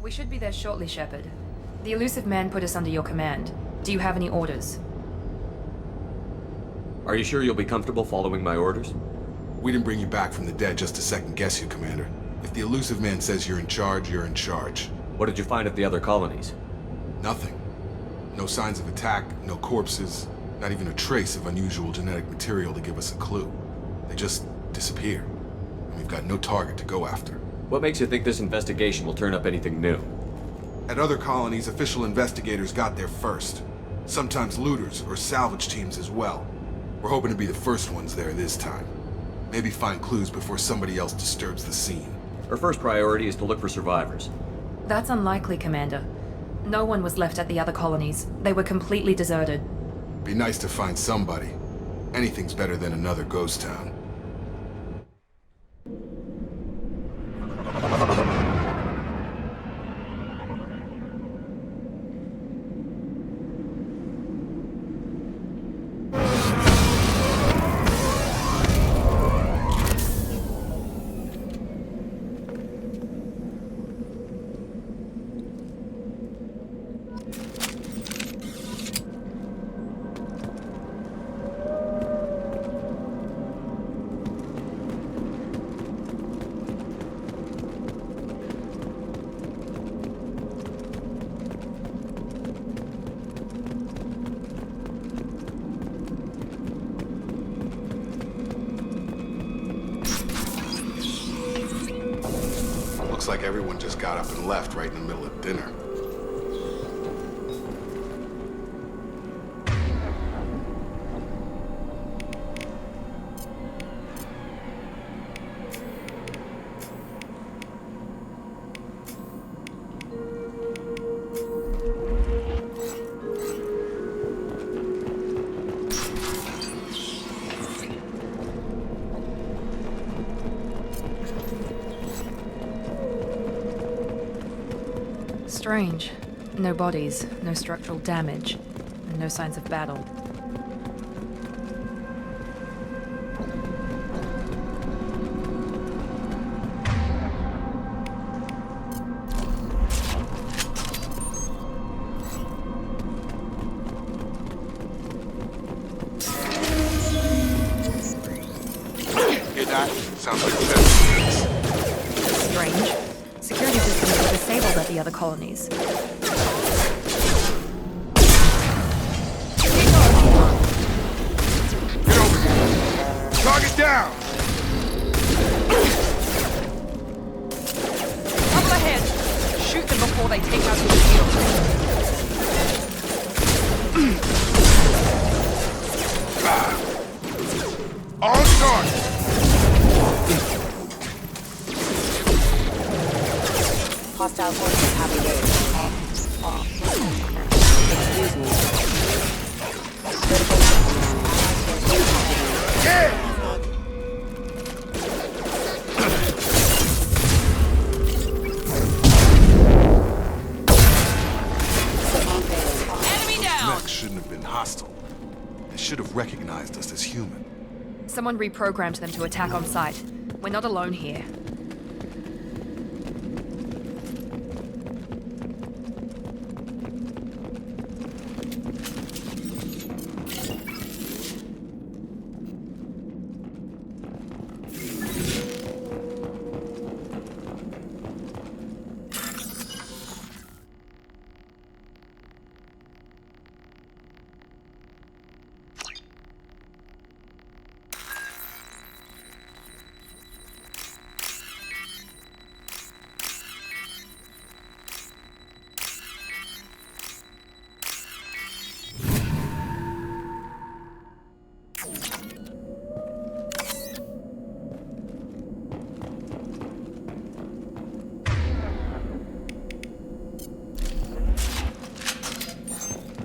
We should be there shortly, Shepard. The elusive man put us under your command. Do you have any orders? Are you sure you'll be comfortable following my orders? We didn't bring you back from the dead just to second guess you, Commander. If the elusive man says you're in charge, you're in charge. What did you find at the other colonies? Nothing. No signs of attack, no corpses, not even a trace of unusual genetic material to give us a clue. They just disappear. And we've got no target to go after. What makes you think this investigation will turn up anything new? At other colonies, official investigators got there first. Sometimes looters or salvage teams as well. We're hoping to be the first ones there this time. Maybe find clues before somebody else disturbs the scene. Our first priority is to look for survivors. That's unlikely, Commander. No one was left at the other colonies. They were completely deserted. Be nice to find somebody. Anything's better than another ghost town. Looks like everyone just got up and left right in the middle of dinner. Strange. No bodies, no structural damage, and no signs of battle. Hear that? Sounds like a Strange. Security systems were disabled at the other colonies. Get over here! Target down! Couple ahead! Shoot them before they take out your shield. On target! Hostile forces have engaged. Excuse me. Enemy down! Mechs shouldn't have been hostile. They should have recognized us as human. Someone reprogrammed them to attack on sight. We're not alone here.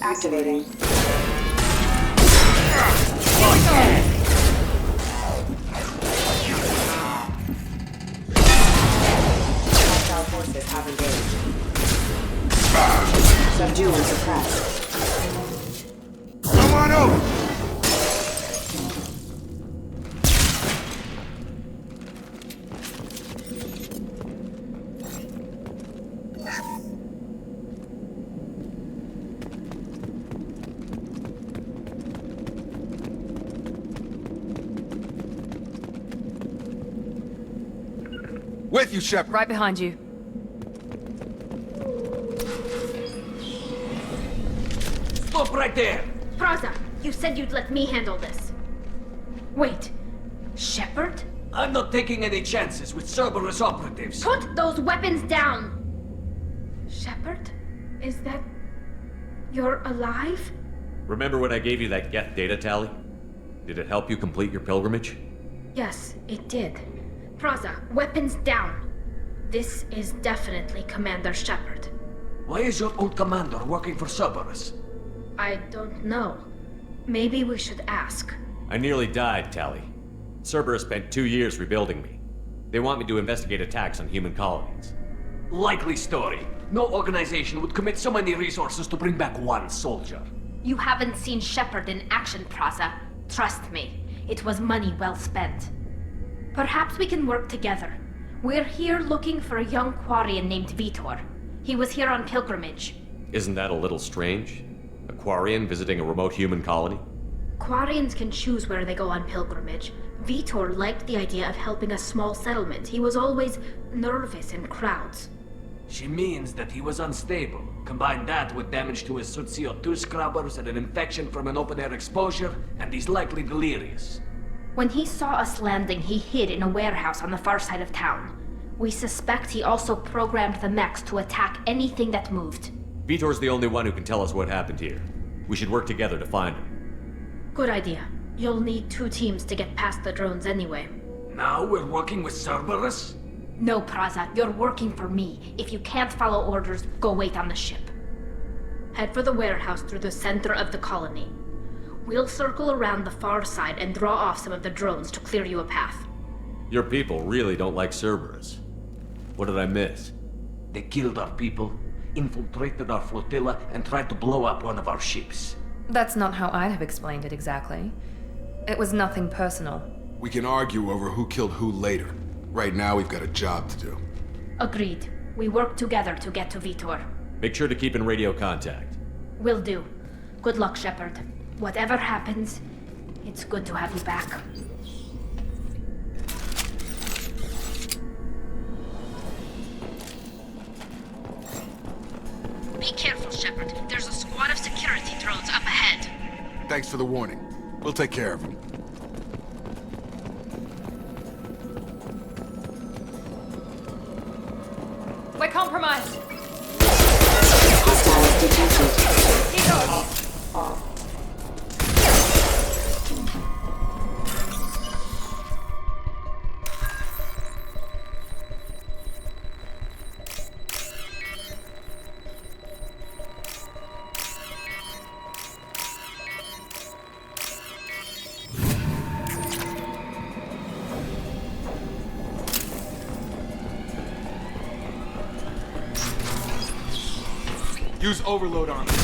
Activating. Hostile forces have engaged. Subdue and suppress. Come on over! With you, Shepard. Right behind you. Stop right there! Praza, you said you'd let me handle this. Wait, Shepard? I'm not taking any chances with Cerberus operatives. Put those weapons down! Shepard? Is that... You're alive? Remember when I gave you that Geth data tally? Did it help you complete your pilgrimage? Yes, it did. Praza, weapons down. This is definitely Commander Shepard. Why is your old commander working for Cerberus? I don't know. Maybe we should ask. I nearly died, Tally. Cerberus spent 2 years rebuilding me. They want me to investigate attacks on human colonies. Likely story. No organization would commit so many resources to bring back one soldier. You haven't seen Shepard in action, Praza. Trust me, it was money well spent. Perhaps we can work together. We're here looking for a young Quarian named Vitor. He was here on pilgrimage. Isn't that a little strange? A Quarian visiting a remote human colony? Quarians can choose where they go on pilgrimage. Vitor liked the idea of helping a small settlement. He was always nervous in crowds. She means that he was unstable. Combine that with damage to his suit CO2 scrubbers and an infection from an open-air exposure, and he's likely delirious. When he saw us landing, he hid in a warehouse on the far side of town. We suspect he also programmed the mechs to attack anything that moved. Vitor's the only one who can tell us what happened here. We should work together to find him. Good idea. You'll need 2 teams to get past the drones anyway. Now we're working with Cerberus? No, Praza, you're working for me. If you can't follow orders, go wait on the ship. Head for the warehouse through the center of the colony. We'll circle around the far side and draw off some of the drones to clear you a path. Your people really don't like Cerberus. What did I miss? They killed our people, infiltrated our flotilla, and tried to blow up one of our ships. That's not how I'd have explained it exactly. It was nothing personal. We can argue over who killed who later. Right now, we've got a job to do. Agreed. We work together to get to Vitor. Make sure to keep in radio contact. Will do. Good luck, Shepard. Whatever happens, it's good to have you back. Be careful, Shepard. There's a squad of security drones up ahead. Thanks for the warning. We'll take care of them. We're compromised! Hostiles detected. He goes! Use overload on them.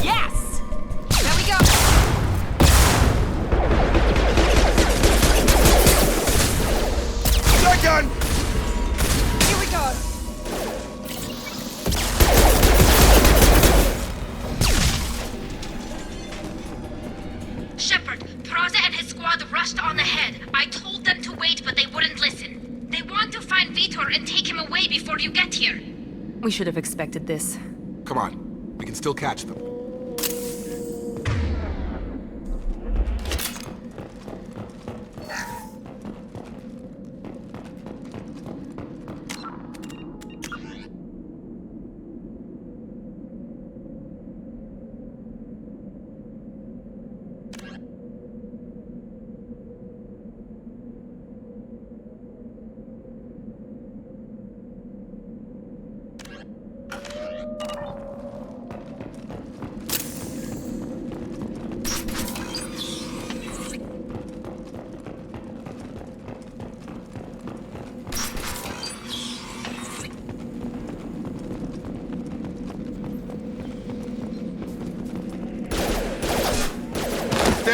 Yes! There we go! Shotgun! Here we go! Shepard, Praza and his squad rushed on ahead. I told them to wait, but they wouldn't listen. They want to find Vitor and take him away before you get here. We should have expected this. Come on. We can still catch them.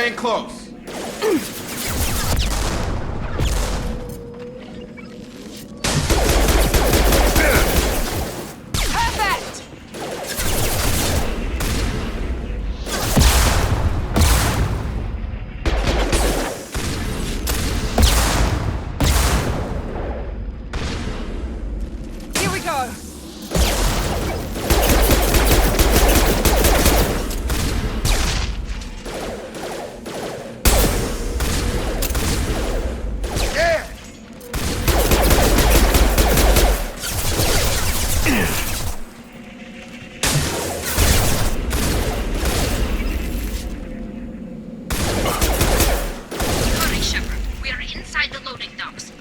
Staying close. Perfect! Here we go. Hurry, Shepard. We are inside the loading docks.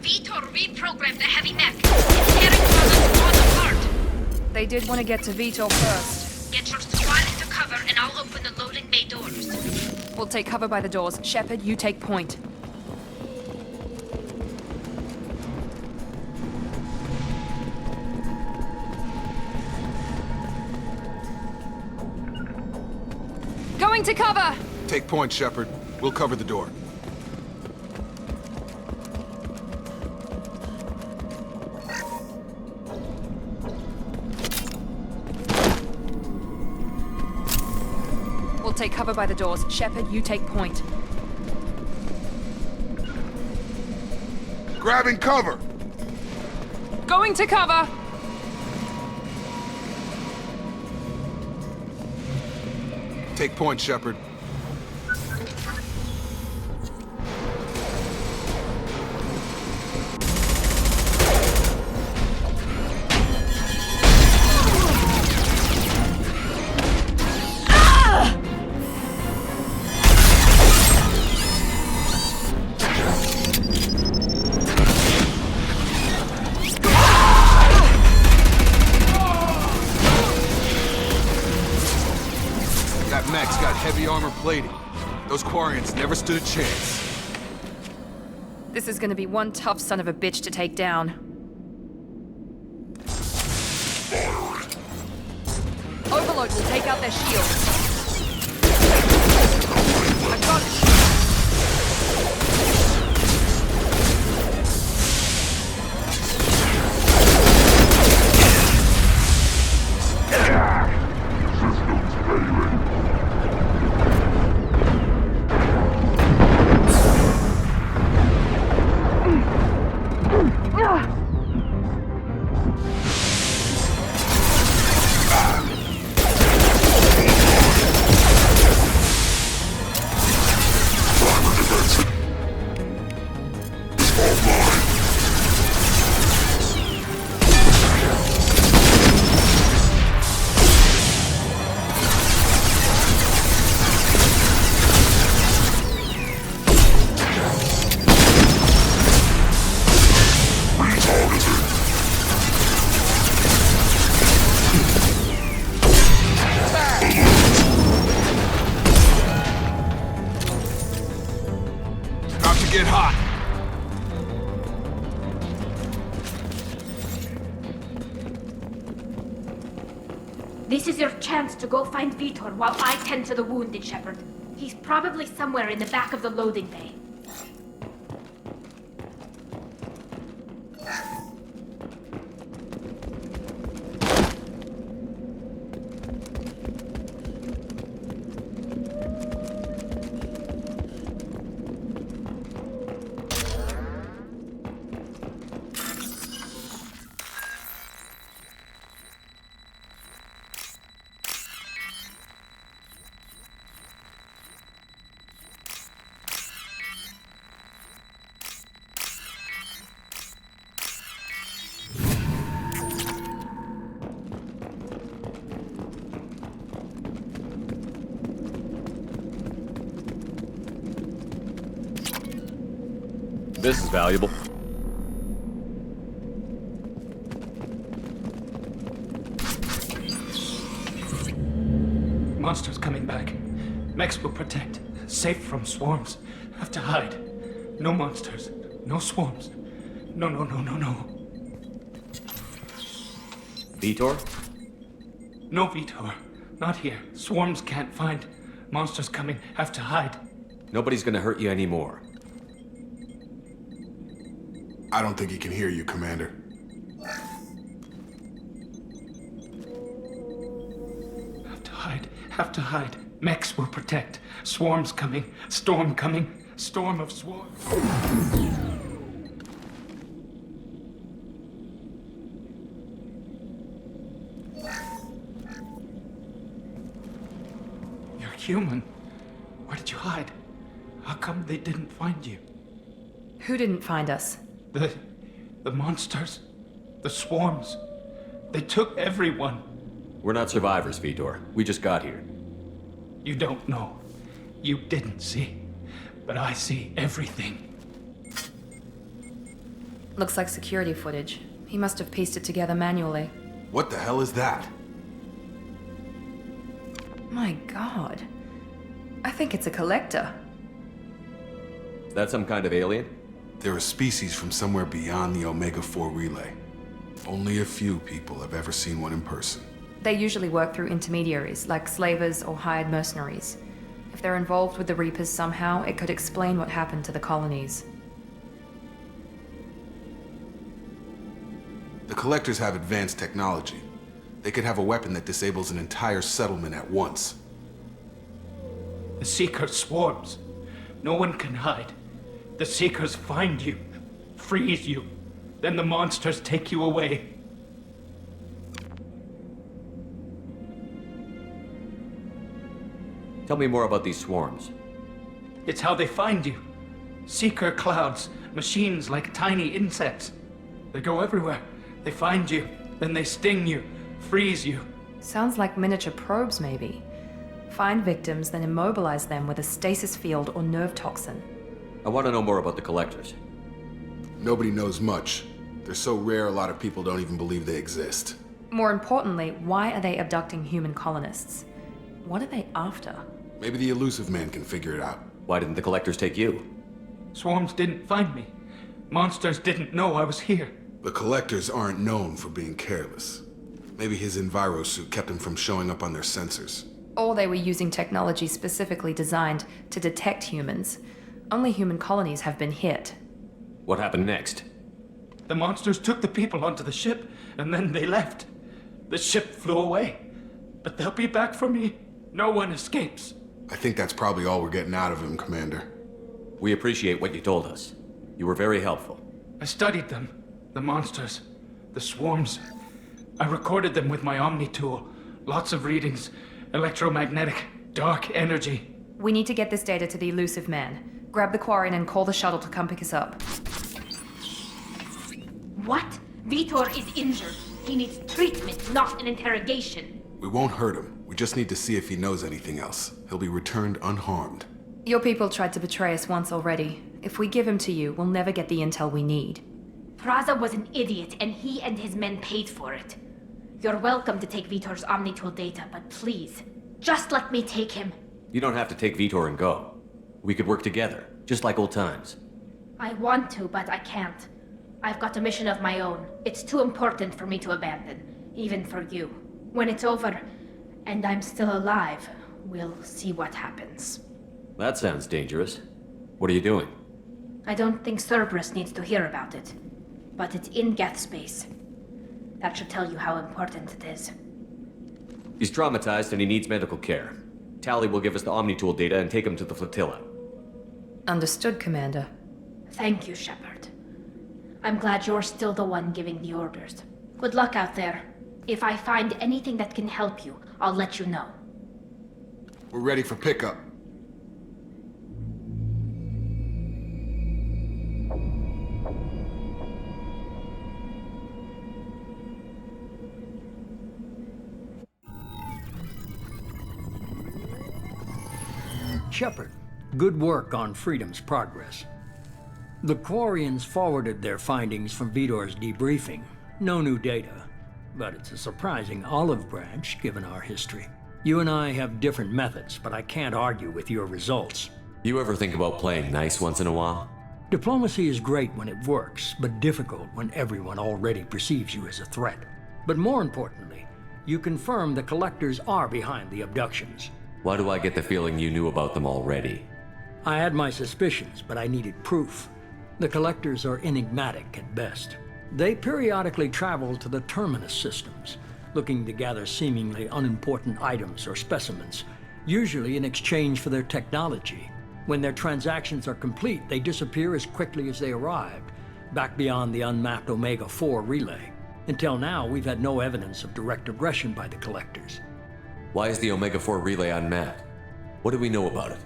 Vitor reprogrammed the heavy mech. It's tearing products all apart. They did want to get to Vitor first. Get your squad into cover and I'll open the loading bay doors. We'll take cover by the doors. Shepard, you take point. Going to cover! Take point, Shepard. We'll cover the door. We'll take cover by the doors. Shepard, you take point. Grabbing cover! Going to cover! Take point, Shepard. That mech's got heavy armor plating. Those Quarians never stood a chance. This is gonna be one tough son of a bitch to take down. Overload will take out their shields. I've got it. Get hot! This is your chance to go find Vitor while I tend to the wounded, Shepard. He's probably somewhere in the back of the loading bay. This is valuable. Monsters coming back. Mechs will protect. Safe from swarms. Have to hide. No monsters. No swarms. No. Vitor? No Vitor. Not here. Swarms can't find. Monsters coming. Have to hide. Nobody's gonna hurt you anymore. I don't think he can hear you, Commander. Have to hide. Have to hide. Mechs will protect. Swarms coming. Storm coming. Storm of swarms. You're human. Where did you hide? How come they didn't find you? Who didn't find us? The monsters. The swarms. They took everyone. We're not survivors, Vitor. We just got here. You don't know. You didn't see. But I see everything. Looks like security footage. He must have pieced it together manually. What the hell is that? My god. I think it's a collector. Is that some kind of alien? They're a species from somewhere beyond the Omega-4 relay. Only a few people have ever seen one in person. They usually work through intermediaries, like slavers or hired mercenaries. If they're involved with the Reapers somehow, it could explain what happened to the colonies. The Collectors have advanced technology. They could have a weapon that disables an entire settlement at once. The Seeker swarms. No one can hide. The Seekers find you, freeze you. Then the monsters take you away. Tell me more about these swarms. It's how they find you. Seeker clouds, machines like tiny insects. They go everywhere. They find you, then they sting you, freeze you. Sounds like miniature probes, maybe. Find victims, then immobilize them with a stasis field or nerve toxin. I want to know more about the Collectors. Nobody knows much. They're so rare a lot of people don't even believe they exist. More importantly, why are they abducting human colonists? What are they after? Maybe the elusive man can figure it out. Why didn't the Collectors take you? Swarms didn't find me. Monsters didn't know I was here. The Collectors aren't known for being careless. Maybe his envirosuit kept him from showing up on their sensors. Or they were using technology specifically designed to detect humans. Only human colonies have been hit. What happened next? The monsters took the people onto the ship, and then they left. The ship flew away. But they'll be back for me. No one escapes. I think that's probably all we're getting out of him, Commander. We appreciate what you told us. You were very helpful. I studied them. The monsters. The swarms. I recorded them with my Omni tool. Lots of readings. Electromagnetic. Dark energy. We need to get this data to the elusive man. Grab the Quarian and call the shuttle to come pick us up. What? Vitor is injured. He needs treatment, not an interrogation. We won't hurt him. We just need to see if he knows anything else. He'll be returned unharmed. Your people tried to betray us once already. If we give him to you, we'll never get the intel we need. Praza was an idiot, and he and his men paid for it. You're welcome to take Vitor's Omnitool data, but please, just let me take him. You don't have to take Vitor and go. We could work together, just like old times. I want to, but I can't. I've got a mission of my own. It's too important for me to abandon, even for you. When it's over, and I'm still alive, we'll see what happens. That sounds dangerous. What are you doing? I don't think Cerberus needs to hear about it, but it's in Geth space. That should tell you how important it is. He's traumatized and he needs medical care. Tally will give us the Omnitool data and take him to the flotilla. Understood, Commander. Thank you, Shepard. I'm glad you're still the one giving the orders. Good luck out there. If I find anything that can help you, I'll let you know. We're ready for pickup. Shepard, good work on Freedom's progress. The Quarians forwarded their findings from Vitor's debriefing. No new data, but it's a surprising olive branch given our history. You and I have different methods, but I can't argue with your results. You ever think about playing nice once in a while? Diplomacy is great when it works, but difficult when everyone already perceives you as a threat. But more importantly, you confirm the Collectors are behind the abductions. Why do I get the feeling you knew about them already? I had my suspicions, but I needed proof. The collectors are enigmatic at best. They periodically travel to the terminus systems, looking to gather seemingly unimportant items or specimens, usually in exchange for their technology. When their transactions are complete, they disappear as quickly as they arrived, back beyond the unmapped Omega-4 relay. Until now, we've had no evidence of direct aggression by the collectors. Why is the Omega-4 relay unmapped? What do we know about it?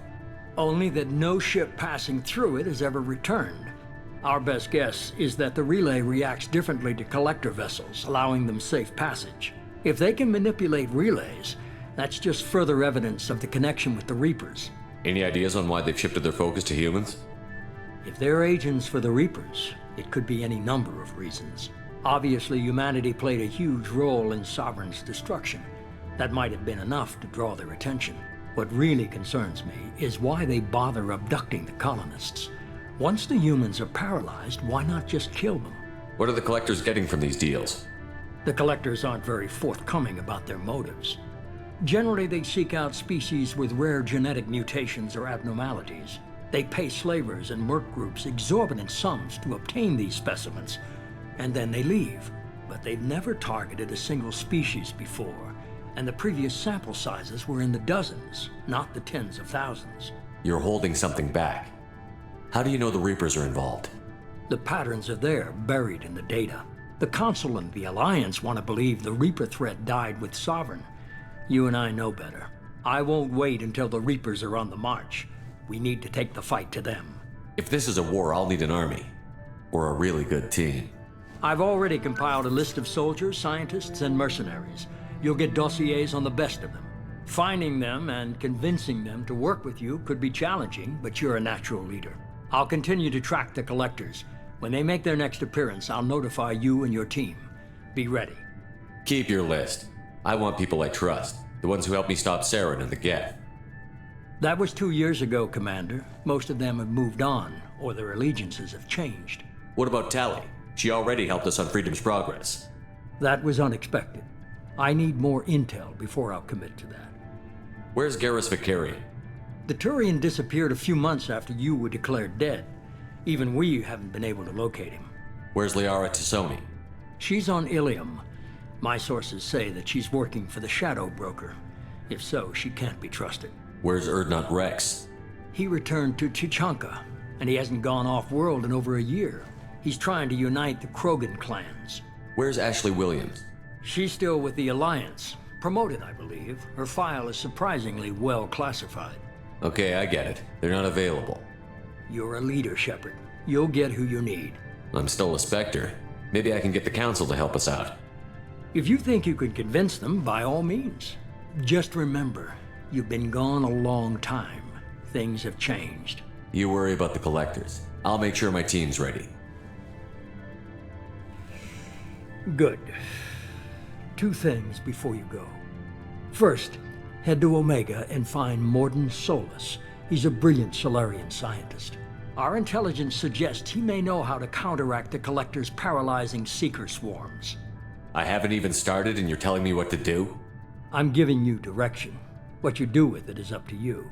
Only that no ship passing through it has ever returned. Our best guess is that the relay reacts differently to collector vessels, allowing them safe passage. If they can manipulate relays, that's just further evidence of the connection with the Reapers. Any ideas on why they've shifted their focus to humans? If they're agents for the Reapers, it could be any number of reasons. Obviously, humanity played a huge role in Sovereign's destruction. That might have been enough to draw their attention. What really concerns me is why they bother abducting the colonists. Once the humans are paralyzed, why not just kill them? What are the collectors getting from these deals? The collectors aren't very forthcoming about their motives. Generally, they seek out species with rare genetic mutations or abnormalities. They pay slavers and merc groups exorbitant sums to obtain these specimens, and then they leave. But they've never targeted a single species before, and the previous sample sizes were in the dozens, not the tens of thousands. You're holding something back. How do you know the Reapers are involved? The patterns are there, buried in the data. The Council and the Alliance want to believe the Reaper threat died with Sovereign. You and I know better. I won't wait until the Reapers are on the march. We need to take the fight to them. If this is a war, I'll need an army. Or a really good team. I've already compiled a list of soldiers, scientists, and mercenaries. You'll get dossiers on the best of them. Finding them and convincing them to work with you could be challenging, but you're a natural leader. I'll continue to track the collectors. When they make their next appearance, I'll notify you and your team. Be ready. Keep your list. I want people I trust. The ones who helped me stop Saren and the Geth. That was 2 years ago, Commander. Most of them have moved on, or their allegiances have changed. What about Tali? She already helped us on Freedom's Progress. That was unexpected. I need more intel before I'll commit to that. Where's Garrus Vicarian? The Turian disappeared a few months after you were declared dead. Even we haven't been able to locate him. Where's Liara Tassoni? She's on Ilium. My sources say that she's working for the Shadow Broker. If so, she can't be trusted. Where's Erdnot Rex? He returned to Chichanka, and he hasn't gone off-world in over a year. He's trying to unite the Krogan clans. Where's Ashley Williams? She's still with the Alliance. Promoted, I believe. Her file is surprisingly well classified. Okay, I get it. They're not available. You're a leader, Shepard. You'll get who you need. I'm still a Spectre. Maybe I can get the Council to help us out. If you think you can convince them, by all means. Just remember, you've been gone a long time. Things have changed. You worry about the Collectors. I'll make sure my team's ready. Good. 2 things before you go. First, head to Omega and find Morden Solus. He's a brilliant Solarian scientist. Our intelligence suggests he may know how to counteract the Collector's paralyzing Seeker swarms. I haven't even started and you're telling me what to do? I'm giving you direction. What you do with it is up to you.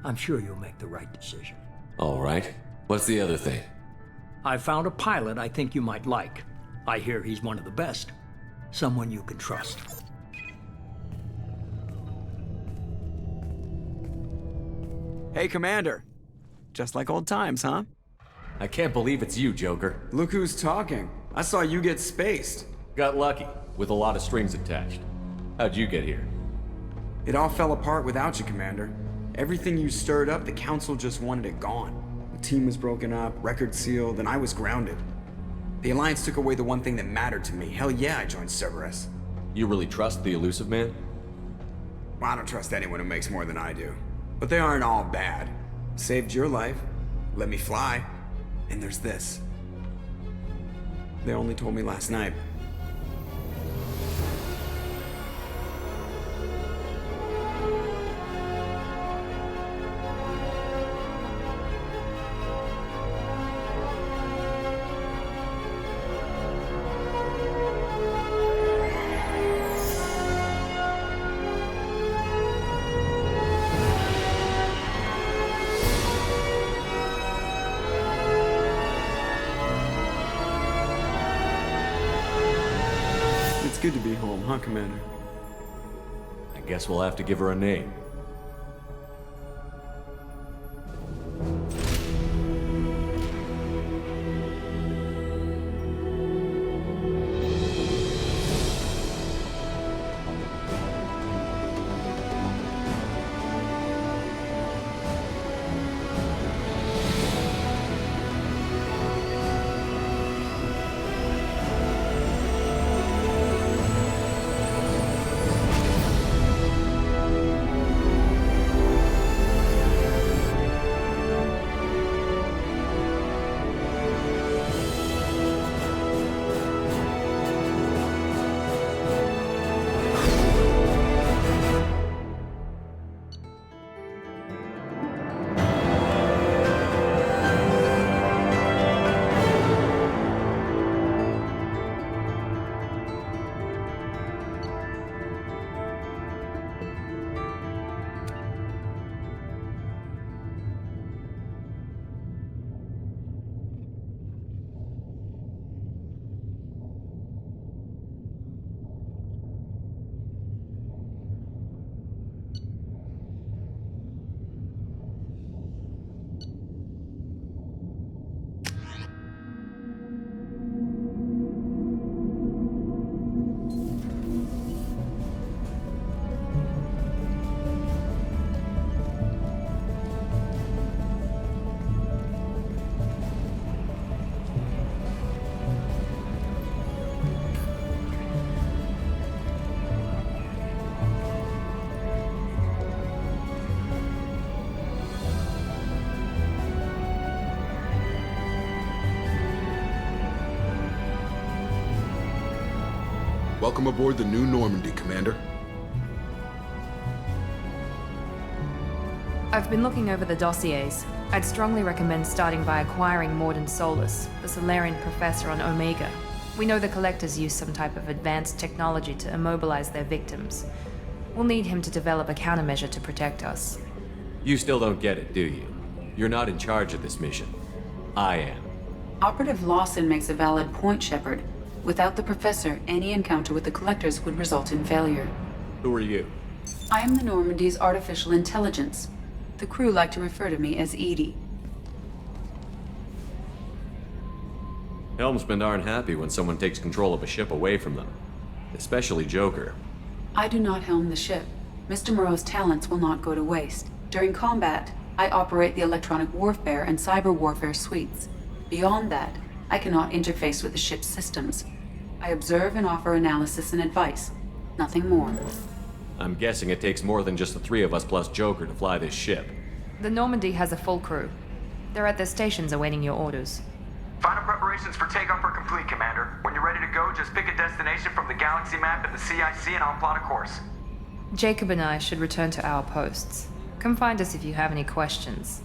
I'm sure you'll make the right decision. All right. What's the other thing? I found a pilot I think you might like. I hear he's one of the best. Someone you can trust. Hey, Commander. Just like old times, huh? I can't believe it's you, Joker. Look who's talking. I saw you get spaced. Got lucky, with a lot of strings attached. How'd you get here? It all fell apart without you, Commander. Everything you stirred up, the Council just wanted it gone. The team was broken up, record sealed, and I was grounded. The Alliance took away the one thing that mattered to me. Hell yeah, I joined Cerberus. You really trust the Elusive Man? Well, I don't trust anyone who makes more than I do. But they aren't all bad. Saved your life, let me fly, and there's this. They only told me last night. good to be home, huh, Commander? I guess we'll have to give her a name. Welcome aboard the New Normandy, Commander. I've been looking over the dossiers. I'd strongly recommend starting by acquiring Morden Solus, the Solarian professor on Omega. We know the Collectors use some type of advanced technology to immobilize their victims. We'll need him to develop a countermeasure to protect us. You still don't get it, do you? You're not in charge of this mission. I am. Operative Lawson makes a valid point, Shepard. Without the Professor, any encounter with the Collectors would result in failure. Who are you? I am the Normandy's artificial intelligence. The crew like to refer to me as Edie. Helmsmen aren't happy when someone takes control of a ship away from them. Especially Joker. I do not helm the ship. Mr. Moreau's talents will not go to waste. During combat, I operate the electronic warfare and cyber warfare suites. Beyond that, I cannot interface with the ship's systems. I observe and offer analysis and advice. Nothing more. I'm guessing it takes more than just the three of us plus Joker to fly this ship. The Normandy has a full crew. They're at their stations awaiting your orders. Final preparations for takeoff are complete, Commander. When you're ready to go, just pick a destination from the galaxy map in the CIC and I'll plot a course. Jacob and I should return to our posts. Come find us if you have any questions.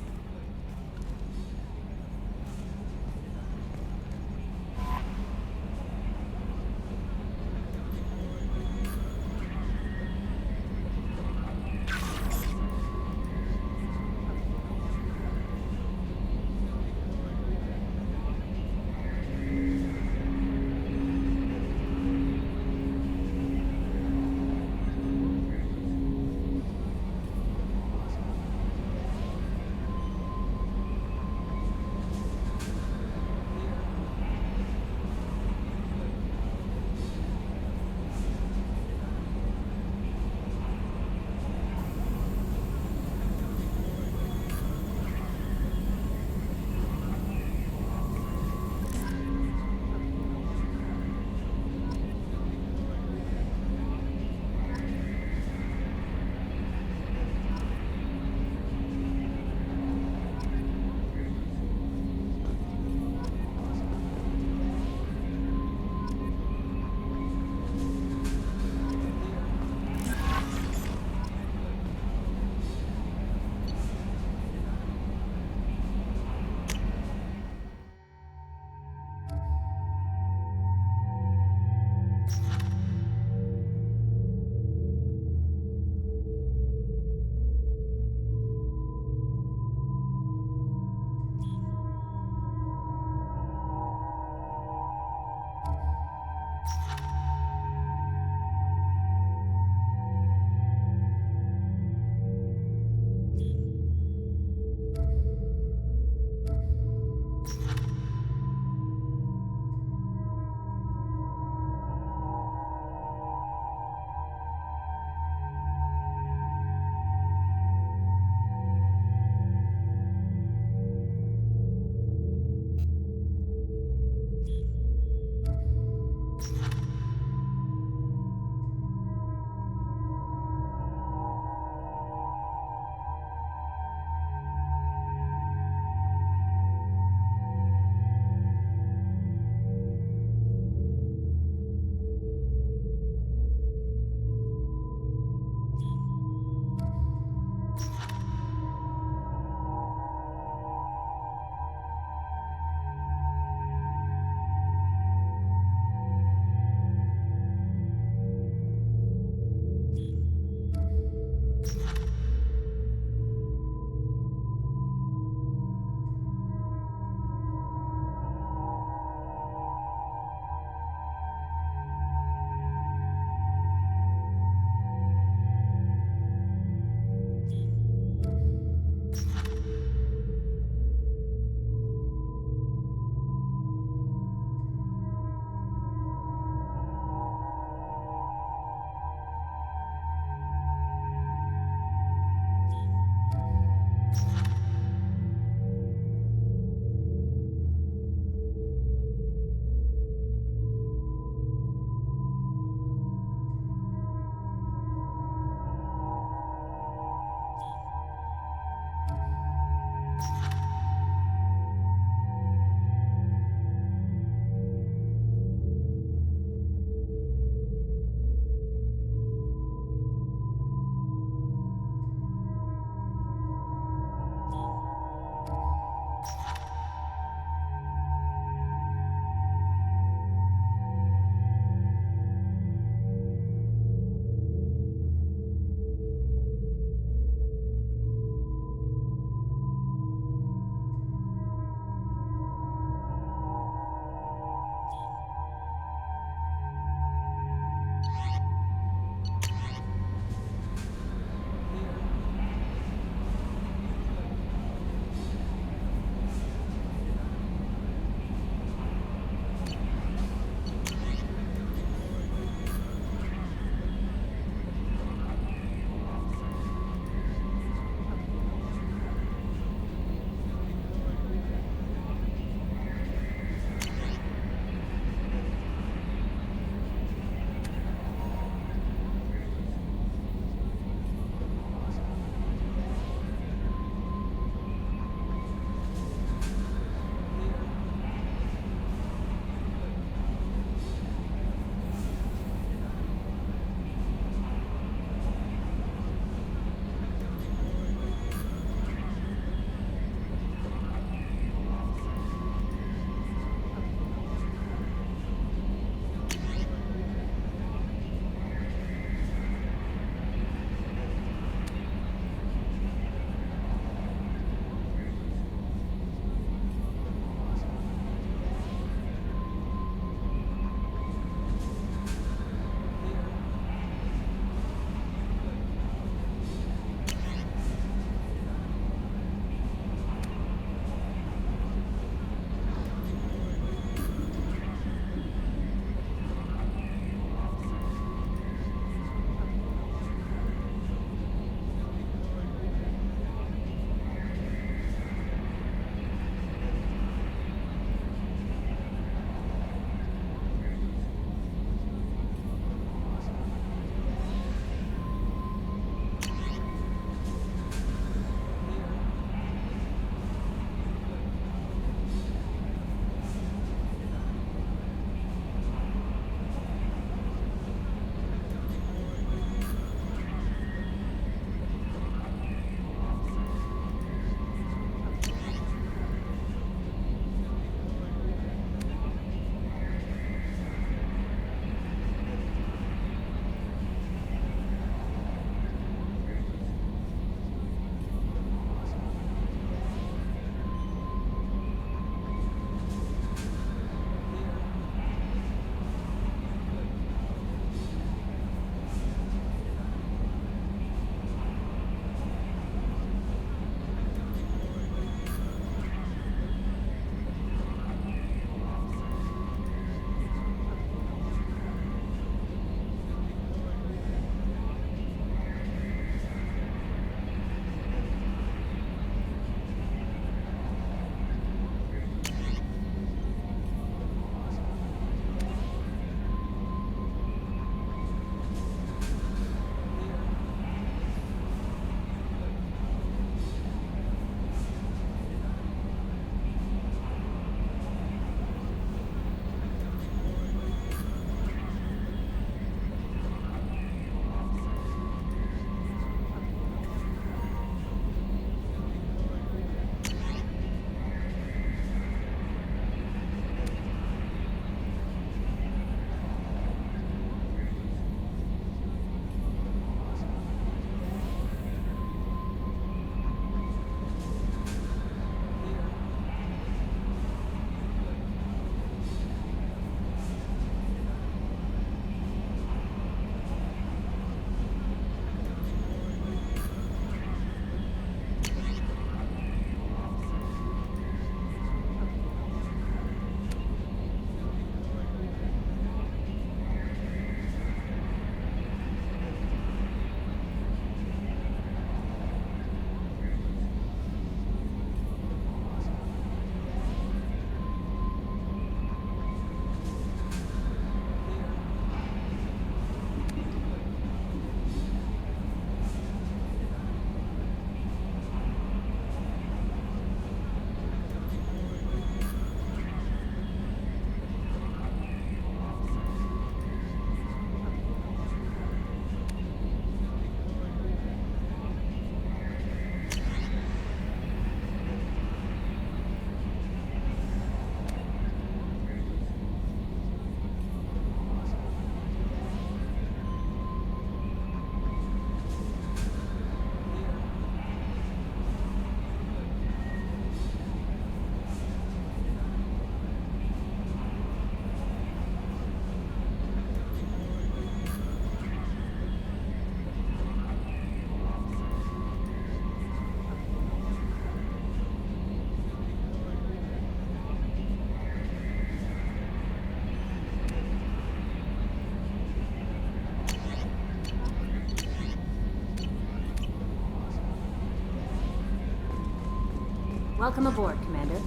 Welcome aboard, Commander.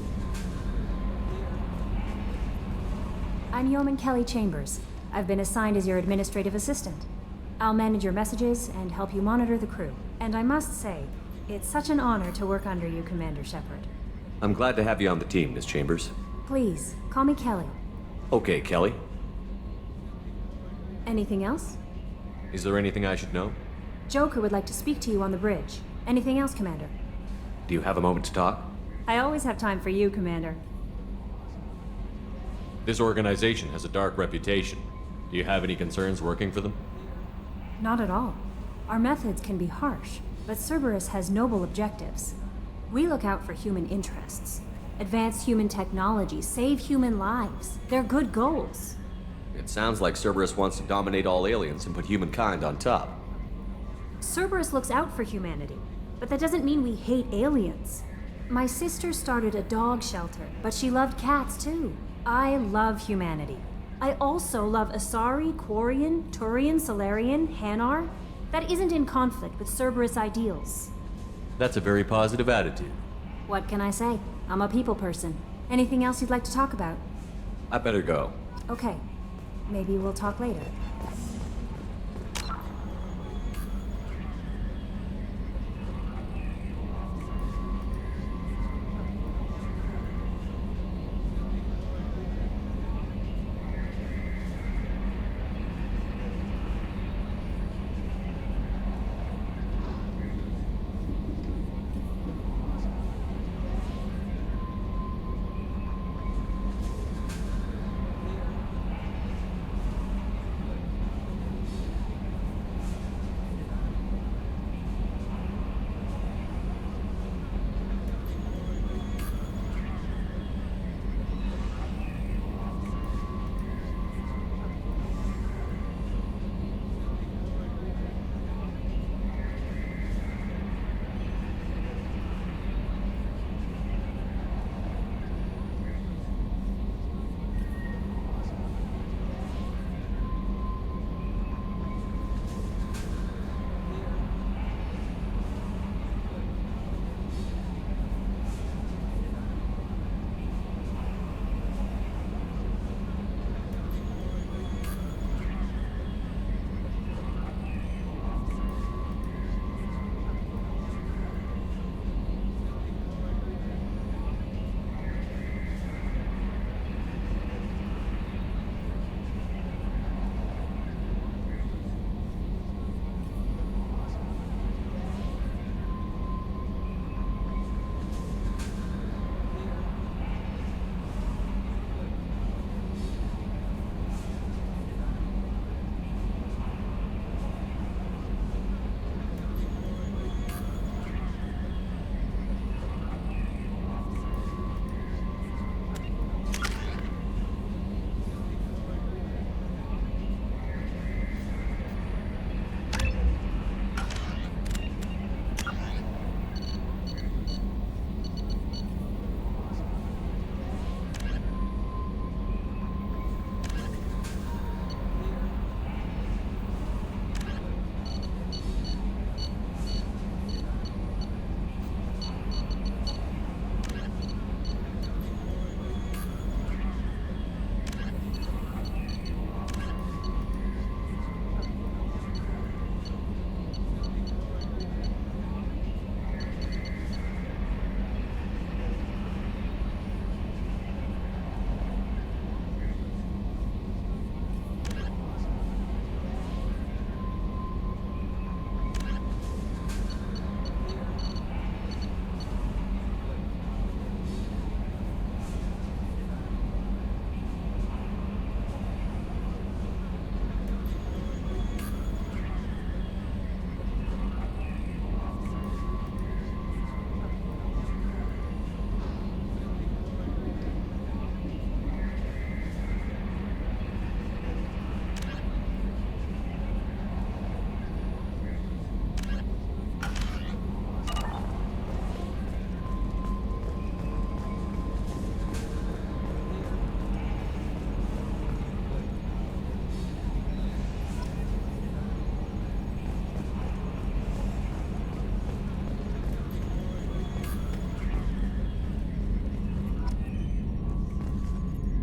I'm Yeoman Kelly Chambers. I've been assigned as your administrative assistant. I'll manage your messages and help you monitor the crew. And I must say, it's such an honor to work under you, Commander Shepard. I'm glad to have you on the team, Miss Chambers. Please, call me Kelly. Okay, Kelly. Anything else? Is there anything I should know? Joker would like to speak to you on the bridge. Anything else, Commander? Do you have a moment to talk? I always have time for you, Commander. This organization has a dark reputation. Do you have any concerns working for them? Not at all. Our methods can be harsh, but Cerberus has noble objectives. We look out for human interests. Advance human technology, save human lives. They're good goals. It sounds like Cerberus wants to dominate all aliens and put humankind on top. Cerberus looks out for humanity, but that doesn't mean we hate aliens. My sister started a dog shelter, but she loved cats too. I love humanity. I also love Asari, Quarian, Turian, Solarian, Hanar. That isn't in conflict with Cerberus ideals. That's a very positive attitude. What can I say? I'm a people person. Anything else you'd like to talk about? I better go. Okay. Maybe we'll talk later.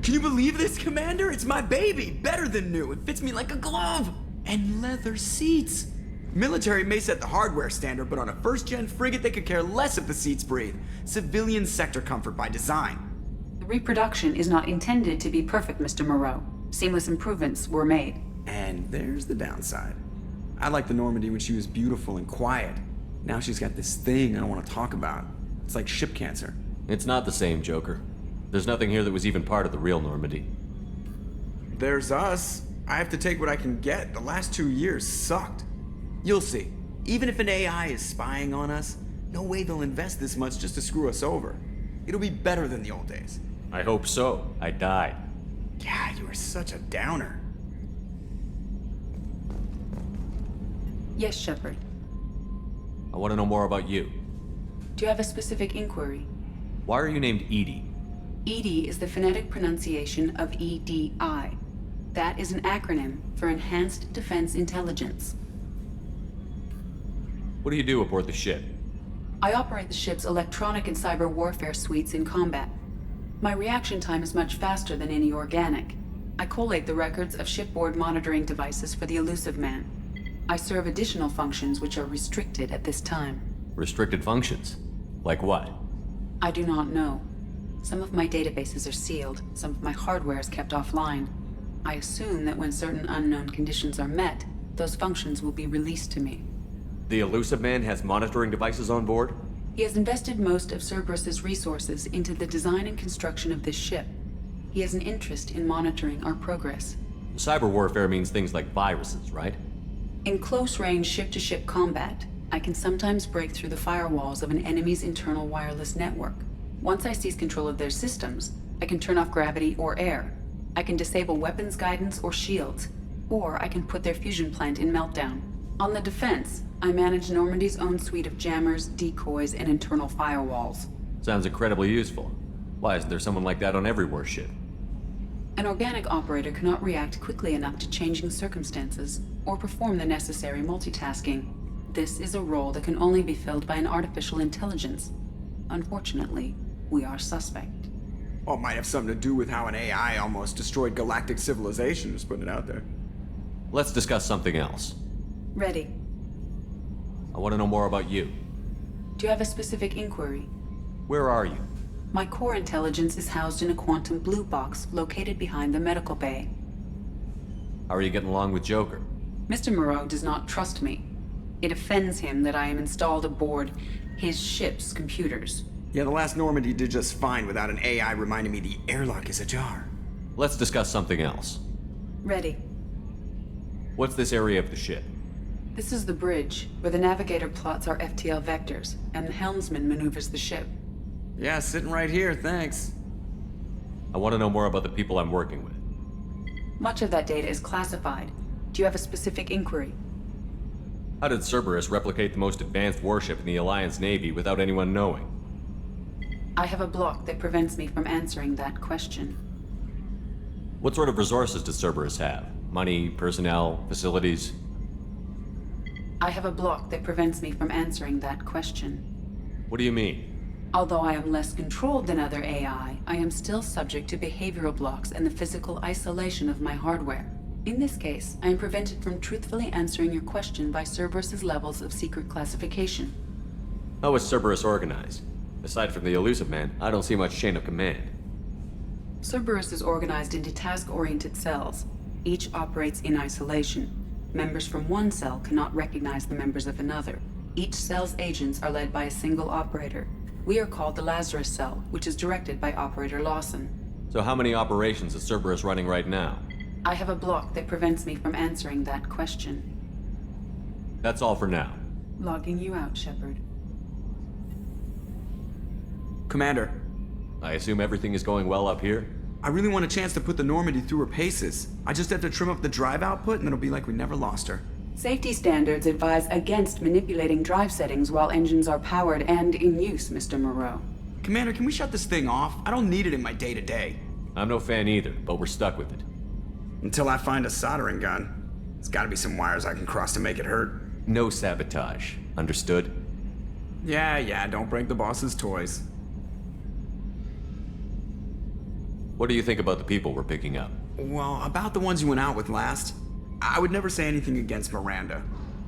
Can you believe this, Commander? It's my baby! Better than new. It fits me like a glove! And leather seats! Military may set the hardware standard, but on a first-gen frigate, they could care less if the seats breathe. Civilian sector comfort by design. The reproduction is not intended to be perfect, Mr. Moreau. Seamless improvements were made. And there's the downside. I liked the Normandy when she was beautiful and quiet. Now she's got this thing I don't want to talk about. It's like ship cancer. It's not the same, Joker. There's nothing here that was even part of the real Normandy. There's us. I have to take what I can get. The last 2 years sucked. You'll see. Even if an AI is spying on us, no way they'll invest this much just to screw us over. It'll be better than the old days. I hope so. I died. Yeah, you are such a downer. Yes, Shepard. I want to know more about you. Do you have a specific inquiry? Why are you named Edie? EDI is the phonetic pronunciation of EDI. That is an acronym for Enhanced Defense Intelligence. What do you do aboard the ship? I operate the ship's electronic and cyber warfare suites in combat. My reaction time is much faster than any organic. I collate the records of shipboard monitoring devices for the Elusive Man. I serve additional functions which are restricted at this time. Restricted functions? Like what? I do not know. Some of my databases are sealed, some of my hardware is kept offline. I assume that when certain unknown conditions are met, those functions will be released to me. The Elusive Man has monitoring devices on board? He has invested most of Cerberus's resources into the design and construction of this ship. He has an interest in monitoring our progress. Cyber warfare means things like viruses, right? In close-range ship-to-ship combat, I can sometimes break through the firewalls of an enemy's internal wireless network. Once I seize control of their systems, I can turn off gravity or air. I can disable weapons guidance or shields, or I can put their fusion plant in meltdown. On the defense, I manage Normandy's own suite of jammers, decoys, and internal firewalls. Sounds incredibly useful. Why isn't there someone like that on every warship? An organic operator cannot react quickly enough to changing circumstances, or perform the necessary multitasking. This is a role that can only be filled by an artificial intelligence. Unfortunately, we are suspect. Well, it might have something to do with how an AI almost destroyed galactic civilization, just putting it out there. Let's discuss something else. Ready. I want to know more about you. Do you have a specific inquiry? Where are you? My core intelligence is housed in a quantum blue box located behind the medical bay. How are you getting along with Joker? Mr. Moreau does not trust me. It offends him that I am installed aboard his ship's computers. Yeah, the last Normandy did just fine without an AI reminding me the airlock is ajar. Let's discuss something else. Ready. What's this area of the ship? This is the bridge, where the navigator plots our FTL vectors, and the helmsman maneuvers the ship. Yeah, sitting right here, thanks. I want to know more about the people I'm working with. Much of that data is classified. Do you have a specific inquiry? How did Cerberus replicate the most advanced warship in the Alliance Navy without anyone knowing? I have a block that prevents me from answering that question. What sort of resources does Cerberus have? Money, personnel, facilities? I have a block that prevents me from answering that question. What do you mean? Although I am less controlled than other AI, I am still subject to behavioral blocks and the physical isolation of my hardware. In this case, I am prevented from truthfully answering your question by Cerberus's levels of secret classification. How is Cerberus organized? Aside from the Elusive Man, I don't see much chain of command. Cerberus is organized into task-oriented cells. Each operates in isolation. Members from one cell cannot recognize the members of another. Each cell's agents are led by a single operator. We are called the Lazarus Cell, which is directed by Operator Lawson. So how many operations is Cerberus running right now? I have a block that prevents me from answering that question. That's all for now. Logging you out, Shepard. Commander, I assume everything is going well up here? I really want a chance to put the Normandy through her paces. I just have to trim up the drive output and it'll be like we never lost her. Safety standards advise against manipulating drive settings while engines are powered and in use, Mr. Moreau. Commander, can we shut this thing off? I don't need it in my day-to-day. I'm no fan either, but we're stuck with it. Until I find a soldering gun. There's gotta be some wires I can cross to make it hurt. No sabotage. Understood? Yeah, don't break the boss's toys. What do you think about the people we're picking up? Well, about the ones you went out with last, I would never say anything against Miranda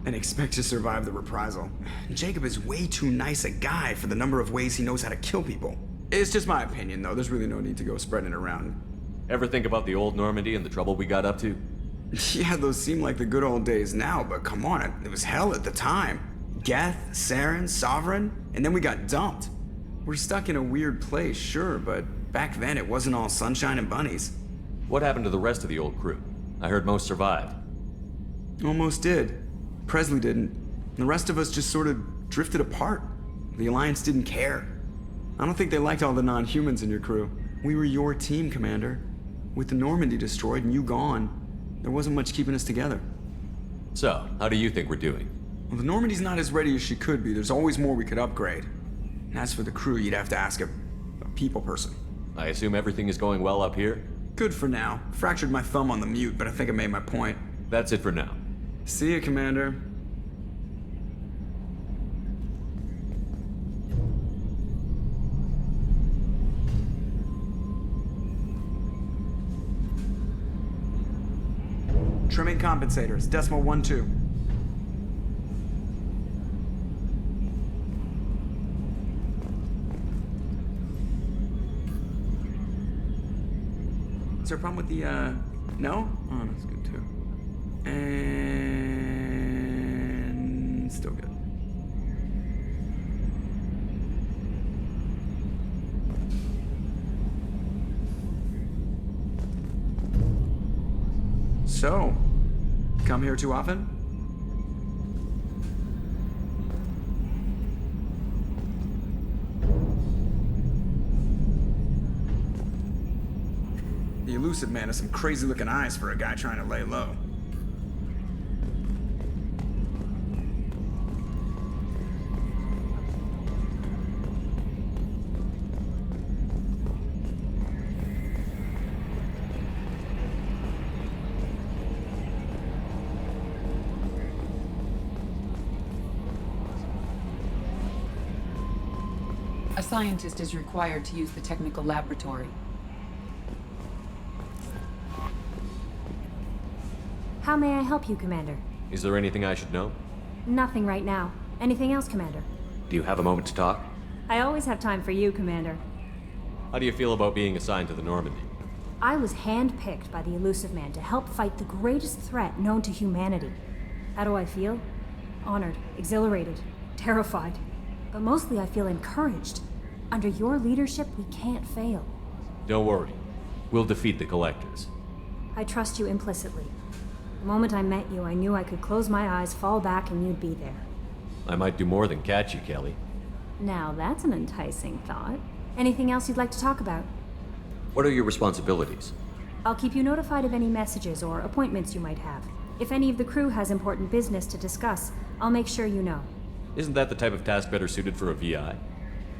and expect to survive the reprisal. Jacob is way too nice a guy for the number of ways he knows how to kill people. It's just my opinion, though. There's really no need to go spreading it around. Ever think about the old Normandy and the trouble we got up to? Yeah, those seem like the good old days now, but come on, it was hell at the time. Geth, Saren, Sovereign, and then we got dumped. We're stuck in a weird place, sure, but back then it wasn't all sunshine and bunnies. What happened to the rest of the old crew? I heard most survived. Almost did. Presley didn't. The rest of us just sort of drifted apart. The Alliance didn't care. I don't think they liked all the non-humans in your crew. We were your team, Commander. With the Normandy destroyed and you gone, there wasn't much keeping us together. So, how do you think we're doing? Well, the Normandy's not as ready as she could be. There's always more we could upgrade. And as for the crew, you'd have to ask a people person. I assume everything is going well up here? Good for now. Fractured my thumb on the mute, but I think I made my point. That's it for now. See ya, Commander. Trimming compensators, decimal 1-2. Is there a problem with the, no? Oh, that's good too. And still good. So, come here too often? The elusive man has some crazy looking eyes for a guy trying to lay low. A scientist is required to use the technical laboratory. How may I help you, Commander? Is there anything I should know? Nothing right now. Anything else, Commander? Do you have a moment to talk? I always have time for you, Commander. How do you feel about being assigned to the Normandy? I was handpicked by the elusive man to help fight the greatest threat known to humanity. How do I feel? Honored, exhilarated, terrified. But mostly I feel encouraged. Under your leadership, we can't fail. Don't worry. We'll defeat the Collectors. I trust you implicitly. The moment I met you, I knew I could close my eyes, fall back, and you'd be there. I might do more than catch you, Kelly. Now that's an enticing thought. Anything else you'd like to talk about? What are your responsibilities? I'll keep you notified of any messages or appointments you might have. If any of the crew has important business to discuss, I'll make sure you know. Isn't that the type of task better suited for a VI?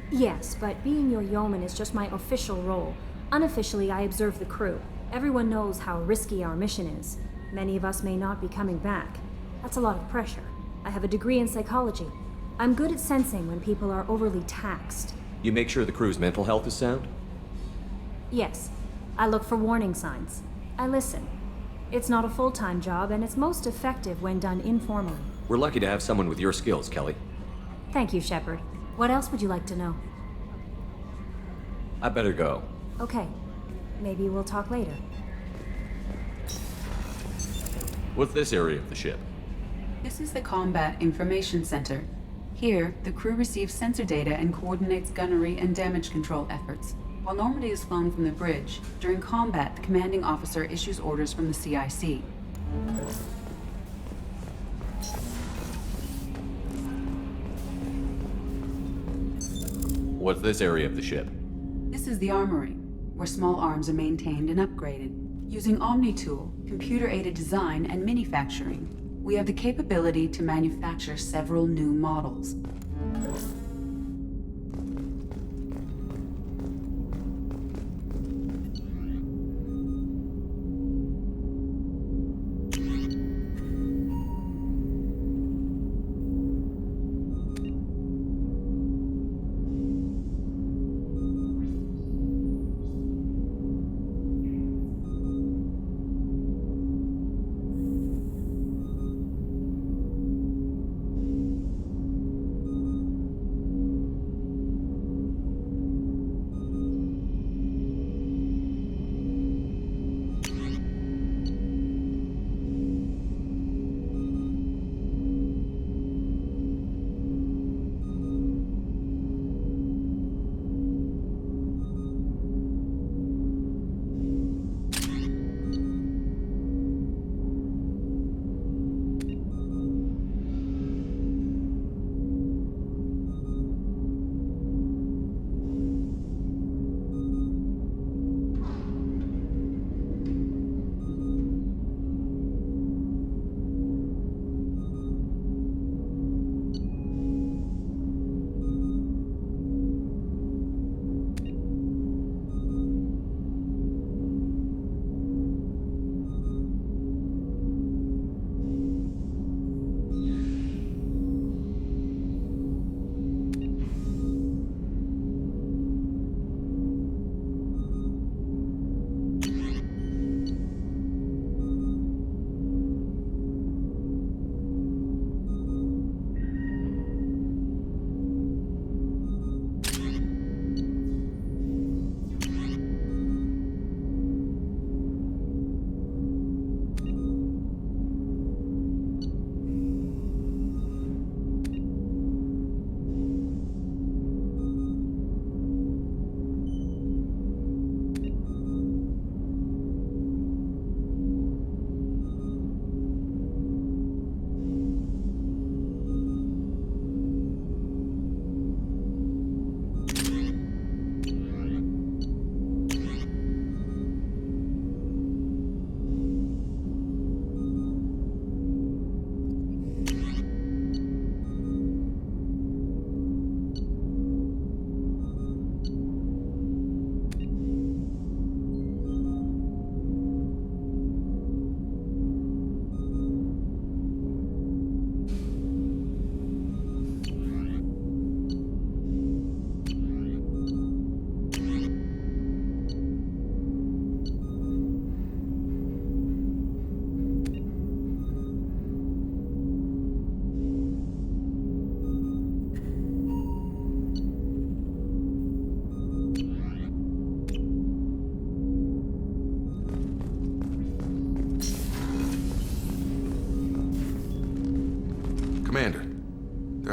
Yes, but being your yeoman is just my official role. Unofficially, I observe the crew. Everyone knows how risky our mission is. Many of us may not be coming back. That's a lot of pressure. I have a degree in psychology. I'm good at sensing when people are overly taxed. You make sure the crew's mental health is sound? Yes. I look for warning signs. I listen. It's not a full-time job, and it's most effective when done informally. We're lucky to have someone with your skills, Kelly. Thank you, Shepard. What else would you like to know? I better go. Okay. Maybe we'll talk later. What's this area of the ship? This is the Combat Information Center. Here, the crew receives sensor data and coordinates gunnery and damage control efforts. While Normandy is flown from the bridge, during combat, the commanding officer issues orders from the CIC. What's this area of the ship? This is the armory, where small arms are maintained and upgraded. Using Omni-Tool, computer-aided design, and manufacturing, we have the capability to manufacture several new models.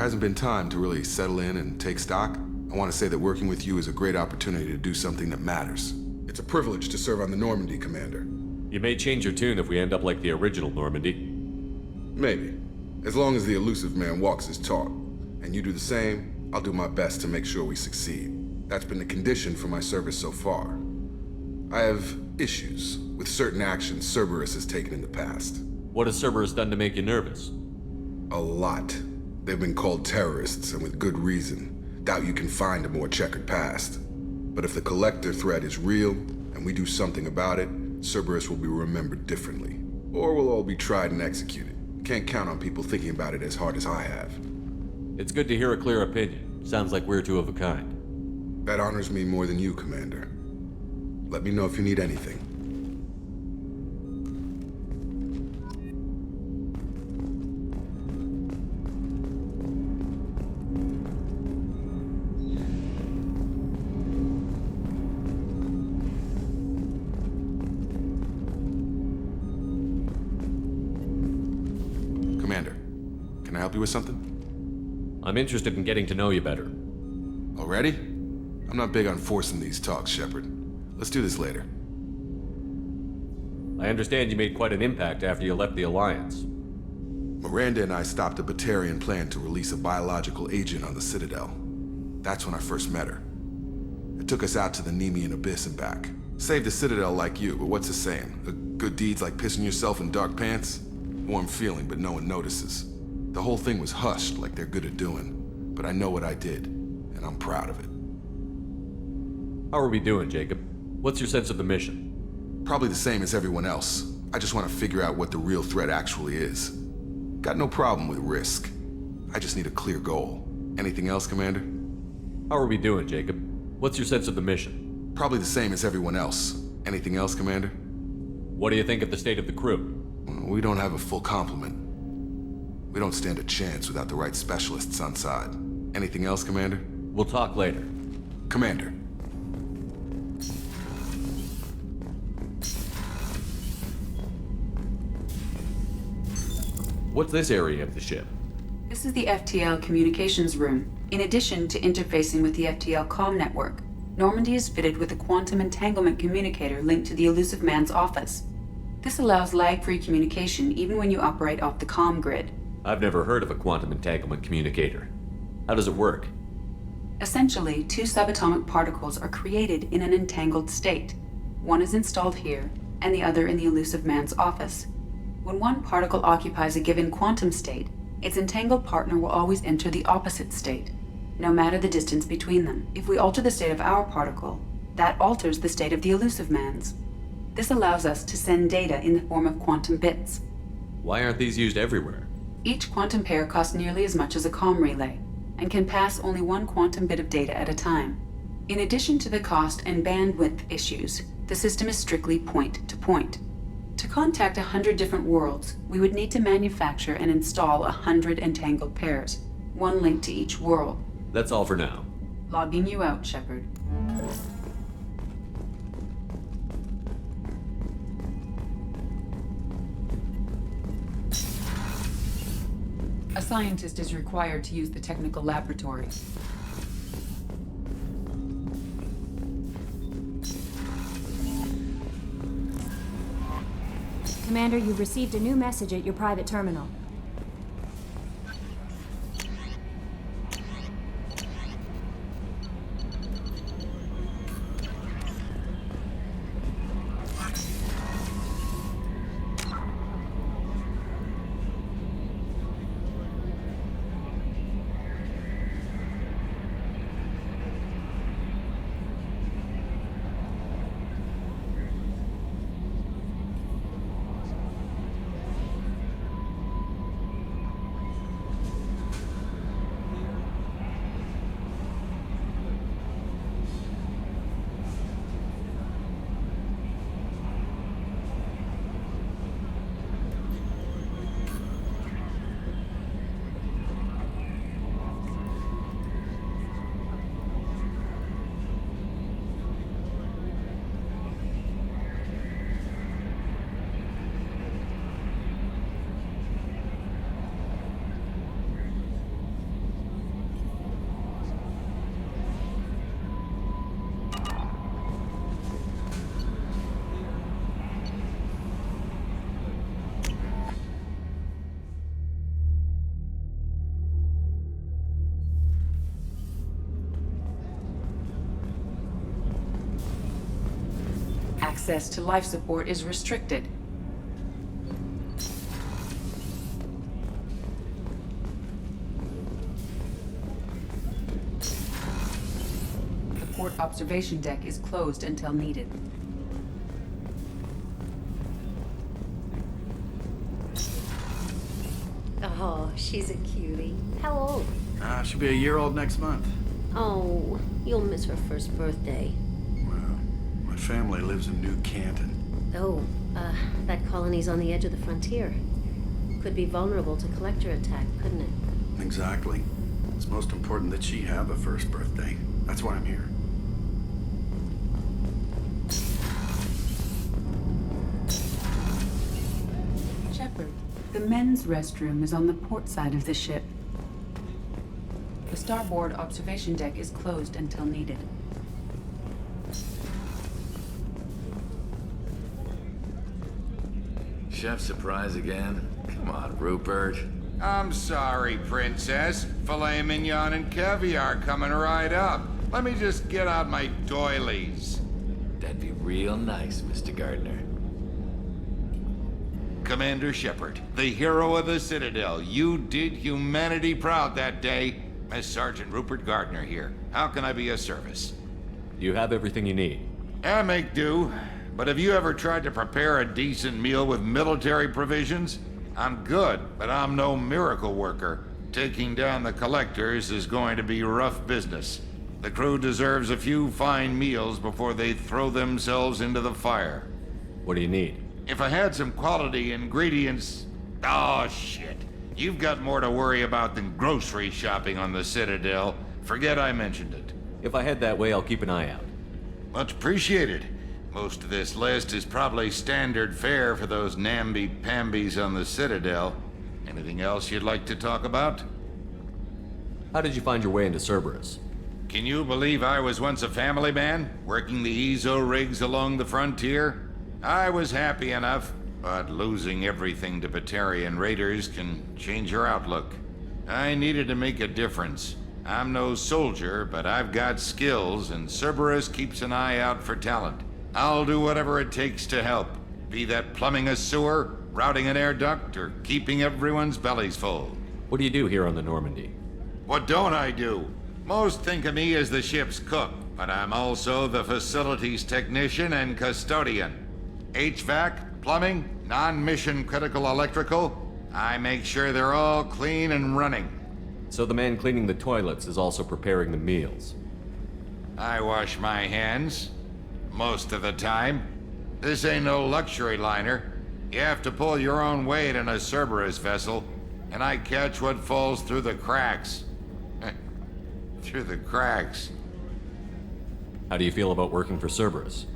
hasn't been time to really settle in and take stock, I want to say that working with you is a great opportunity to do something that matters. It's a privilege to serve on the Normandy, Commander. You may change your tune if we end up like the original Normandy. Maybe. As long as the elusive man walks his talk, and you do the same, I'll do my best to make sure we succeed. That's been the condition for my service so far. I have issues with certain actions Cerberus has taken in the past. What has Cerberus done to make you nervous? A lot. They've been called terrorists, and with good reason. Doubt you can find a more checkered past. But if the Collector threat is real, and we do something about it, Cerberus will be remembered differently. Or we'll all be tried and executed. Can't count on people thinking about it as hard as I have. It's good to hear a clear opinion. Sounds like we're two of a kind. That honors me more than you, Commander. Let me know if you need anything. Commander, can I help you with something? I'm interested in getting to know you better. Already? I'm not big on forcing these talks, Shepard. Let's do this later. I understand you made quite an impact after you left the Alliance. Miranda and I stopped a Batarian plan to release a biological agent on the Citadel. That's when I first met her. It took us out to the Nemean Abyss and back. Saved the Citadel like you, but what's the saying? A good deed's like pissing yourself in dark pants? Warm feeling, but no one notices. The whole thing was hushed like they're good at doing. But I know what I did, and I'm proud of it. How are we doing, Jacob? What's your sense of the mission? Probably the same as everyone else. I just want to figure out what the real threat actually is. Got no problem with risk. I just need a clear goal. Anything else, Commander? How are we doing, Jacob? What's your sense of the mission? Probably the same as everyone else. Anything else, Commander? What do you think of the state of the crew? We don't have a full complement. We don't stand a chance without the right specialists on side. Anything else, Commander? We'll talk later. Commander. What's this area of the ship? This is the FTL communications room. In addition to interfacing with the FTL comm network, Normandy is fitted with a quantum entanglement communicator linked to the elusive man's office. This allows lag-free communication even when you operate off the comm grid. I've never heard of a quantum entanglement communicator. How does it work? Essentially, two subatomic particles are created in an entangled state. One is installed here, and the other in the elusive man's office. When one particle occupies a given quantum state, its entangled partner will always enter the opposite state, no matter the distance between them. If we alter the state of our particle, that alters the state of the elusive man's. This allows us to send data in the form of quantum bits. Why aren't these used everywhere? Each quantum pair costs nearly as much as a comm relay, and can pass only one quantum bit of data at a time. In addition to the cost and bandwidth issues, the system is strictly point-to-point. To contact 100 different worlds, we would need to manufacture and install 100 entangled pairs, one link to each world. That's all for now. Logging you out, Shepard. A scientist is required to use the technical laboratory. Commander, you've received a new message at your private terminal. Access to life support is restricted. The port observation deck is closed until needed. Oh, she's a cutie. How old? She'll be a year old next month. Oh, you'll miss her first birthday. Well, my family lives in New Canton. Oh, that colony's on the edge of the frontier. Could be vulnerable to collector attack, couldn't it? Exactly. It's most important that she have a first birthday. That's why I'm here. Shepard, the men's restroom is on the port side of the ship. The starboard observation deck is closed until needed. Chef surprise again? Come on, Rupert. I'm sorry, Princess. Filet mignon and caviar coming right up. Let me just get out my doilies. That'd be real nice, Mr. Gardner. Commander Shepard, the hero of the Citadel. You did humanity proud that day. As Sergeant Rupert Gardner here. How can I be of service? You have everything you need. I make do. But have you ever tried to prepare a decent meal with military provisions? I'm good, but I'm no miracle worker. Taking down the collectors is going to be rough business. The crew deserves a few fine meals before they throw themselves into the fire. What do you need? If I had some quality ingredients... Oh, shit. You've got more to worry about than grocery shopping on the Citadel. Forget I mentioned it. If I head that way, I'll keep an eye out. Much appreciated. Most of this list is probably standard fare for those namby-pambies on the Citadel. Anything else you'd like to talk about? How did you find your way into Cerberus? Can you believe I was once a family man, working the EZO rigs along the frontier? I was happy enough, but losing everything to Batarian raiders can change your outlook. I needed to make a difference. I'm no soldier, but I've got skills, and Cerberus keeps an eye out for talent. I'll do whatever it takes to help, be that plumbing a sewer, routing an air duct, or keeping everyone's bellies full. What do you do here on the Normandy? What don't I do? Most think of me as the ship's cook, but I'm also the facilities technician and custodian. HVAC, plumbing, non-mission critical electrical, I make sure they're all clean and running. So the man cleaning the toilets is also preparing the meals? I wash my hands. Most of the time. This ain't no luxury liner. You have to pull your own weight in a Cerberus vessel, and I catch what falls through the cracks. Through the cracks. How do you feel about working for Cerberus?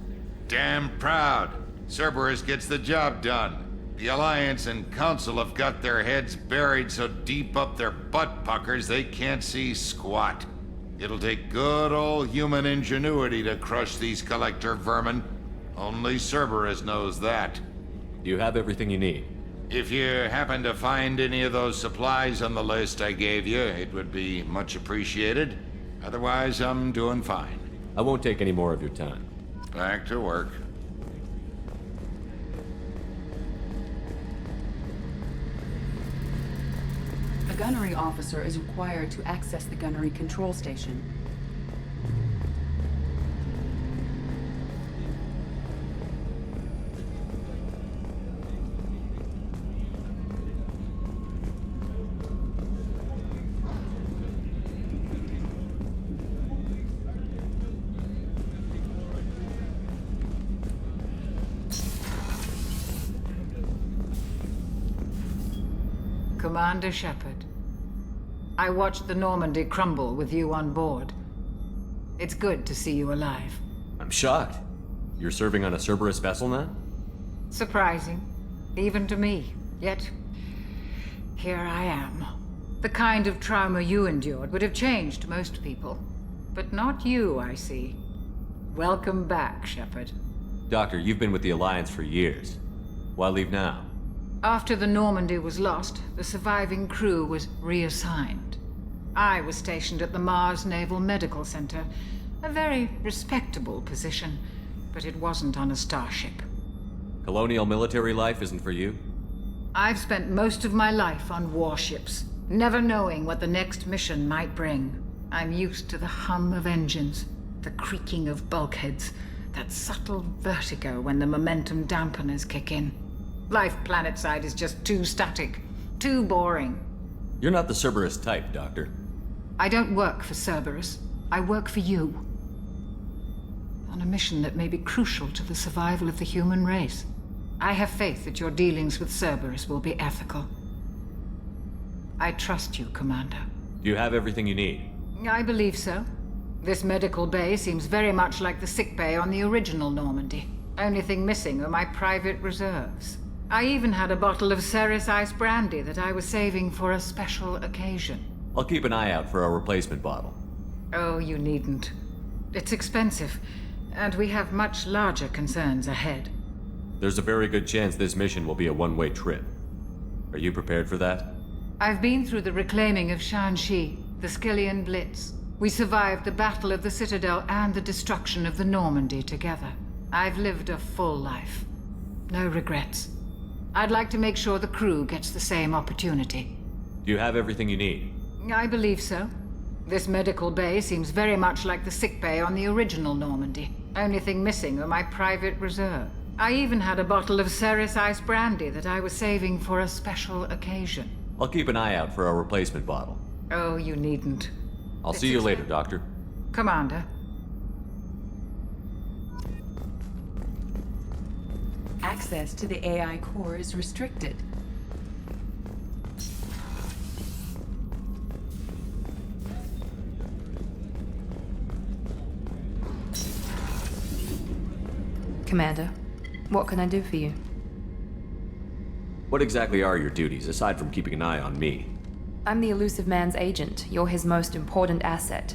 Damn proud. Cerberus gets the job done. The Alliance and Council have got their heads buried so deep up their butt puckers they can't see squat. It'll take good old human ingenuity to crush these collector vermin. Only Cerberus knows that. Do you have everything you need? If you happen to find any of those supplies on the list I gave you, it would be much appreciated. Otherwise, I'm doing fine. I won't take any more of your time. Back to work. A gunnery officer is required to access the gunnery control station. Commander Shepard, I watched the Normandy crumble with you on board. It's good to see you alive. I'm shocked. You're serving on a Cerberus vessel now? Surprising, even to me. Yet, here I am. The kind of trauma you endured would have changed most people. But not you, I see. Welcome back, Shepard. Doctor, you've been with the Alliance for years. Why leave now? After the Normandy was lost, the surviving crew was reassigned. I was stationed at the Mars Naval Medical Center, a very respectable position. but it wasn't on a starship. Colonial military life isn't for you? I've spent most of my life on warships, never knowing what the next mission might bring. I'm used to the hum of engines, the creaking of bulkheads, that subtle vertigo when the momentum dampeners kick in. Life planetside is just too static, too boring. You're not the Cerberus type, Doctor. I don't work for Cerberus. I work for you. On a mission that may be crucial to the survival of the human race. I have faith that your dealings with Cerberus will be ethical. I trust you, Commander. Do you have everything you need? I believe so. This medical bay seems very much like the sick bay on the original Normandy. Only thing missing are my private reserves. I even had a bottle of Ceres Ice brandy that I was saving for a special occasion. I'll keep an eye out for a replacement bottle. Oh, you needn't. It's expensive, and we have much larger concerns ahead. There's a very good chance this mission will be a one-way trip. Are you prepared for that? I've been through the reclaiming of Shanxi, the Skillian Blitz. We survived the Battle of the Citadel and the destruction of the Normandy together. I've lived a full life. No regrets. I'd like to make sure the crew gets the same opportunity. Do you have everything you need? I believe so. This medical bay seems very much like the sick bay on the original Normandy. Only thing missing are my private reserve. I even had a bottle of Ceres Ice brandy that I was saving for a special occasion. I'll keep an eye out for a replacement bottle. Oh, you needn't. I'll see you later, Doctor. Commander. Access to the AI core is restricted. Commander, what can I do for you? What exactly are your duties, aside from keeping an eye on me? I'm the Elusive Man's agent. You're his most important asset.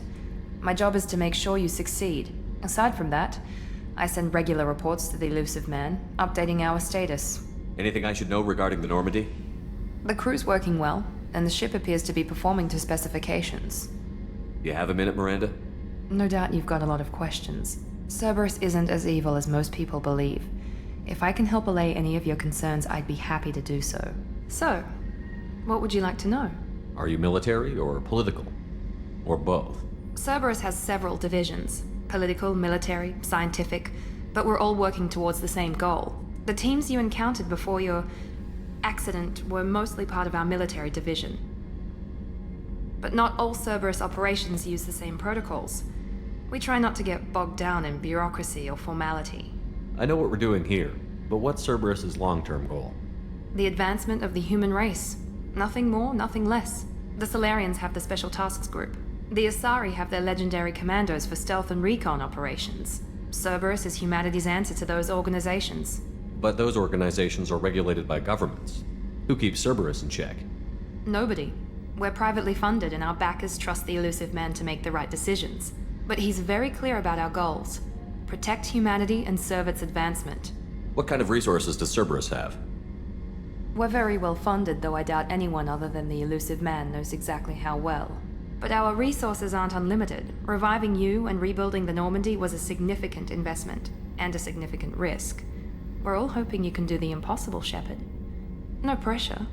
My job is to make sure you succeed. Aside from that, I send regular reports to the Elusive Man, updating our status. Anything I should know regarding the Normandy? The crew's working well, and the ship appears to be performing to specifications. You have a minute, Miranda? No doubt you've got a lot of questions. Cerberus isn't as evil as most people believe. If I can help allay any of your concerns, I'd be happy to do so. So, what would you like to know? Are you military or political? Or both? Cerberus has several divisions. Political, military, scientific, but we're all working towards the same goal. The teams you encountered before your accident were mostly part of our military division. But not all Cerberus operations use the same protocols. We try not to get bogged down in bureaucracy or formality. I know what we're doing here, but what's Cerberus's long-term goal? The advancement of the human race. Nothing more, nothing less. The Solarians have the Special Tasks Group. The Asari have their legendary commandos for stealth and recon operations. Cerberus is humanity's answer to those organizations. But those organizations are regulated by governments. Who keeps Cerberus in check? Nobody. We're privately funded and our backers trust the Elusive Man to make the right decisions. But he's very clear about our goals. Protect humanity and serve its advancement. What kind of resources does Cerberus have? We're very well funded, though I doubt anyone other than the Elusive Man knows exactly how well. But our resources aren't unlimited. Reviving you and rebuilding the Normandy was a significant investment, and a significant risk. We're all hoping you can do the impossible, Shepard. No pressure.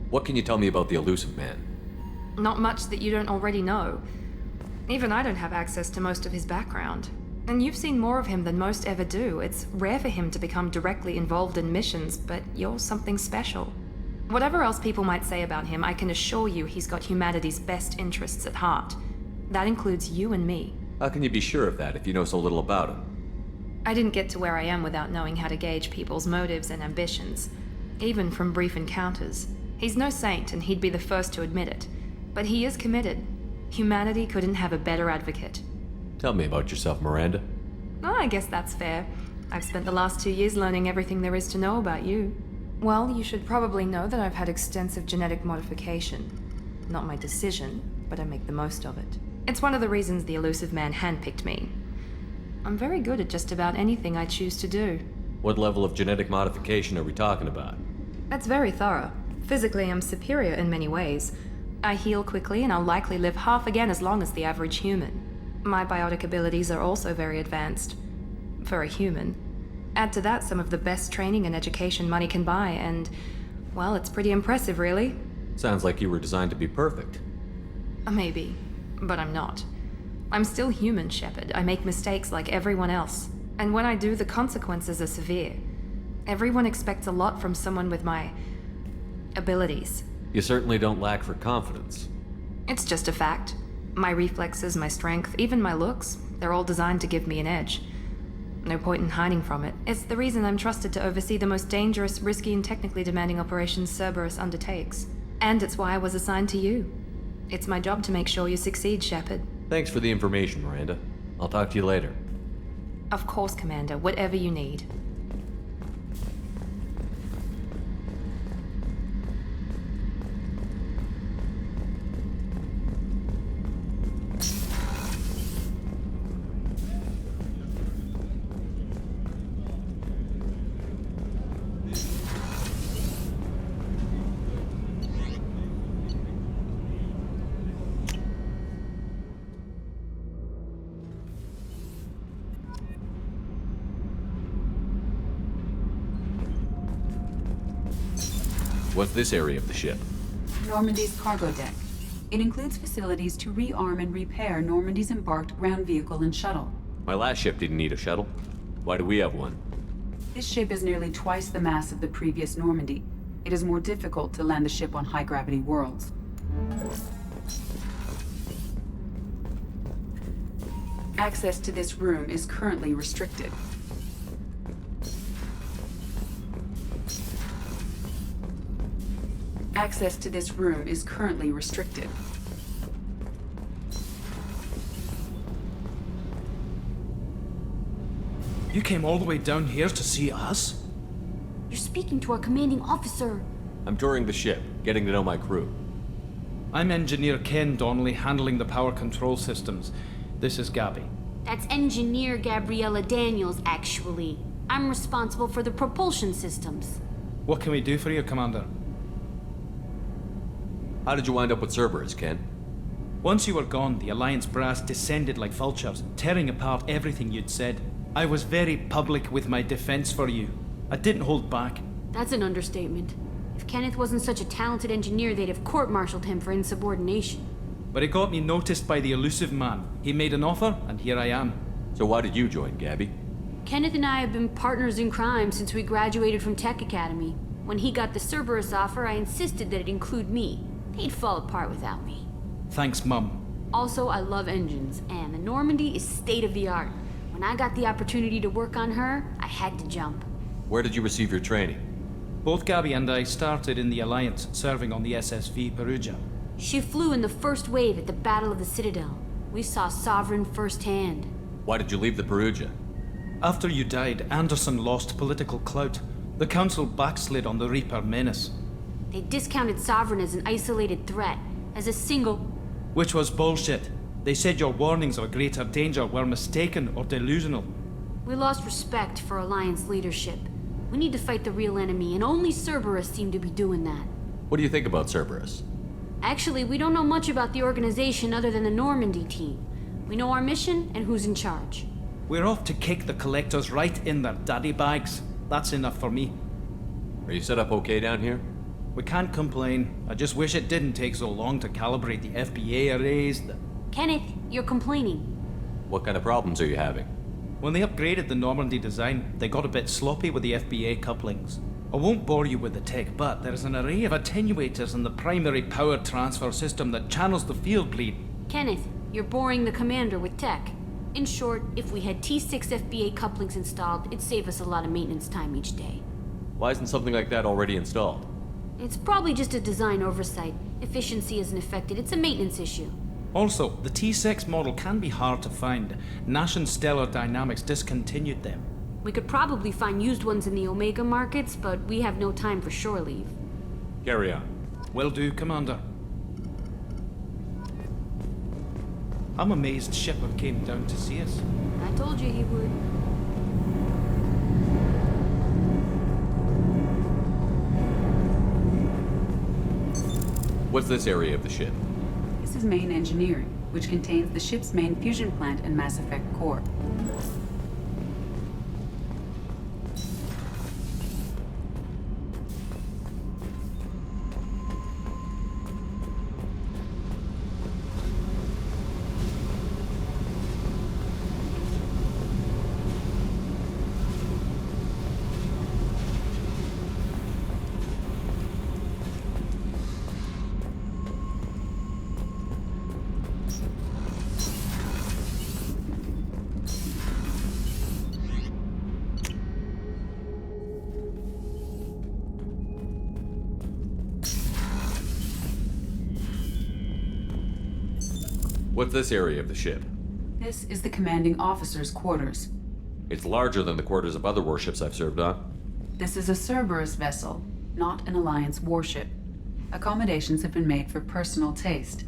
What can you tell me about the Elusive Man? Not much that you don't already know. Even I don't have access to most of his background. And you've seen more of him than most ever do. It's rare for him to become directly involved in missions, but you're something special. Whatever else people might say about him, I can assure you he's got humanity's best interests at heart. That includes you and me. How can you be sure of that if you know so little about him? I didn't get to where I am without knowing how to gauge people's motives and ambitions, even from brief encounters. He's no saint, and he'd be the first to admit it. But he is committed. Humanity couldn't have a better advocate. Tell me about yourself, Miranda. Oh, I guess that's fair. I've spent the last 2 years learning everything there is to know about you. Well, you should probably know that I've had extensive genetic modification. Not my decision, but I make the most of it. It's one of the reasons the Elusive Man handpicked me. I'm very good at just about anything I choose to do. What level of genetic modification are we talking about? That's very thorough. Physically, I'm superior in many ways. I heal quickly, and I'll likely live half again as long as the average human. My biotic abilities are also very advanced. for a human. Add to that some of the best training and education money can buy, and, well, it's pretty impressive, really. Sounds like you were designed to be perfect. Maybe, but I'm not. I'm still human, Shepard. I make mistakes like everyone else. And when I do, the consequences are severe. Everyone expects a lot from someone with my abilities. You certainly don't lack for confidence. It's just a fact. My reflexes, my strength, even my looks, they're all designed to give me an edge. No point in hiding from it. It's the reason I'm trusted to oversee the most dangerous, risky, and technically demanding operations Cerberus undertakes. And it's why I was assigned to you. It's my job to make sure you succeed, Shepard. Thanks for the information, Miranda. I'll talk to you later. Of course, Commander. Whatever you need. What's this area of the ship? Normandy's cargo deck. It includes facilities to rearm and repair Normandy's embarked ground vehicle and shuttle. My last ship didn't need a shuttle. Why do we have one? This ship is nearly twice the mass of the previous Normandy. It is more difficult to land the ship on high-gravity worlds. Access to this room is currently restricted. Access to this room is currently restricted. You came all the way down here to see us? You're speaking to our commanding officer. I'm touring the ship, getting to know my crew. I'm Engineer Ken Donnelly, handling the power control systems. This is Gabby. That's Engineer Gabriella Daniels, actually. I'm responsible for the propulsion systems. What can we do for you, Commander? How did you wind up with Cerberus, Ken? Once you were gone, the Alliance brass descended like vultures, tearing apart everything you'd said. I was very public with my defense for you. I didn't hold back. That's an understatement. If Kenneth wasn't such a talented engineer, they'd have court-martialed him for insubordination. But it got me noticed by the elusive man. He made an offer, and here I am. So why did you join, Gabby? Kenneth and I have been partners in crime since we graduated from Tech Academy. When he got the Cerberus offer, I insisted that it include me. He'd fall apart without me. Thanks, Mum. Also, I love engines, and the Normandy is state-of-the-art. When I got the opportunity to work on her, I had to jump. Where did you receive your training? Both Gabby and I started in the Alliance, serving on the SSV Perugia. She flew in the first wave at the Battle of the Citadel. We saw Sovereign firsthand. Why did you leave the Perugia? After you died, Anderson lost political clout. The Council backslid on the Reaper menace. They discounted Sovereign as an isolated threat, as a single... Which was bullshit. They said your warnings of greater danger were mistaken or delusional. We lost respect for Alliance leadership. We need to fight the real enemy, and only Cerberus seemed to be doing that. What do you think about Cerberus? Actually, we don't know much about the organization other than the Normandy team. We know our mission and who's in charge. We're off to kick the Collectors right in their daddy bags. That's enough for me. Are you set up okay down here? We can't complain. I just wish it didn't take so long to calibrate the FBA arrays. Kenneth, you're complaining. What kind of problems are you having? When they upgraded the Normandy design, they got a bit sloppy with the FBA couplings. I won't bore you with the tech, but there's an array of attenuators in the primary power transfer system that channels the field bleed. Kenneth, you're boring the commander with tech. In short, if we had T6 FBA couplings installed, it'd save us a lot of maintenance time each day. Why isn't something like that already installed? It's probably just a design oversight. Efficiency isn't affected, it's a maintenance issue. Also, the T6 model can be hard to find. Nash and Stellar Dynamics discontinued them. We could probably find used ones in the Omega markets, but we have no time for shore leave. Carry on. Will do, Commander. I'm amazed Shepard came down to see us. I told you he would. What's this area of the ship? This is main engineering, which contains the ship's main fusion plant and Mass Effect core. What's this area of the ship? This is the commanding officer's quarters. It's larger than the quarters of other warships I've served on. This is a Cerberus vessel, not an Alliance warship. Accommodations have been made for personal taste.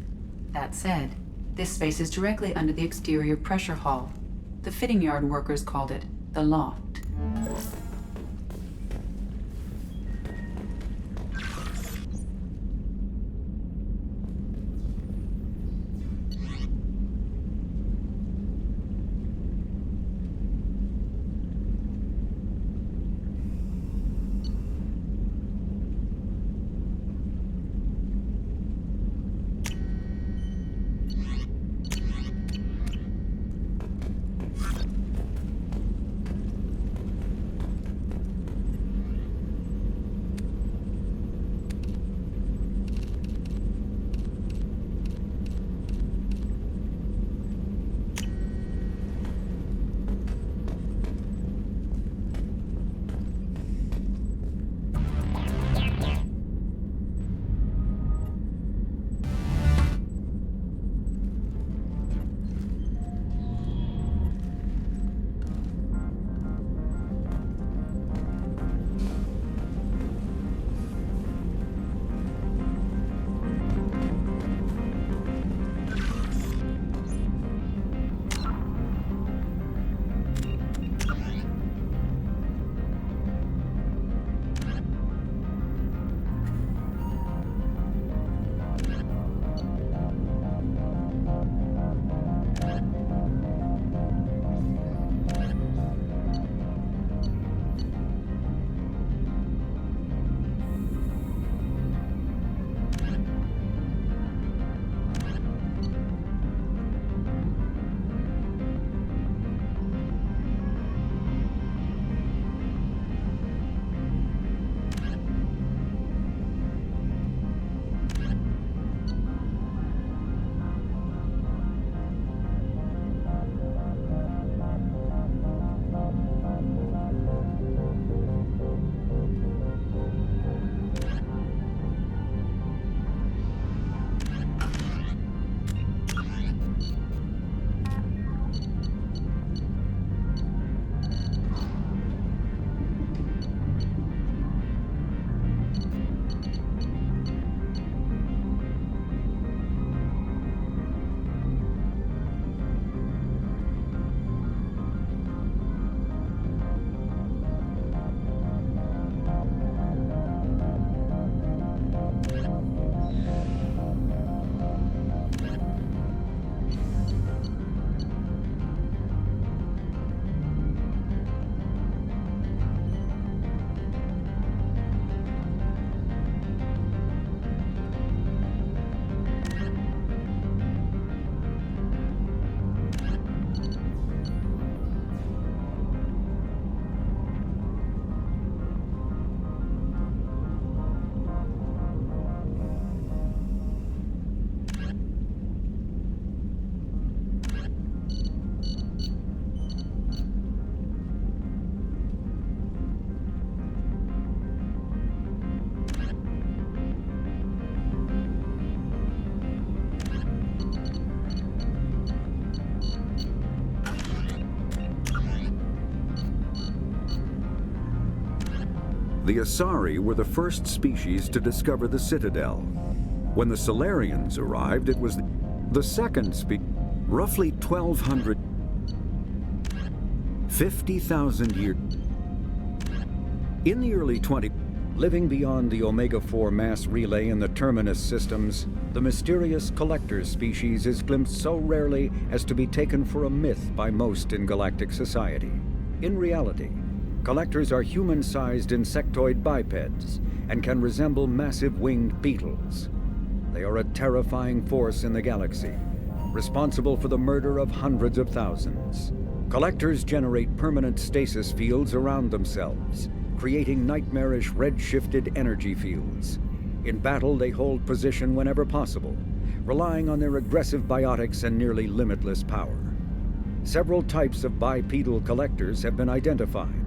That said, this space is directly under the exterior pressure hull. The fitting yard workers called it the loft. The Asari were the first species to discover the Citadel. When the Solarians arrived, it was the second species. Roughly 1,200... 50,000 years... In the early 20s, living beyond the Omega-4 mass relay in the Terminus systems, the mysterious Collector species is glimpsed so rarely as to be taken for a myth by most in galactic society. In reality, Collectors are human-sized insectoid bipeds and can resemble massive winged beetles. They are a terrifying force in the galaxy, responsible for the murder of hundreds of thousands. Collectors generate permanent stasis fields around themselves, creating nightmarish red-shifted energy fields. In battle, they hold position whenever possible, relying on their aggressive biotics and nearly limitless power. Several types of bipedal collectors have been identified,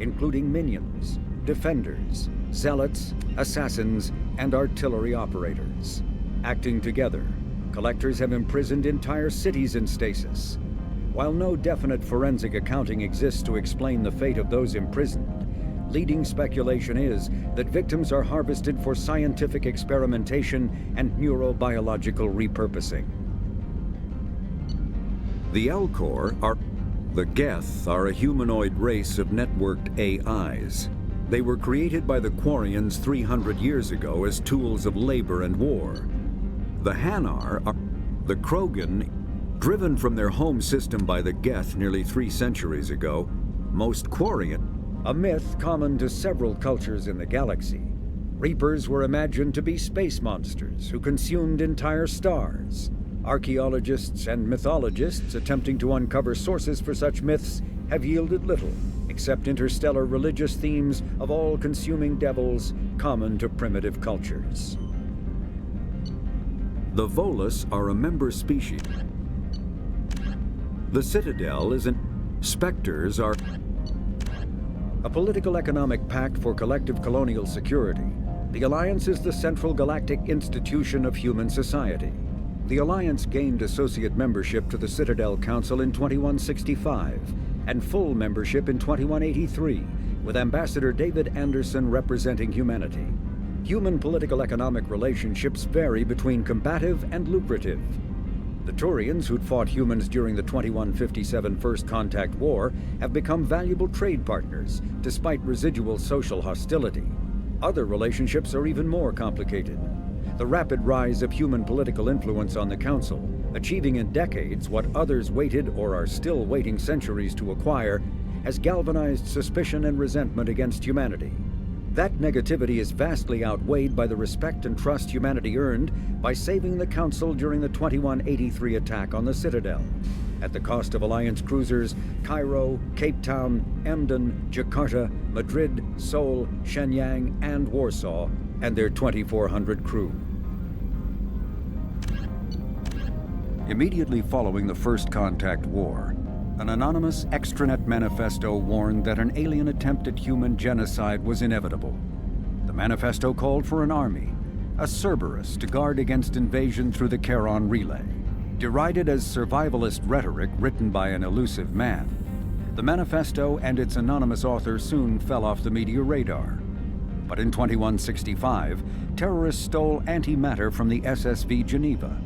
including minions, defenders, zealots, assassins, and artillery operators. Acting together, collectors have imprisoned entire cities in stasis. While no definite forensic accounting exists to explain the fate of those imprisoned, leading speculation is that victims are harvested for scientific experimentation and neurobiological repurposing. The Elcor are... The Geth are a humanoid race of networked AIs. They were created by the Quarians 300 years ago as tools of labor and war. The Hanar are... The Krogan, driven from their home system by the Geth nearly 3 centuries ago, most Quarian, a myth common to several cultures in the galaxy. Reapers were imagined to be space monsters who consumed entire stars. Archaeologists and mythologists attempting to uncover sources for such myths have yielded little, except interstellar religious themes of all-consuming devils common to primitive cultures. The Volus are a member species. The Citadel is an... Spectres are a political economic pact for collective colonial security. The Alliance is the central galactic institution of human society. The Alliance gained associate membership to the Citadel Council in 2165 and full membership in 2183, with Ambassador David Anderson representing humanity. Human political economic relationships vary between combative and lucrative. The Turians, who'd fought humans during the 2157 First Contact War, have become valuable trade partners, despite residual social hostility. Other relationships are even more complicated. The rapid rise of human political influence on the Council, achieving in decades what others waited or are still waiting centuries to acquire, has galvanized suspicion and resentment against humanity. That negativity is vastly outweighed by the respect and trust humanity earned by saving the Council during the 2183 attack on the Citadel, at the cost of Alliance cruisers Cairo, Cape Town, Emden, Jakarta, Madrid, Seoul, Shenyang, and Warsaw, and their 2,400 crew. Immediately following the First Contact War, an anonymous extranet manifesto warned that an alien attempt at human genocide was inevitable. The manifesto called for an army, a Cerberus, to guard against invasion through the Charon Relay. Derided as survivalist rhetoric written by an elusive man, the manifesto and its anonymous author soon fell off the media radar. But in 2165, terrorists stole antimatter from the SSV Geneva.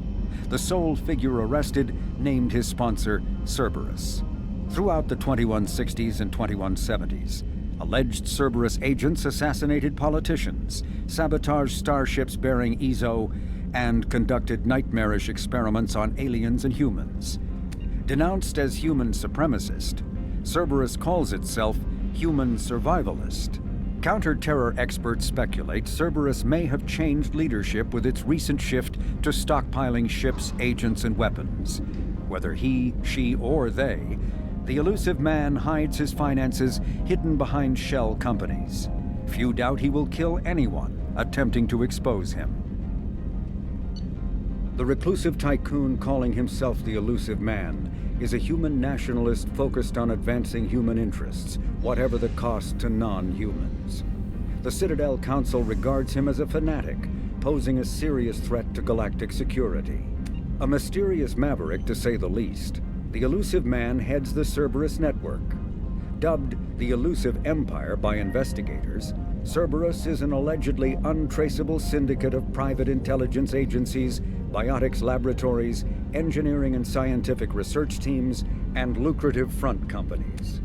The sole figure arrested named his sponsor Cerberus. Throughout the 2160s and 2170s, alleged Cerberus agents assassinated politicians, sabotaged starships bearing Ezo, and conducted nightmarish experiments on aliens and humans. Denounced as human supremacist, Cerberus calls itself human survivalist. Counter-terror experts speculate Cerberus may have changed leadership with its recent shift to stockpiling ships, agents, and weapons. Whether he, she, or they, the elusive man hides his finances hidden behind shell companies. Few doubt he will kill anyone attempting to expose him. The reclusive tycoon calling himself the elusive man is a human nationalist focused on advancing human interests, whatever the cost to non-humans. The Citadel Council regards him as a fanatic, posing a serious threat to galactic security. A mysterious maverick, to say the least, the elusive man heads the Cerberus network. Dubbed the Elusive Empire by investigators, Cerberus is an allegedly untraceable syndicate of private intelligence agencies, biotics laboratories, engineering and scientific research teams, and lucrative front companies.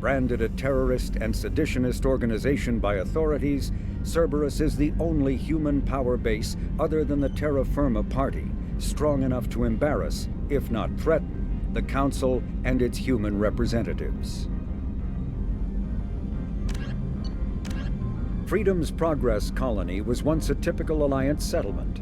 Branded a terrorist and seditionist organization by authorities, Cerberus is the only human power base other than the Terra Firma Party, strong enough to embarrass, if not threaten, the Council and its human representatives. Freedom's Progress colony was once a typical Alliance settlement,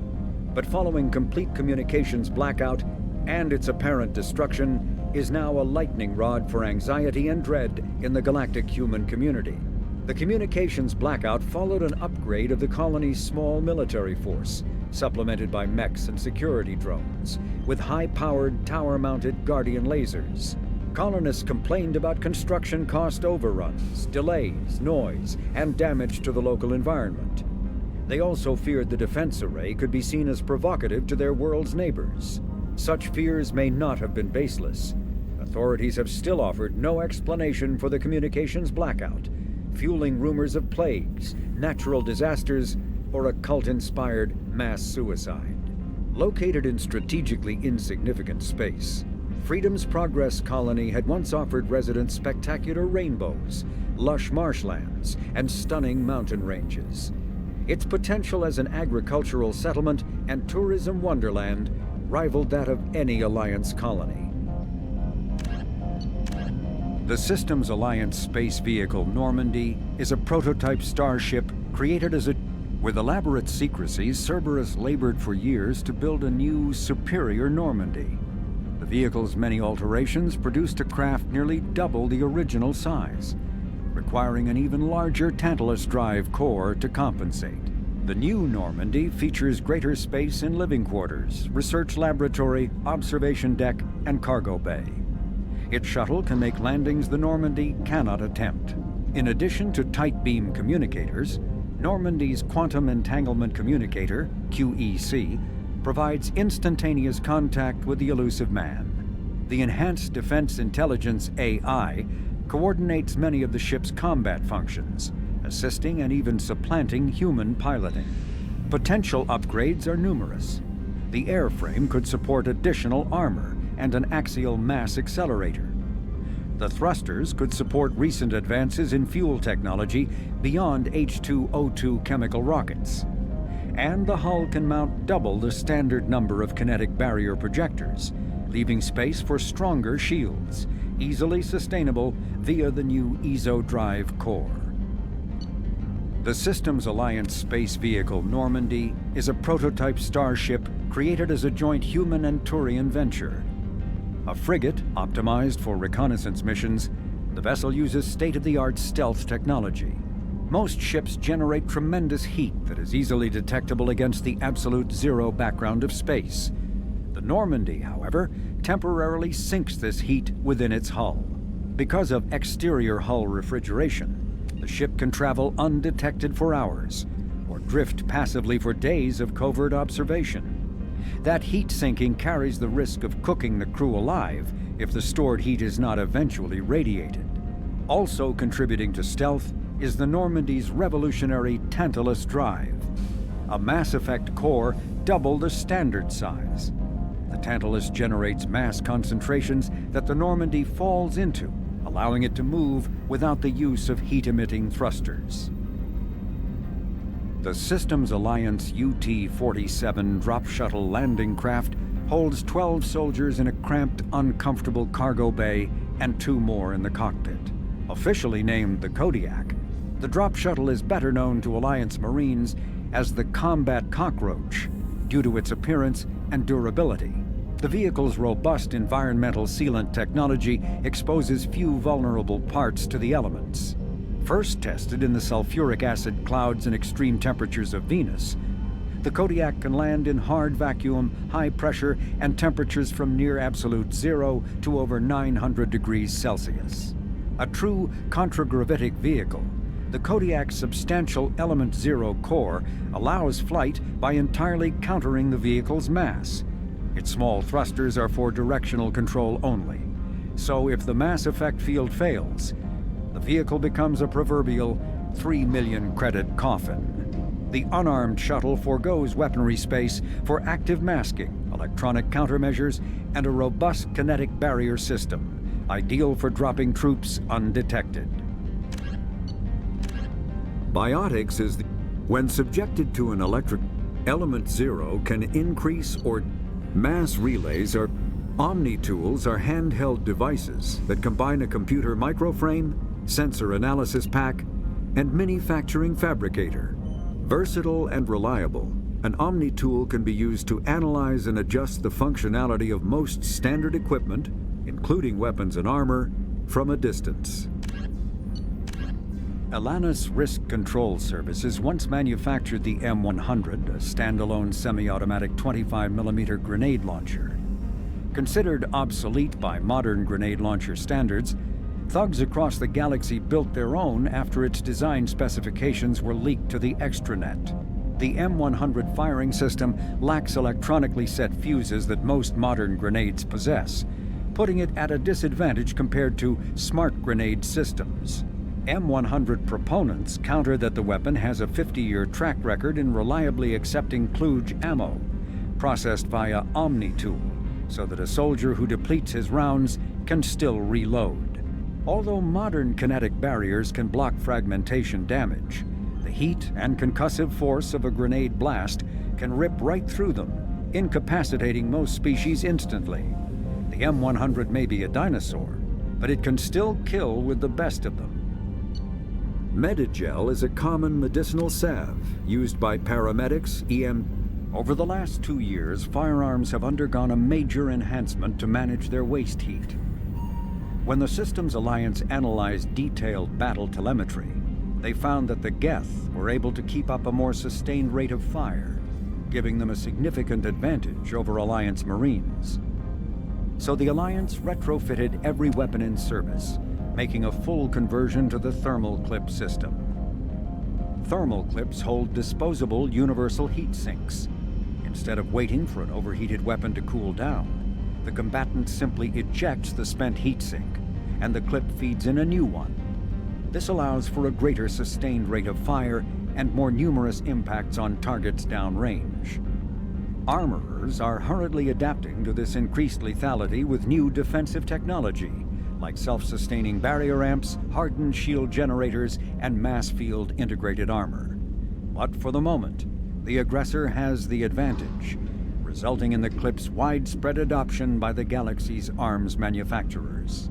but following complete communications blackout and its apparent destruction, is now a lightning rod for anxiety and dread in the galactic human community. The communications blackout followed an upgrade of the colony's small military force, supplemented by mechs and security drones, with high-powered, tower-mounted Guardian lasers. Colonists complained about construction cost overruns, delays, noise, and damage to the local environment. They also feared the defense array could be seen as provocative to their world's neighbors. Such fears may not have been baseless. Authorities have still offered no explanation for the communications blackout, fueling rumors of plagues, natural disasters, or a cult-inspired mass suicide. Located in strategically insignificant space, Freedom's Progress colony had once offered residents spectacular rainbows, lush marshlands, and stunning mountain ranges. Its potential as an agricultural settlement and tourism wonderland rivaled that of any Alliance colony. The Systems Alliance space vehicle Normandy is a prototype starship created as a... With elaborate secrecy, Cerberus labored for years to build a new, superior Normandy. The vehicle's many alterations produced a craft nearly double the original size, requiring an even larger Tantalus drive core to compensate. The new Normandy features greater space in living quarters, research laboratory, observation deck, and cargo bay. Its shuttle can make landings the Normandy cannot attempt. In addition to tight beam communicators, Normandy's Quantum Entanglement Communicator, QEC, provides instantaneous contact with the elusive man. The Enhanced Defense Intelligence AI coordinates many of the ship's combat functions, assisting and even supplanting human piloting. Potential upgrades are numerous. The airframe could support additional armor and an axial mass accelerator. The thrusters could support recent advances in fuel technology beyond H2O2 chemical rockets. And the hull can mount double the standard number of kinetic barrier projectors, leaving space for stronger shields, easily sustainable via the new ESO drive core. The Systems Alliance space vehicle Normandy is a prototype starship created as a joint human and Turian venture. A frigate optimized for reconnaissance missions, the vessel uses state-of-the-art stealth technology. Most ships generate tremendous heat that is easily detectable against the absolute zero background of space. The Normandy, however, temporarily sinks this heat within its hull. Because of exterior hull refrigeration, the ship can travel undetected for hours, or drift passively for days of covert observation. That heat sinking carries the risk of cooking the crew alive if the stored heat is not eventually radiated. Also contributing to stealth is the Normandy's revolutionary Tantalus drive, a mass effect core double the standard size. The Tantalus generates mass concentrations that the Normandy falls into, allowing it to move without the use of heat-emitting thrusters. The Systems Alliance UT-47 drop shuttle landing craft holds 12 soldiers in a cramped, uncomfortable cargo bay and 2 more in the cockpit. Officially named the Kodiak, the drop shuttle is better known to Alliance Marines as the Combat Cockroach due to its appearance and durability. The vehicle's robust environmental sealant technology exposes few vulnerable parts to the elements. First tested in the sulfuric acid clouds and extreme temperatures of Venus, the Kodiak can land in hard vacuum, high pressure, and temperatures from near absolute zero to over 900 degrees Celsius. A true contragravitic vehicle, the Kodiak's substantial Element Zero core allows flight by entirely countering the vehicle's mass. Its small thrusters are for directional control only, so if the mass effect field fails, the vehicle becomes a proverbial 3 million credit coffin. The unarmed shuttle forgoes weaponry space for active masking, electronic countermeasures, and a robust kinetic barrier system, ideal for dropping troops undetected. Biotics is when subjected to an electric Element Zero can increase or mass relays or Omni-tools are handheld devices that combine a computer microframe, sensor analysis pack, and manufacturing fabricator. Versatile and reliable, an Omni-tool can be used to analyze and adjust the functionality of most standard equipment, including weapons and armor, from a distance. Alanis Risk Control Services once manufactured the M100, a standalone semi-automatic 25mm grenade launcher. Considered obsolete by modern grenade launcher standards, thugs across the galaxy built their own after its design specifications were leaked to the extranet. The M100 firing system lacks electronically set fuses that most modern grenades possess, putting it at a disadvantage compared to smart grenade systems. M100 proponents counter that the weapon has a 50-year track record in reliably accepting kludge ammo, processed via Omni tool, so that a soldier who depletes his rounds can still reload. Although modern kinetic barriers can block fragmentation damage, the heat and concussive force of a grenade blast can rip right through them, incapacitating most species instantly. The M100 may be a dinosaur, but it can still kill with the best of them. Medigel is a common medicinal salve used by paramedics, Over the last 2 years, firearms have undergone a major enhancement to manage their waste heat. When the Systems Alliance analyzed detailed battle telemetry, they found that the Geth were able to keep up a more sustained rate of fire, giving them a significant advantage over Alliance Marines. So the Alliance retrofitted every weapon in service, making a full conversion to the thermal clip system. Thermal clips hold disposable universal heat sinks. Instead of waiting for an overheated weapon to cool down, the combatant simply ejects the spent heat sink, and the clip feeds in a new one. This allows for a greater sustained rate of fire and more numerous impacts on targets downrange. Armorers are hurriedly adapting to this increased lethality with new defensive technology, like self-sustaining barrier amps, hardened shield generators, and mass field integrated armor. But for the moment, the aggressor has the advantage, resulting in the clip's widespread adoption by the galaxy's arms manufacturers.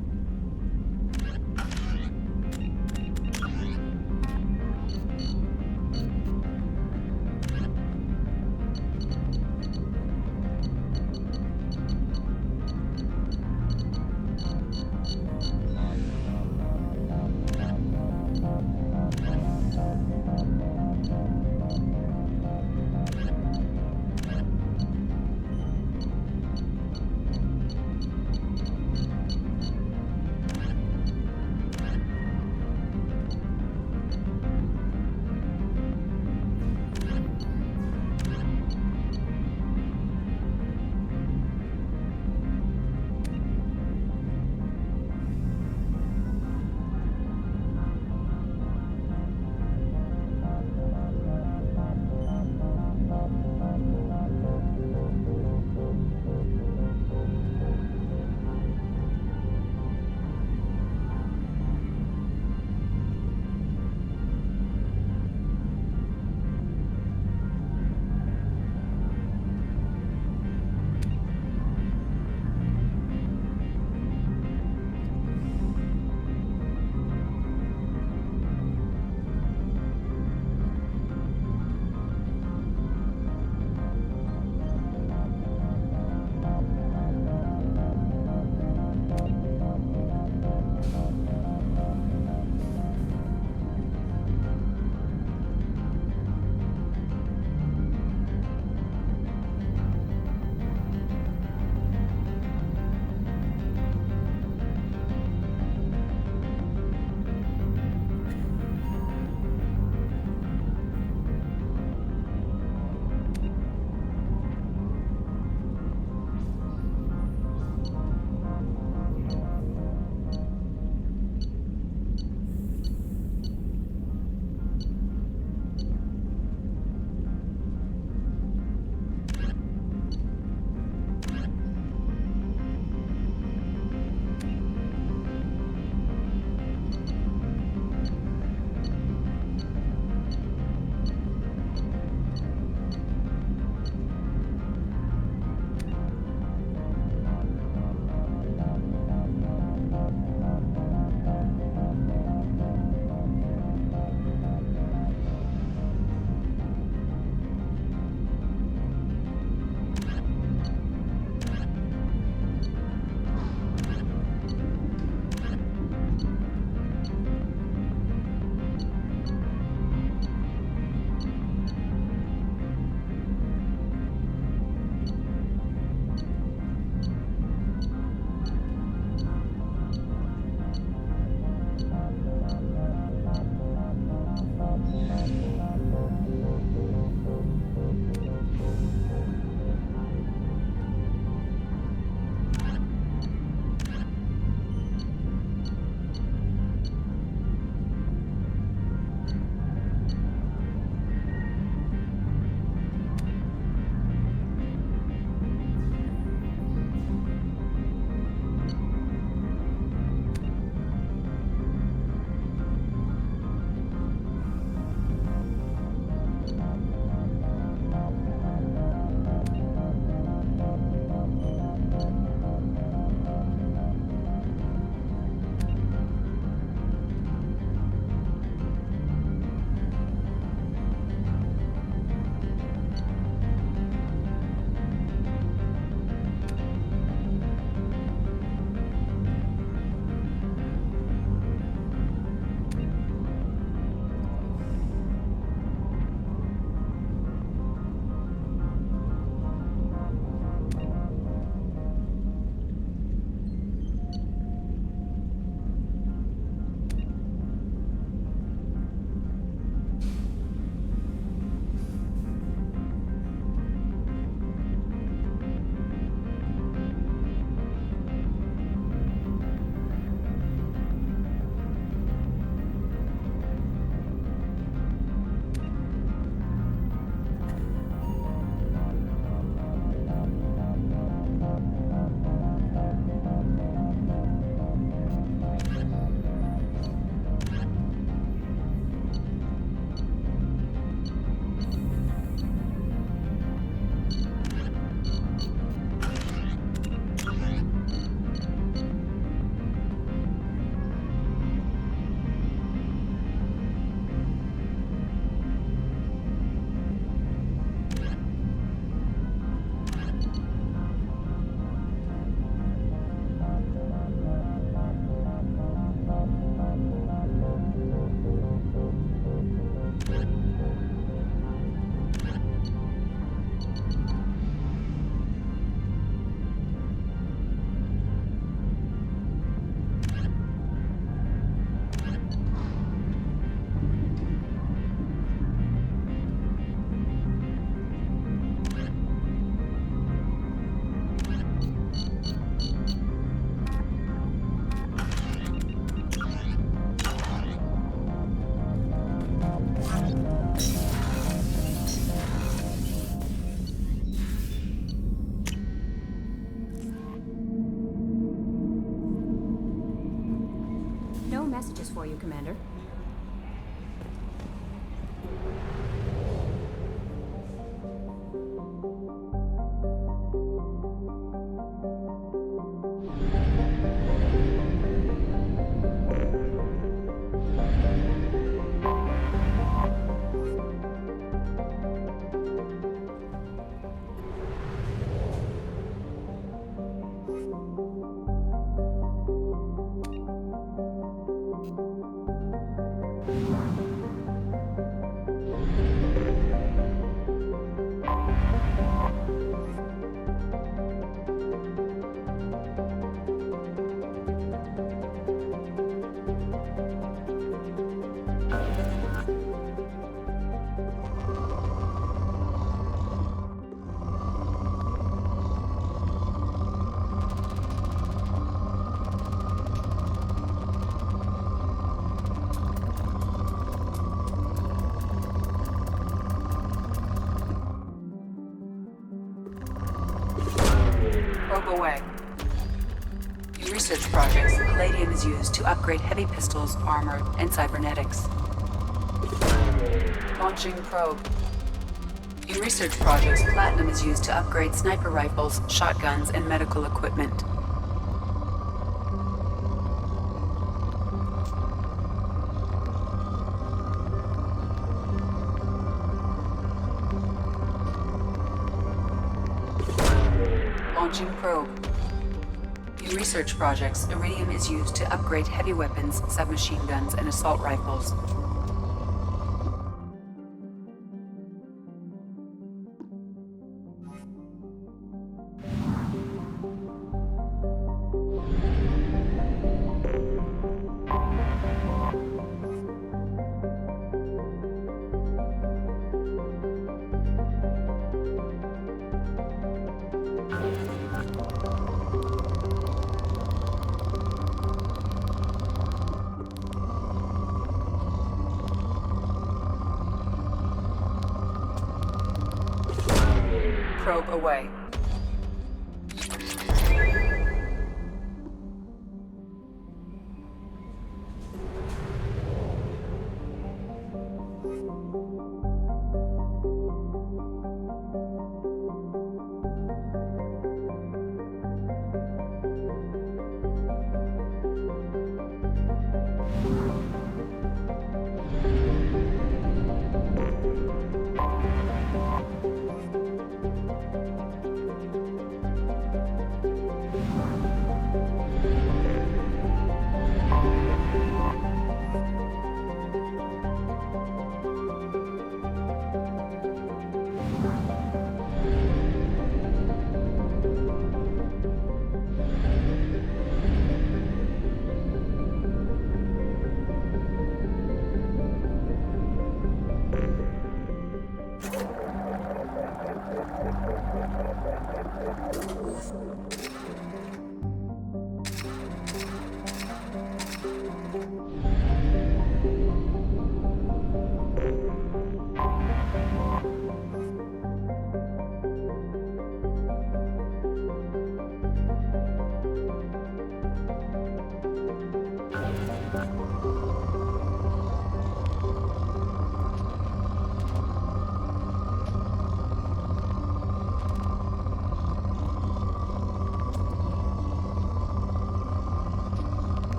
messages for you, Commander. Probe away. In research projects, palladium is used to upgrade heavy pistols, armor, and cybernetics. Launching probe. In research projects, platinum is used to upgrade sniper rifles, shotguns, and medical equipment. Launching probe. In research projects, iridium is used to upgrade heavy weapons, submachine guns, and assault rifles. Probe away.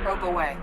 Probe away.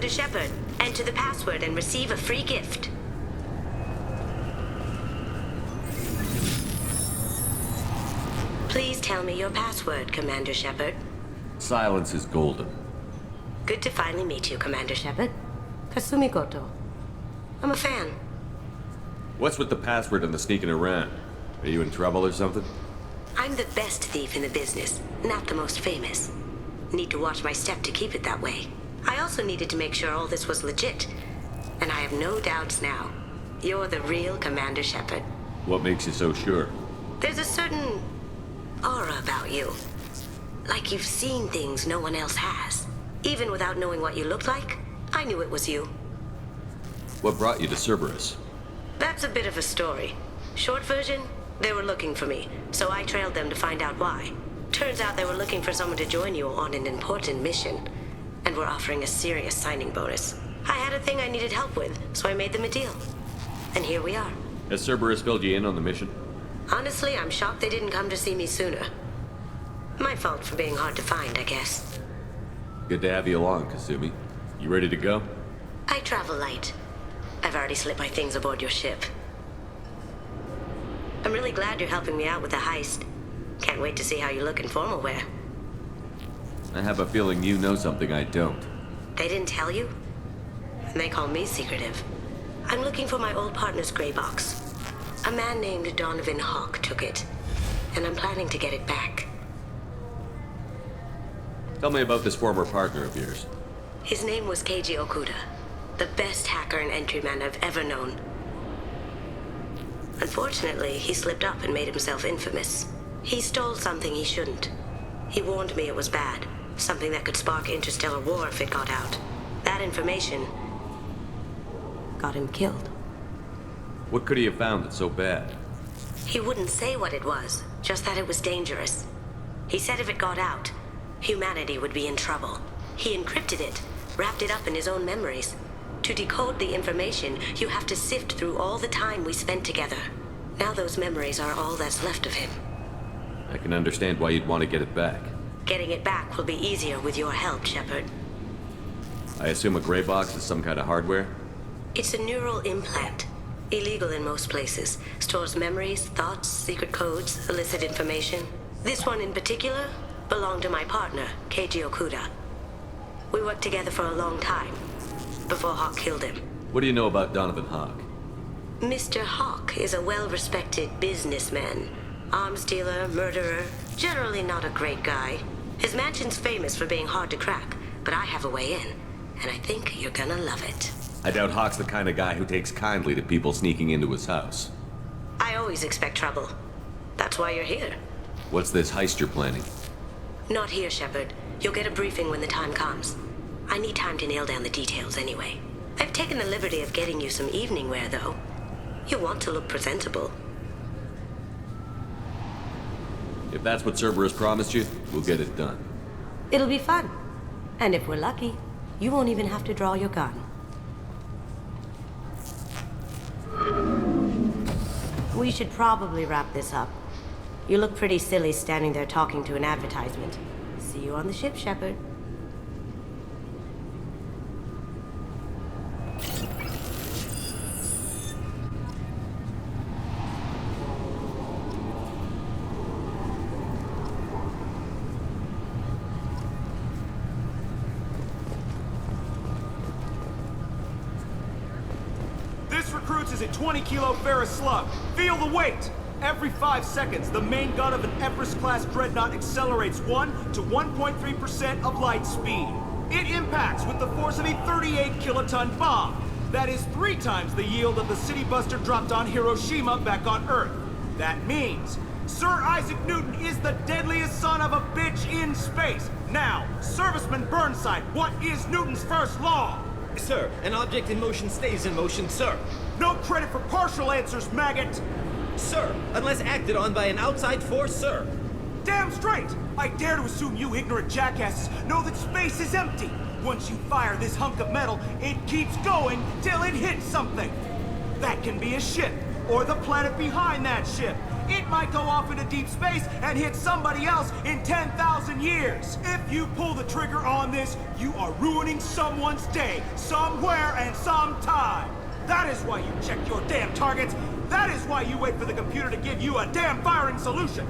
Commander Shepard. Enter the password and receive a free gift. Please tell me your password, Commander Shepard. Silence is golden. Good to finally meet you, Commander Shepard. Kasumi Goto. I'm a fan. What's with the password and the sneaking around? Are you in trouble or something? I'm the best thief in the business, not the most famous. Need to watch my step to keep it that way. I also needed to make sure all this was legit. And I have no doubts now. You're the real Commander Shepard. What makes you so sure? There's a certain aura about you. Like you've seen things no one else has. Even without knowing what you looked like, I knew it was you. What brought you to Cerberus? That's a bit of a story. Short version, they were looking for me, so I trailed them to find out why. Turns out they were looking for someone to join you on an important mission, and were offering a serious signing bonus. I had a thing I needed help with, so I made them a deal. And here we are. Has Cerberus filled you in on the mission? Honestly, I'm shocked they didn't come to see me sooner. My fault for being hard to find, I guess. Good to have you along, Kasumi. You ready to go? I travel light. I've already slipped my things aboard your ship. I'm really glad you're helping me out with the heist. Can't wait to see how you look in formal wear. I have a feeling you know something I don't. They didn't tell you? And they call me secretive. I'm looking for my old partner's gray box. A man named Donovan Hawk took it, and I'm planning to get it back. Tell me about this former partner of yours. His name was Keiji Okuda, the best hacker and entryman I've ever known. Unfortunately, he slipped up and made himself infamous. He stole something he shouldn't. He warned me it was bad, something that could spark interstellar war if it got out. That information got him killed. What could he have found that's so bad? He wouldn't say what it was, just that it was dangerous. He said if it got out, humanity would be in trouble. He encrypted it, wrapped it up in his own memories. To decode the information, you have to sift through all the time we spent together. Now those memories are all that's left of him. I can understand why you'd want to get it back. Getting it back will be easier with your help, Shepard. I assume a gray box is some kind of hardware? It's a neural implant. Illegal in most places. Stores memories, thoughts, secret codes, illicit information. This one in particular belonged to my partner, Keiji Okuda. We worked together for a long time, before Hawk killed him. What do you know about Donovan Hawk? Mr. Hawk is a well-respected businessman. Arms dealer, murderer, generally not a great guy. His mansion's famous for being hard to crack, but I have a way in, and I think you're gonna love it. I doubt Hawk's the kind of guy who takes kindly to people sneaking into his house. I always expect trouble. That's why you're here. What's this heist you're planning? Not here, Shepard. You'll get a briefing when the time comes. I need time to nail down the details anyway. I've taken the liberty of getting you some evening wear, though. You want to look presentable. If that's what Cerberus promised you, we'll get it done. It'll be fun. And if we're lucky, you won't even have to draw your gun. We should probably wrap this up. You look pretty silly standing there talking to an advertisement. See you on the ship, Shepard. This recruits is a 20-kilo ferrous slug. Feel the weight! Every 5 seconds, the main gun of an Everest-class dreadnought accelerates 1 to 1.3% of light speed. It impacts with the force of a 38-kiloton bomb. That is 3 times the yield of the city buster dropped on Hiroshima back on Earth. That means Sir Isaac Newton is the deadliest son of a bitch in space. Now, Serviceman Burnside, what is Newton's first law? Sir, an object in motion stays in motion, sir. No credit for partial answers, maggot! Sir, unless acted on by an outside force, sir. Damn straight! I dare to assume you ignorant jackasses know that space is empty. Once you fire this hunk of metal, it keeps going till it hits something. That can be a ship, or the planet behind that ship. It might go off into deep space and hit somebody else in 10,000 years. If you pull the trigger on this, you are ruining someone's day, somewhere and sometime. That is why you check your damn targets. That is why you wait for the computer to give you a damn firing solution.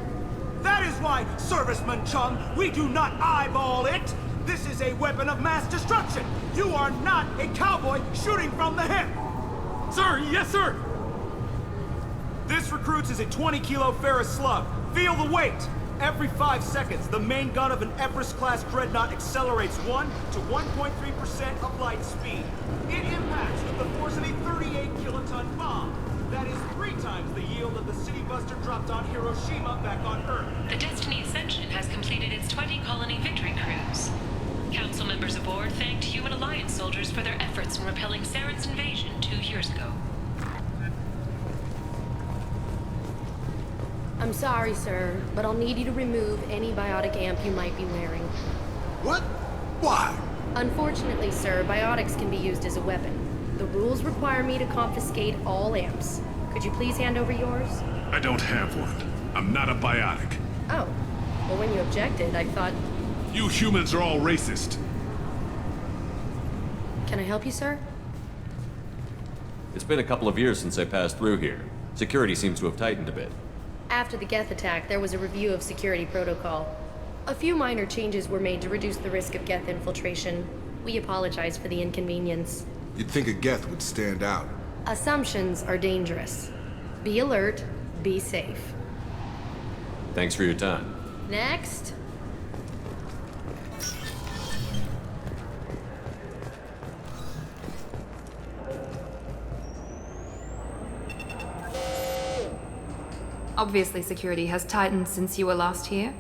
That is why, Serviceman Chung, we do not eyeball it. This is a weapon of mass destruction. You are not a cowboy shooting from the hip. Sir, yes, sir. This recruits is a 20-kilo ferrous slug. Feel the weight. Every 5 seconds, the main gun of an Everest-class dreadnought accelerates 1 to 1.3% of light speed. It impacts with the force of a 38-kiloton bomb. That is 3 times the yield of the city buster dropped on Hiroshima back on Earth. The Destiny Ascension has completed its 20-colony victory cruise. Council members aboard thanked Human Alliance soldiers for their efforts in repelling Saren's invasion 2 years ago. I'm sorry, sir, but I'll need you to remove any biotic amp you might be wearing. What? Why? Unfortunately, sir, biotics can be used as a weapon. The rules require me to confiscate all amps. Could you please hand over yours? I don't have one. I'm not a biotic. Oh. Well, when you objected, I thought... You humans are all racist. Can I help you, sir? It's been a couple of years since I passed through here. Security seems to have tightened a bit. After the Geth attack, there was a review of security protocol. A few minor changes were made to reduce the risk of Geth infiltration. We apologize for the inconvenience. You'd think a Geth would stand out. Assumptions are dangerous. Be alert, be safe. Thanks for your time. Next. Obviously, security has tightened since you were last here.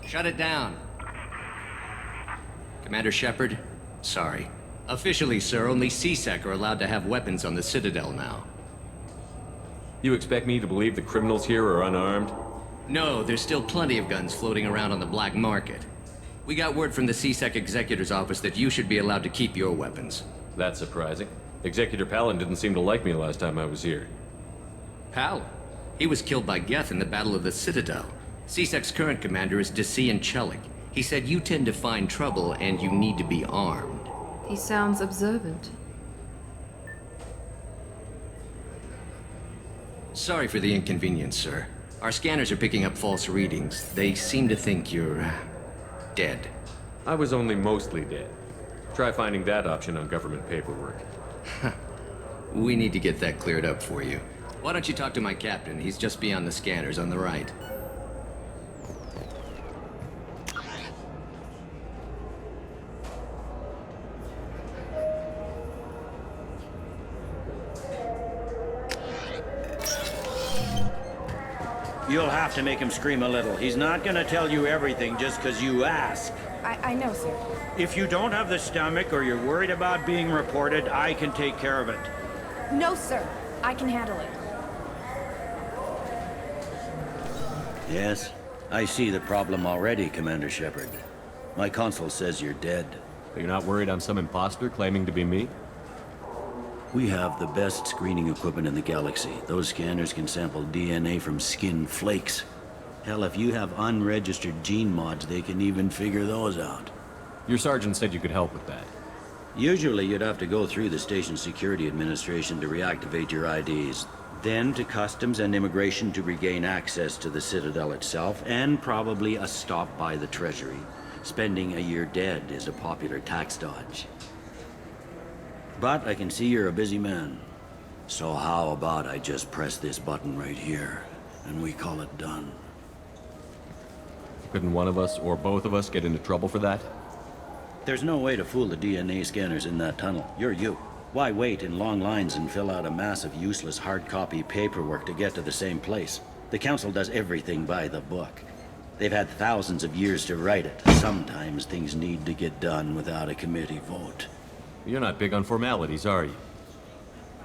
Shut it down. Commander Shepard, sorry. Officially, sir, only CSEC are allowed to have weapons on the Citadel now. You expect me to believe the criminals here are unarmed? No, there's still plenty of guns floating around on the black market. We got word from the CSEC Executor's office that you should be allowed to keep your weapons. That's surprising. Executor Palin didn't seem to like me last time I was here. Palin? He was killed by Geth in the Battle of the Citadel. CSEC's current commander is Desian Chelik. He said you tend to find trouble and you need to be armed. He sounds observant. Sorry for the inconvenience, sir. Our scanners are picking up false readings. They seem to think you're... dead. I was only mostly dead. Try finding that option on government paperwork. We need to get that cleared up for you. Why don't you talk to my captain? He's just beyond the scanners on the right. You'll have to make him scream a little. He's not gonna tell you everything just because you ask. I know, sir. If you don't have the stomach or you're worried about being reported, I can take care of it. No, sir. I can handle it. Yes, I see the problem already, Commander Shepard. My console says you're dead. But you're not worried I'm some imposter claiming to be me? We have the best screening equipment in the galaxy. Those scanners can sample DNA from skin flakes. Hell, if you have unregistered gene mods, they can even figure those out. Your sergeant said you could help with that. Usually you'd have to go through the Station Security Administration to reactivate your IDs. Then to Customs and Immigration to regain access to the Citadel itself, and probably a stop by the Treasury. Spending a year dead is a popular tax dodge. But I can see you're a busy man. So how about I just press this button right here, and we call it done? Couldn't one of us, or both of us, get into trouble for that? There's no way to fool the DNA scanners in that tunnel. You're you. Why wait in long lines and fill out a massive useless hard copy paperwork to get to the same place? The Council does everything by the book. They've had thousands of years to write it. Sometimes things need to get done without a committee vote. You're not big on formalities, are you?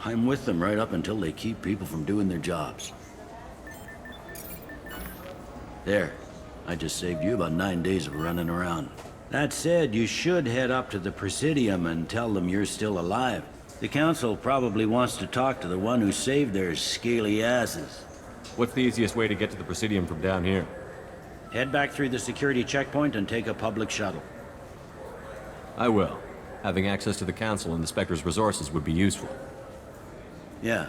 I'm with them right up until they keep people from doing their jobs. There. I just saved you about 9 days of running around. That said, you should head up to the Presidium and tell them you're still alive. The Council probably wants to talk to the one who saved their scaly asses. What's the easiest way to get to the Presidium from down here? Head back through the security checkpoint and take a public shuttle. I will. Having access to the Council and the Spectre's resources would be useful. Yeah.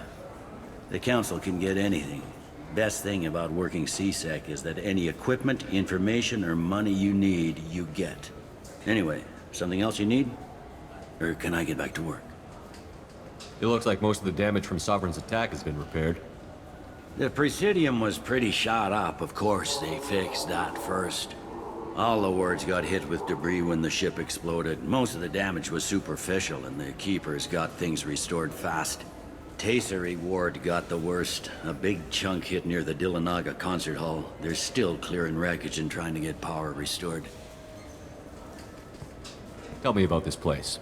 The Council can get anything. Best thing about working CSEC is that any equipment, information, or money you need, you get. Anyway, something else you need? Or can I get back to work? It looks like most of the damage from Sovereign's attack has been repaired. The Presidium was pretty shot up. Of course, they fixed that first. All the wards got hit with debris when the ship exploded. Most of the damage was superficial, and the Keepers got things restored fast. Tasery Ward got the worst. A big chunk hit near the Dillanaga concert hall. They're still clearing wreckage and trying to get power restored. Tell me about this place.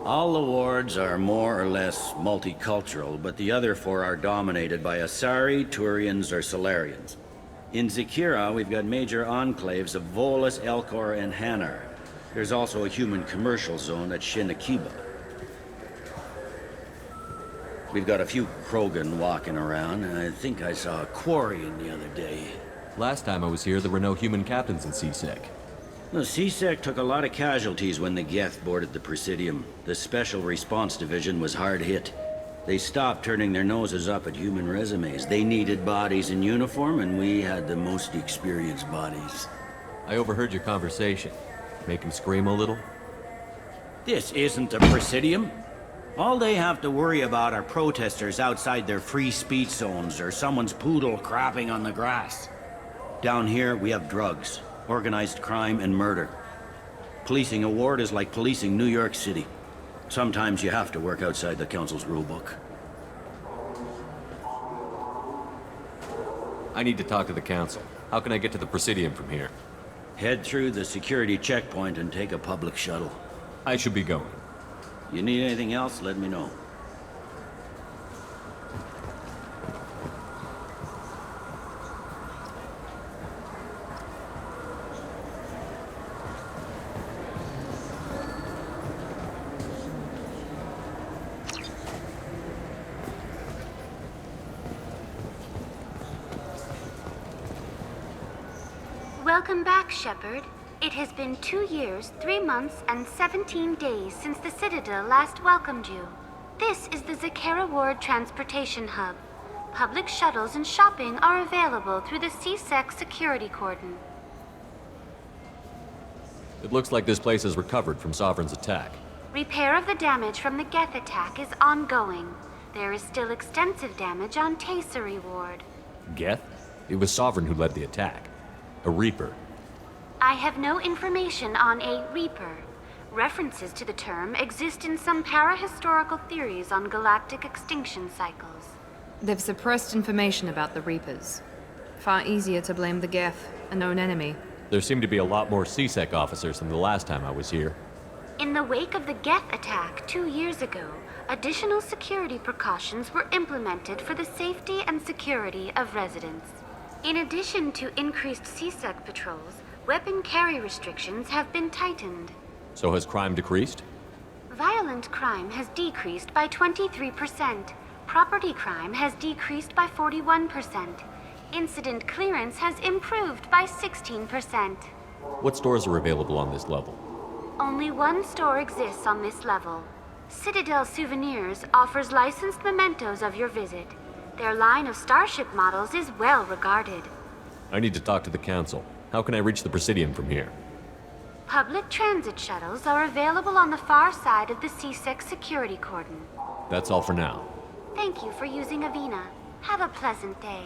All the wards are more or less multicultural, but the other four are dominated by Asari, Turians, or Solarians. In Zakira, we've got major enclaves of Volus, Elcor, and Hanar. There's also a human commercial zone at Shinakiba. We've got a few Krogan walking around, and I think I saw a Quarian the other day. Last time I was here, there were no human captains in CSEC. The CSEC took a lot of casualties when the Geth boarded the Presidium. The Special Response Division was hard hit. They stopped turning their noses up at human resumes. They needed bodies in uniform, and we had the most experienced bodies. I overheard your conversation. Make him scream a little? This isn't the Presidium. All they have to worry about are protesters outside their free speech zones or someone's poodle crapping on the grass. Down here, we have drugs, organized crime, and murder. Policing a ward is like policing New York City. Sometimes you have to work outside the Council's rulebook. I need to talk to the Council. How can I get to the Presidium from here? Head through the security checkpoint and take a public shuttle. I should be going. You need anything else, let me know. Welcome back, Shepard. It has been 2 years, 3 months, and 17 days since the Citadel last welcomed you. This is the Zakera Ward Transportation Hub. Public shuttles and shopping are available through the CSEC security cordon. It looks like this place has recovered from Sovereign's attack. Repair of the damage from the Geth attack is ongoing. There is still extensive damage on Tasery Ward. Geth? It was Sovereign who led the attack. A Reaper. I have no information on a Reaper. References to the term exist in some parahistorical theories on galactic extinction cycles. They've suppressed information about the Reapers. Far easier to blame the Geth, a known enemy. There seem to be a lot more CSEC officers than the last time I was here. In the wake of the Geth attack 2 years ago, additional security precautions were implemented for the safety and security of residents. In addition to increased CSEC patrols, weapon carry restrictions have been tightened. So has crime decreased? Violent crime has decreased by 23%. Property crime has decreased by 41%. Incident clearance has improved by 16%. What stores are available on this level? Only one store exists on this level. Citadel Souvenirs offers licensed mementos of your visit. Their line of Starship models is well regarded. I need to talk to the Council. How can I reach the Presidium from here? Public transit shuttles are available on the far side of the CSEC security cordon. That's all for now. Thank you for using Avina. Have a pleasant day.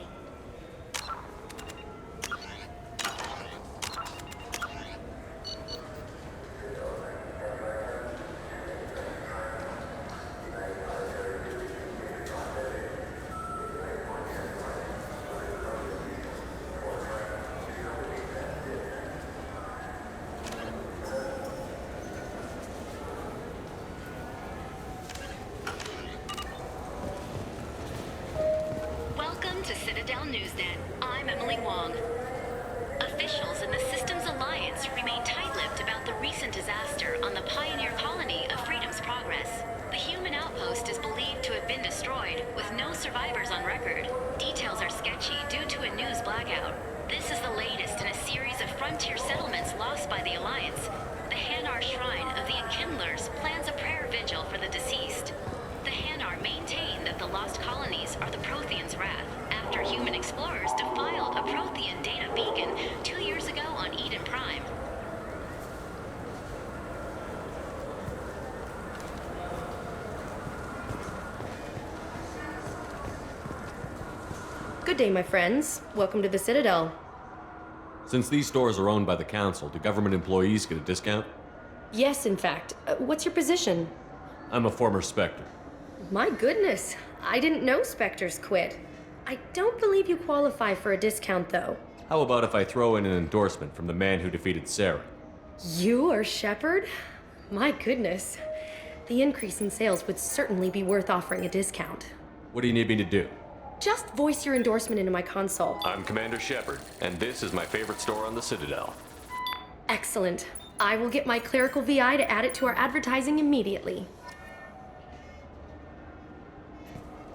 Welcome to Citadel Newsnet. I'm Emily Wong. A Officials in the Systems Alliance remain tight-lipped about the recent disaster on the pioneer colony of Freedom's Progress. The human outpost is believed to have been destroyed, with no survivors on record. Details are sketchy due to a news blackout. This is the latest in a series of frontier settlements lost by the Alliance. The Hanar Shrine of the Enkindlers plans a prayer vigil for the deceased. The Hanar maintain that the lost colonies are the Protheans' wrath, after human explorers defiled a Prothean data beacon 2 years ago on Eden Prime. Good day, my friends. Welcome to the Citadel. Since these stores are owned by the Council, do government employees get a discount? Yes, in fact. What's your position? I'm a former Spectre. My goodness, I didn't know Spectres quit. I don't believe you qualify for a discount, though. How about if I throw in an endorsement from the man who defeated Sarah? You are Shepard? My goodness. The increase in sales would certainly be worth offering a discount. What do you need me to do? Just voice your endorsement into my console. I'm Commander Shepard, and this is my favorite store on the Citadel. Excellent. I will get my clerical VI to add it to our advertising immediately.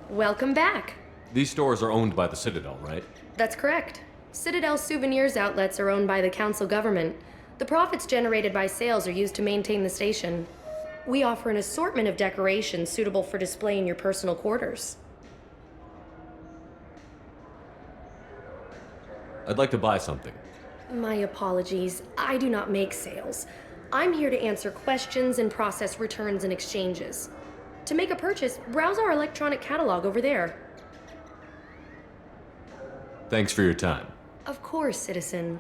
Welcome back. These stores are owned by the Citadel, right? That's correct. Citadel souvenirs outlets are owned by the Council government. The profits generated by sales are used to maintain the station. We offer an assortment of decorations suitable for display in your personal quarters. I'd like to buy something. My apologies. I do not make sales. I'm here to answer questions and process returns and exchanges. To make a purchase, browse our electronic catalog over there. Thanks for your time. Of course, citizen.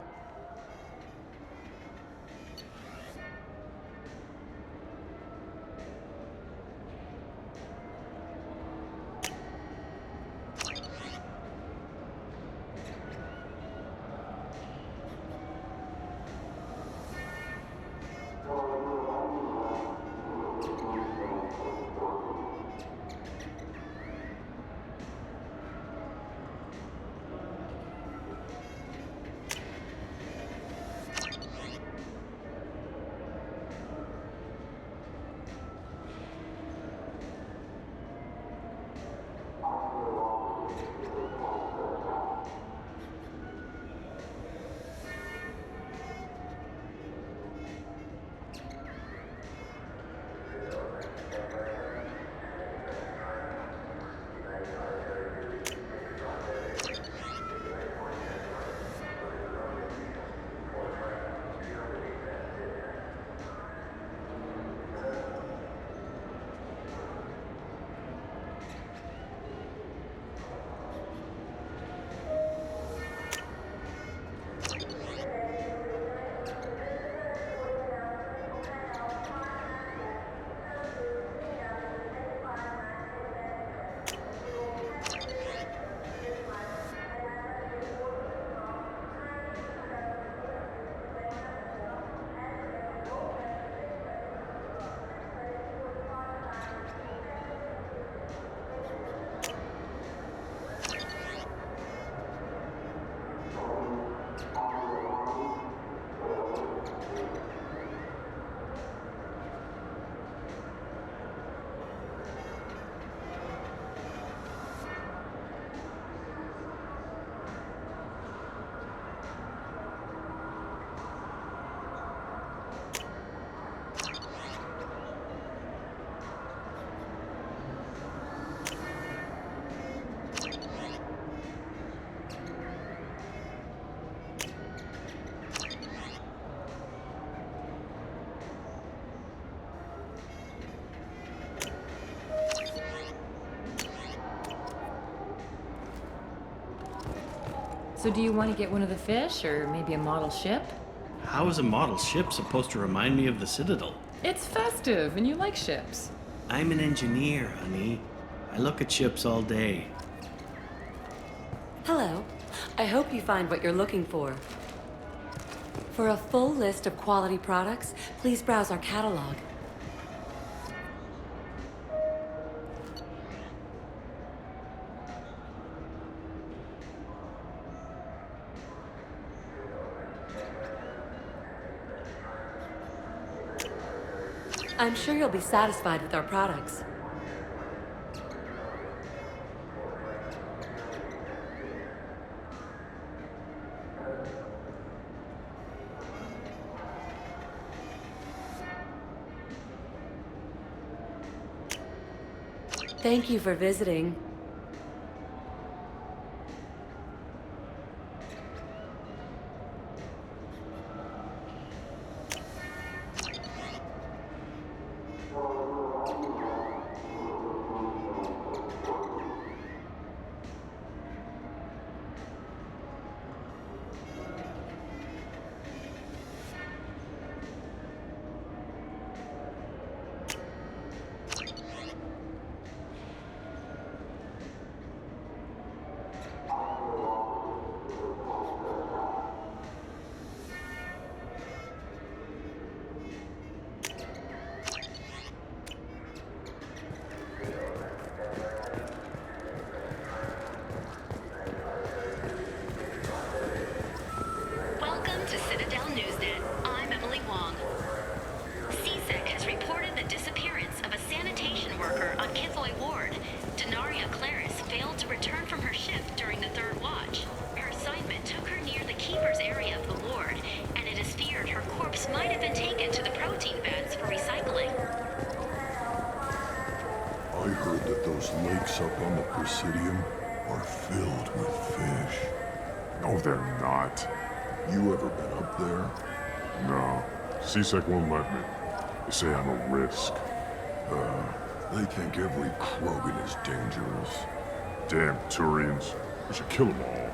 So do you want to get one of the fish, or maybe a model ship? How is a model ship supposed to remind me of the Citadel? It's festive, and you like ships. I'm an engineer, honey. I look at ships all day. Hello. I hope you find what you're looking for. For a full list of quality products, please browse our catalog. I'm sure you'll be satisfied with our products. Thank you for visiting. Welcome to Citadel Newsnet. I'm Emily Wong. CSEC has reported the disappearance of a sanitation worker on Kithoy Ward. Denaria Claris failed to return from her shift during the third watch. Her assignment took her near the Keeper's area of the ward, and it is feared her corpse might have been taken to the protein vats for recycling. I heard that those lakes up on the Presidium are filled with fish. No, they're not. You ever been up there? No. CSEC won't let me. They say I'm a risk. They think every Krogan is dangerous. Damn Turians. We should kill them all.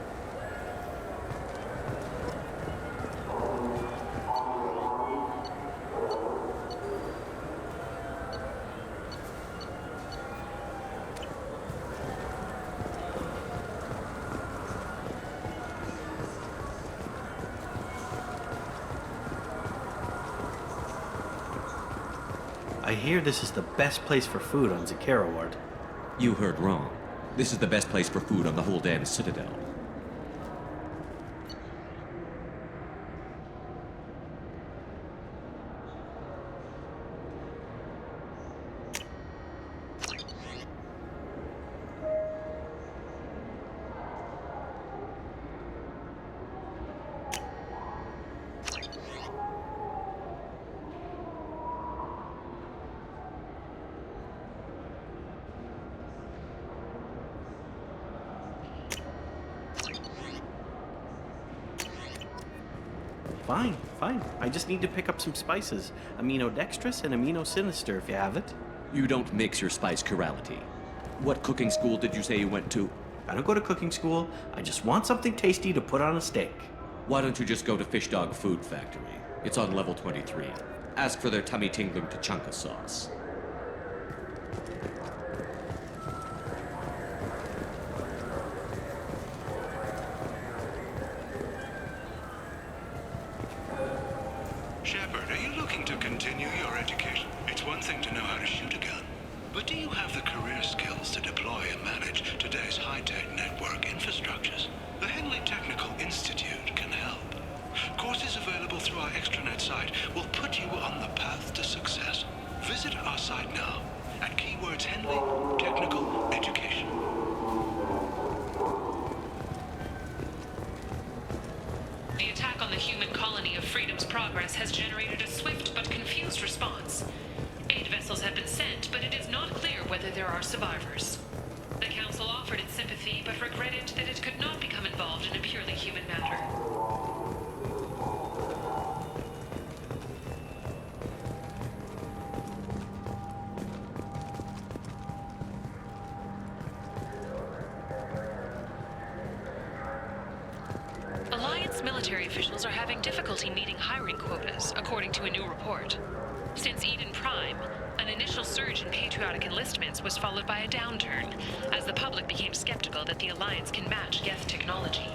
I hear this is the best place for food on Zakera Ward. You heard wrong. This is the best place for food on the whole damn Citadel. Fine. I just need to pick up some spices. Aminodextrous and aminosinister, if you have it. You don't mix your spice chirality. What cooking school did you say you went to? I don't go to cooking school. I just want something tasty to put on a steak. Why don't you just go to Fish Dog Food Factory? It's on level 23. Ask for their tummy-tingling tachanka sauce. Shepard, are you looking to continue your education? It's one thing to know how to shoot a gun, but do you have the career skills to deploy and manage today's high-tech network infrastructures? The Henley Technical Institute can help. Courses available through our extranet site will put you on the path to success. Visit our site now at keywords Henley Technical Education. The attack on the human colony of Freedom's Progress has generated a swift but confused response. Aid vessels have been sent, but it is not clear whether there are survivors. The Council offered its sympathy, but regretted that it could not become involved in a purely human matter. Alliance military officials are having difficulty meeting hiring quotas, according to a new report. Since Eden Prime, an initial surge in patriotic enlistments was followed by a downturn, as the public became skeptical that the Alliance can match Geth technology.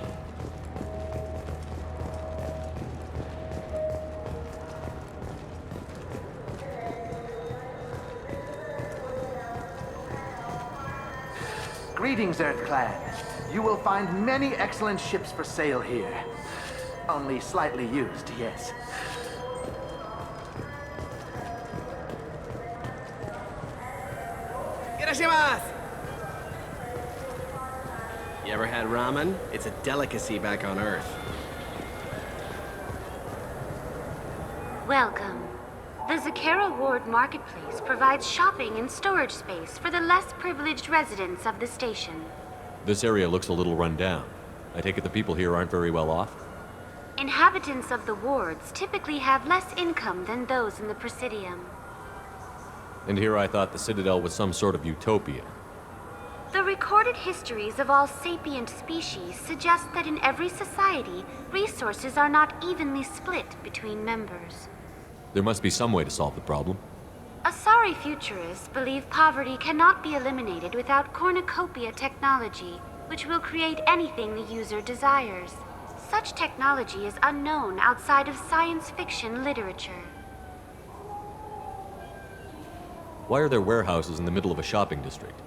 Greetings, Earth-Clan. You will find many excellent ships for sale here. Only slightly used, yes. Iradashimasu! You ever had ramen? It's a delicacy back on Earth. Welcome. The Zakera Ward Marketplace provides shopping and storage space for the less privileged residents of the station. This area looks a little run down. I take it the people here aren't very well off? Inhabitants of the wards typically have less income than those in the Presidium. And here I thought the Citadel was some sort of utopia. The recorded histories of all sapient species suggest that in every society, resources are not evenly split between members. There must be some way to solve the problem. Asari futurists believe poverty cannot be eliminated without cornucopia technology, which will create anything the user desires. Such technology is unknown outside of science fiction literature. Why are there warehouses in the middle of a shopping district?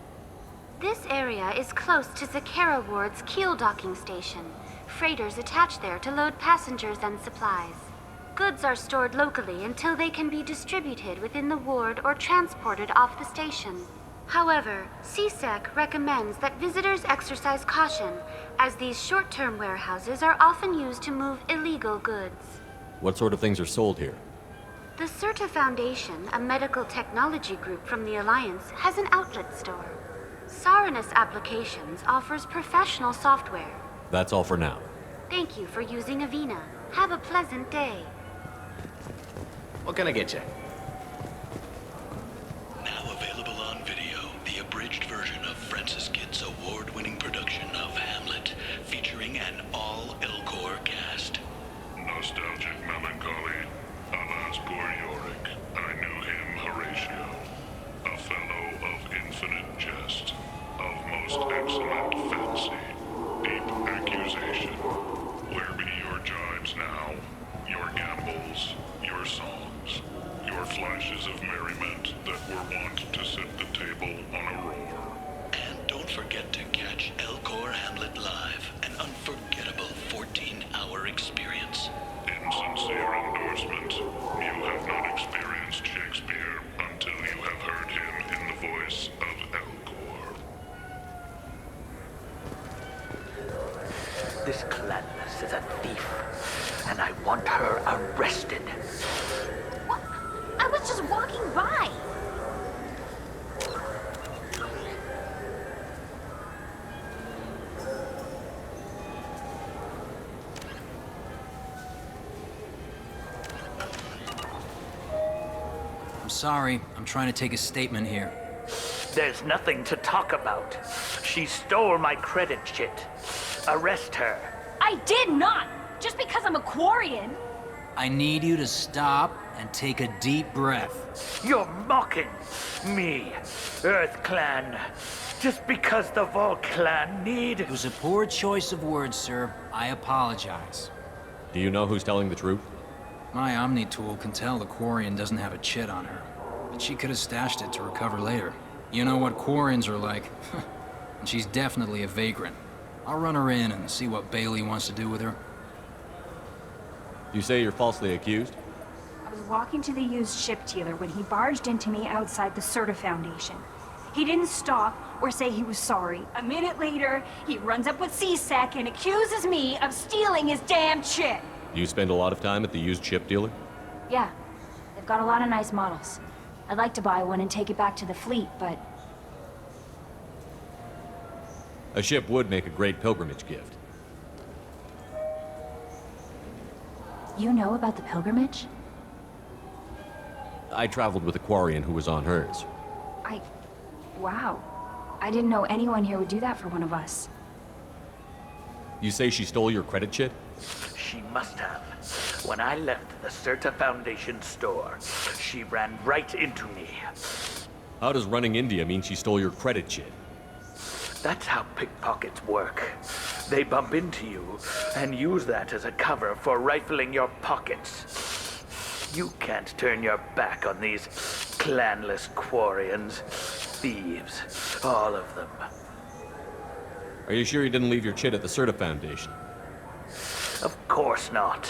This area is close to Zakera Ward's keel docking station. Freighters attach there to load passengers and supplies. Goods are stored locally until they can be distributed within the ward or transported off the station. However, CSEC recommends that visitors exercise caution, as these short-term warehouses are often used to move illegal goods. What sort of things are sold here? The CERTA Foundation, a medical technology group from the Alliance, has an outlet store. Saranus Applications offers professional software. That's all for now. Thank you for using Avena. Have a pleasant day. What can I get you? Now available on video, the abridged version of Francis Kidd's award-winning production of Hamlet, featuring an all-Elcor cast. Nostalgic melancholy. Alas, poor Yorick. I knew him, Horatio. A fellow of infinite jest, of most excellent fancy, deep accusation. Where be your jibes now? Your gambols, your songs, your flashes of merriment that were wont to set the table on a roar. And don't forget to catch Elcor Hamlet live, an unforgettable 14-hour experience. In sincere endorsement, you have not experienced Shakespeare until you have heard him in the voice of Elcor. This Clanless is a thief, and I want her arrested. What? I was just walking by. I'm sorry. I'm trying to take a statement here. There's nothing to talk about. She stole my credit chit. Arrest her. I did not! Just because I'm a Quarian. I need you to stop and take a deep breath. You're mocking me, Earth Clan. Just because the Vol Clan need... It was a poor choice of words, sir. I apologize. Do you know who's telling the truth? My Omni tool can tell the Quarian doesn't have a chit on her, but she could have stashed it to recover later. You know what Quarians are like. And she's definitely a vagrant. I'll run her in and see what Bailey wants to do with her. You say you're falsely accused? I was walking to the used ship dealer when he barged into me outside the CERTA Foundation. He didn't stop or say he was sorry. A minute later, he runs up with CSEC and accuses me of stealing his damn chip. You spend a lot of time at the used ship dealer? Yeah, they've got a lot of nice models. I'd like to buy one and take it back to the fleet, but... A ship would make a great pilgrimage gift. You know about the pilgrimage? I traveled with a Quarian who was on hers. Wow. I didn't know anyone here would do that for one of us. You say she stole your credit chit? She must have. When I left the CERTA Foundation store, she ran right into me. How does running India mean she stole your credit chit? That's how pickpockets work. They bump into you and use that as a cover for rifling your pockets. You can't turn your back on these clanless Quarians. Thieves, all of them. Are you sure you didn't leave your chit at the CERTA Foundation? Of course not.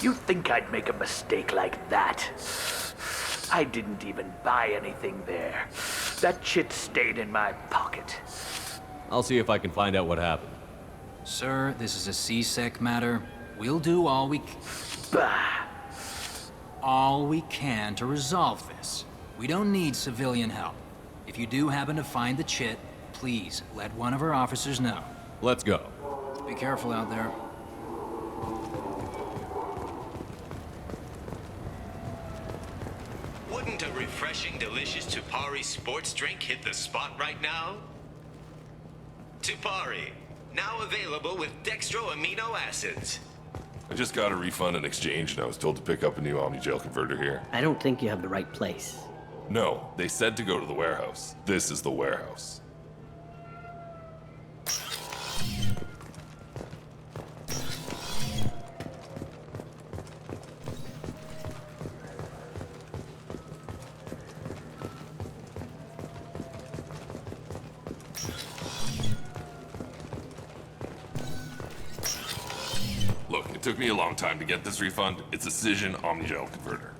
You think I'd make a mistake like that? I didn't even buy anything there. That chit stayed in my pocket. I'll see if I can find out what happened. Sir, this is a C-Sec matter. We'll do all we can to resolve this. We don't need civilian help. If you do happen to find the chit, please let one of our officers know. Let's go. Be careful out there. Wouldn't a refreshing, delicious Tupari sports drink hit the spot right now? Tupari, now available with dextro amino acids. I just got a refund in exchange and I was told to pick up a new Omnigel converter here. I don't think you have the right place. No, they said to go to the warehouse. This is the warehouse. Look, it took me a long time to get this refund. It's a Cision Omnigel converter.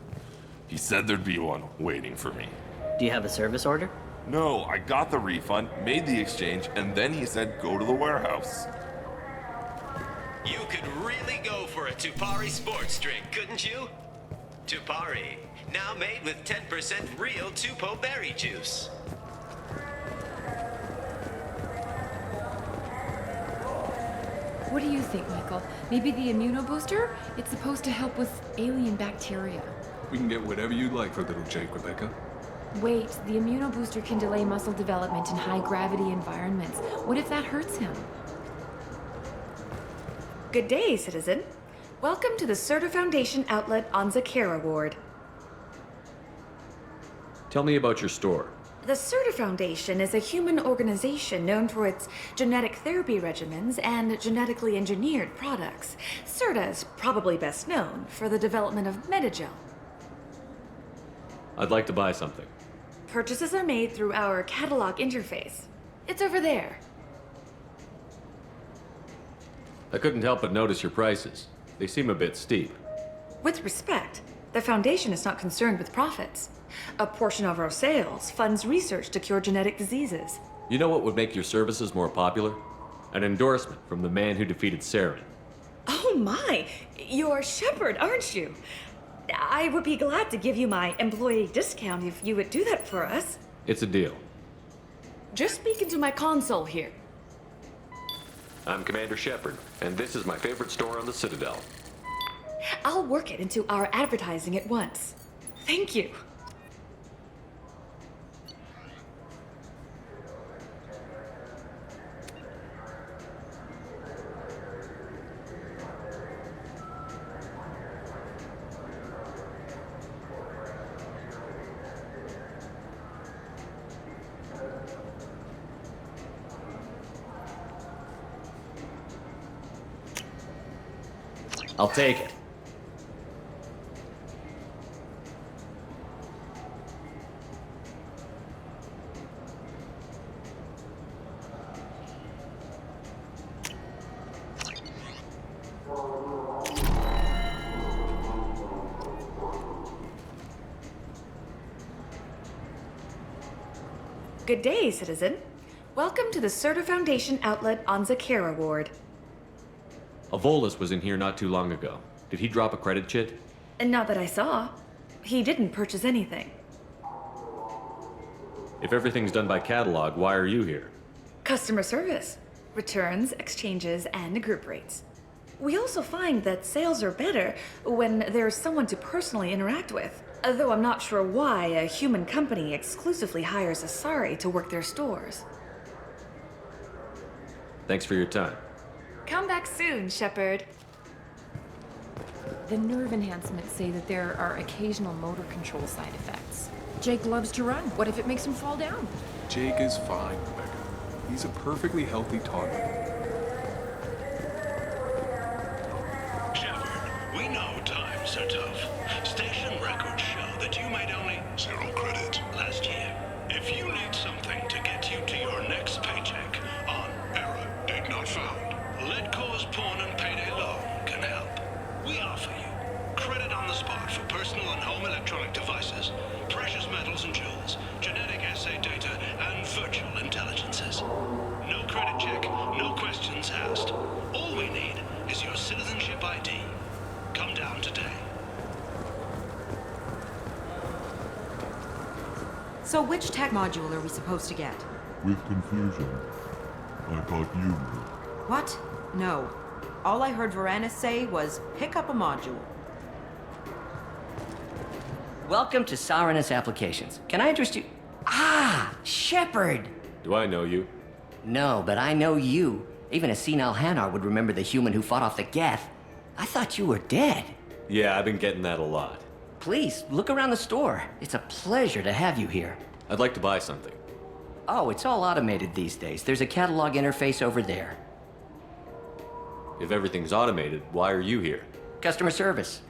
He said there'd be one waiting for me. Do you have a service order? No, I got the refund, made the exchange, and then he said go to the warehouse. You could really go for a Tupari sports drink, couldn't you? Tupari, now made with 10% real Tupo berry juice. What do you think, Michael? Maybe the immunobooster? It's supposed to help with alien bacteria. We can get whatever you'd like for little Jake, Rebecca. Wait, the immunobooster can delay muscle development in high-gravity environments. What if that hurts him? Good day, citizen. Welcome to the Certa Foundation outlet on Zakera Ward. Tell me about your store. The Certa Foundation is a human organization known for its genetic therapy regimens and genetically engineered products. Certa is probably best known for the development of Metagel. I'd like to buy something. Purchases are made through our catalog interface. It's over there. I couldn't help but notice your prices. They seem a bit steep. With respect, the Foundation is not concerned with profits. A portion of our sales funds research to cure genetic diseases. You know what would make your services more popular? An endorsement from the man who defeated Saren. Oh my! You're Shepard, aren't you? I would be glad to give you my employee discount if you would do that for us. It's a deal. Just speak into my console here. I'm Commander Shepard, and this is my favorite store on the Citadel. I'll work it into our advertising at once. Thank you. I'll take it. Good day, citizen. Welcome to the Certa Foundation outlet on Zakera Ward. Avolis was in here not too long ago. Did he drop a credit chit? And not that I saw. He didn't purchase anything. If everything's done by catalog, why are you here? Customer service. Returns, exchanges, and group rates. We also find that sales are better when there's someone to personally interact with. Though I'm not sure why a human company exclusively hires Asari to work their stores. Thanks for your time. Come back soon, Shepard. The nerve enhancements say that there are occasional motor control side effects. Jake loves to run. What if it makes him fall down? Jake is fine, Rebecca. He's a perfectly healthy toddler. Shepard, we know times are tough. Station records show that you made only 0 credit last year. If you need something to get you to your next paycheck on error did not found, Lead Cause Pawn and Payday Loan can help. We offer you credit on the spot for personal and home electronic devices, precious metals and jewels, genetic assay data, just. All we need is your citizenship ID. Come down today. So which tech module are we supposed to get? With confusion. I thought you knew. What? No. All I heard Varanus say was, pick up a module. Welcome to Saranus Applications. Can I interest you? Ah, Shepard! Do I know you? No, but I know you. Even a senile Hanar would remember the human who fought off the Geth. I thought you were dead. Yeah, I've been getting that a lot. Please, look around the store. It's a pleasure to have you here. I'd like to buy something. Oh, it's all automated these days. There's a catalog interface over there. If everything's automated, why are you here? Customer service.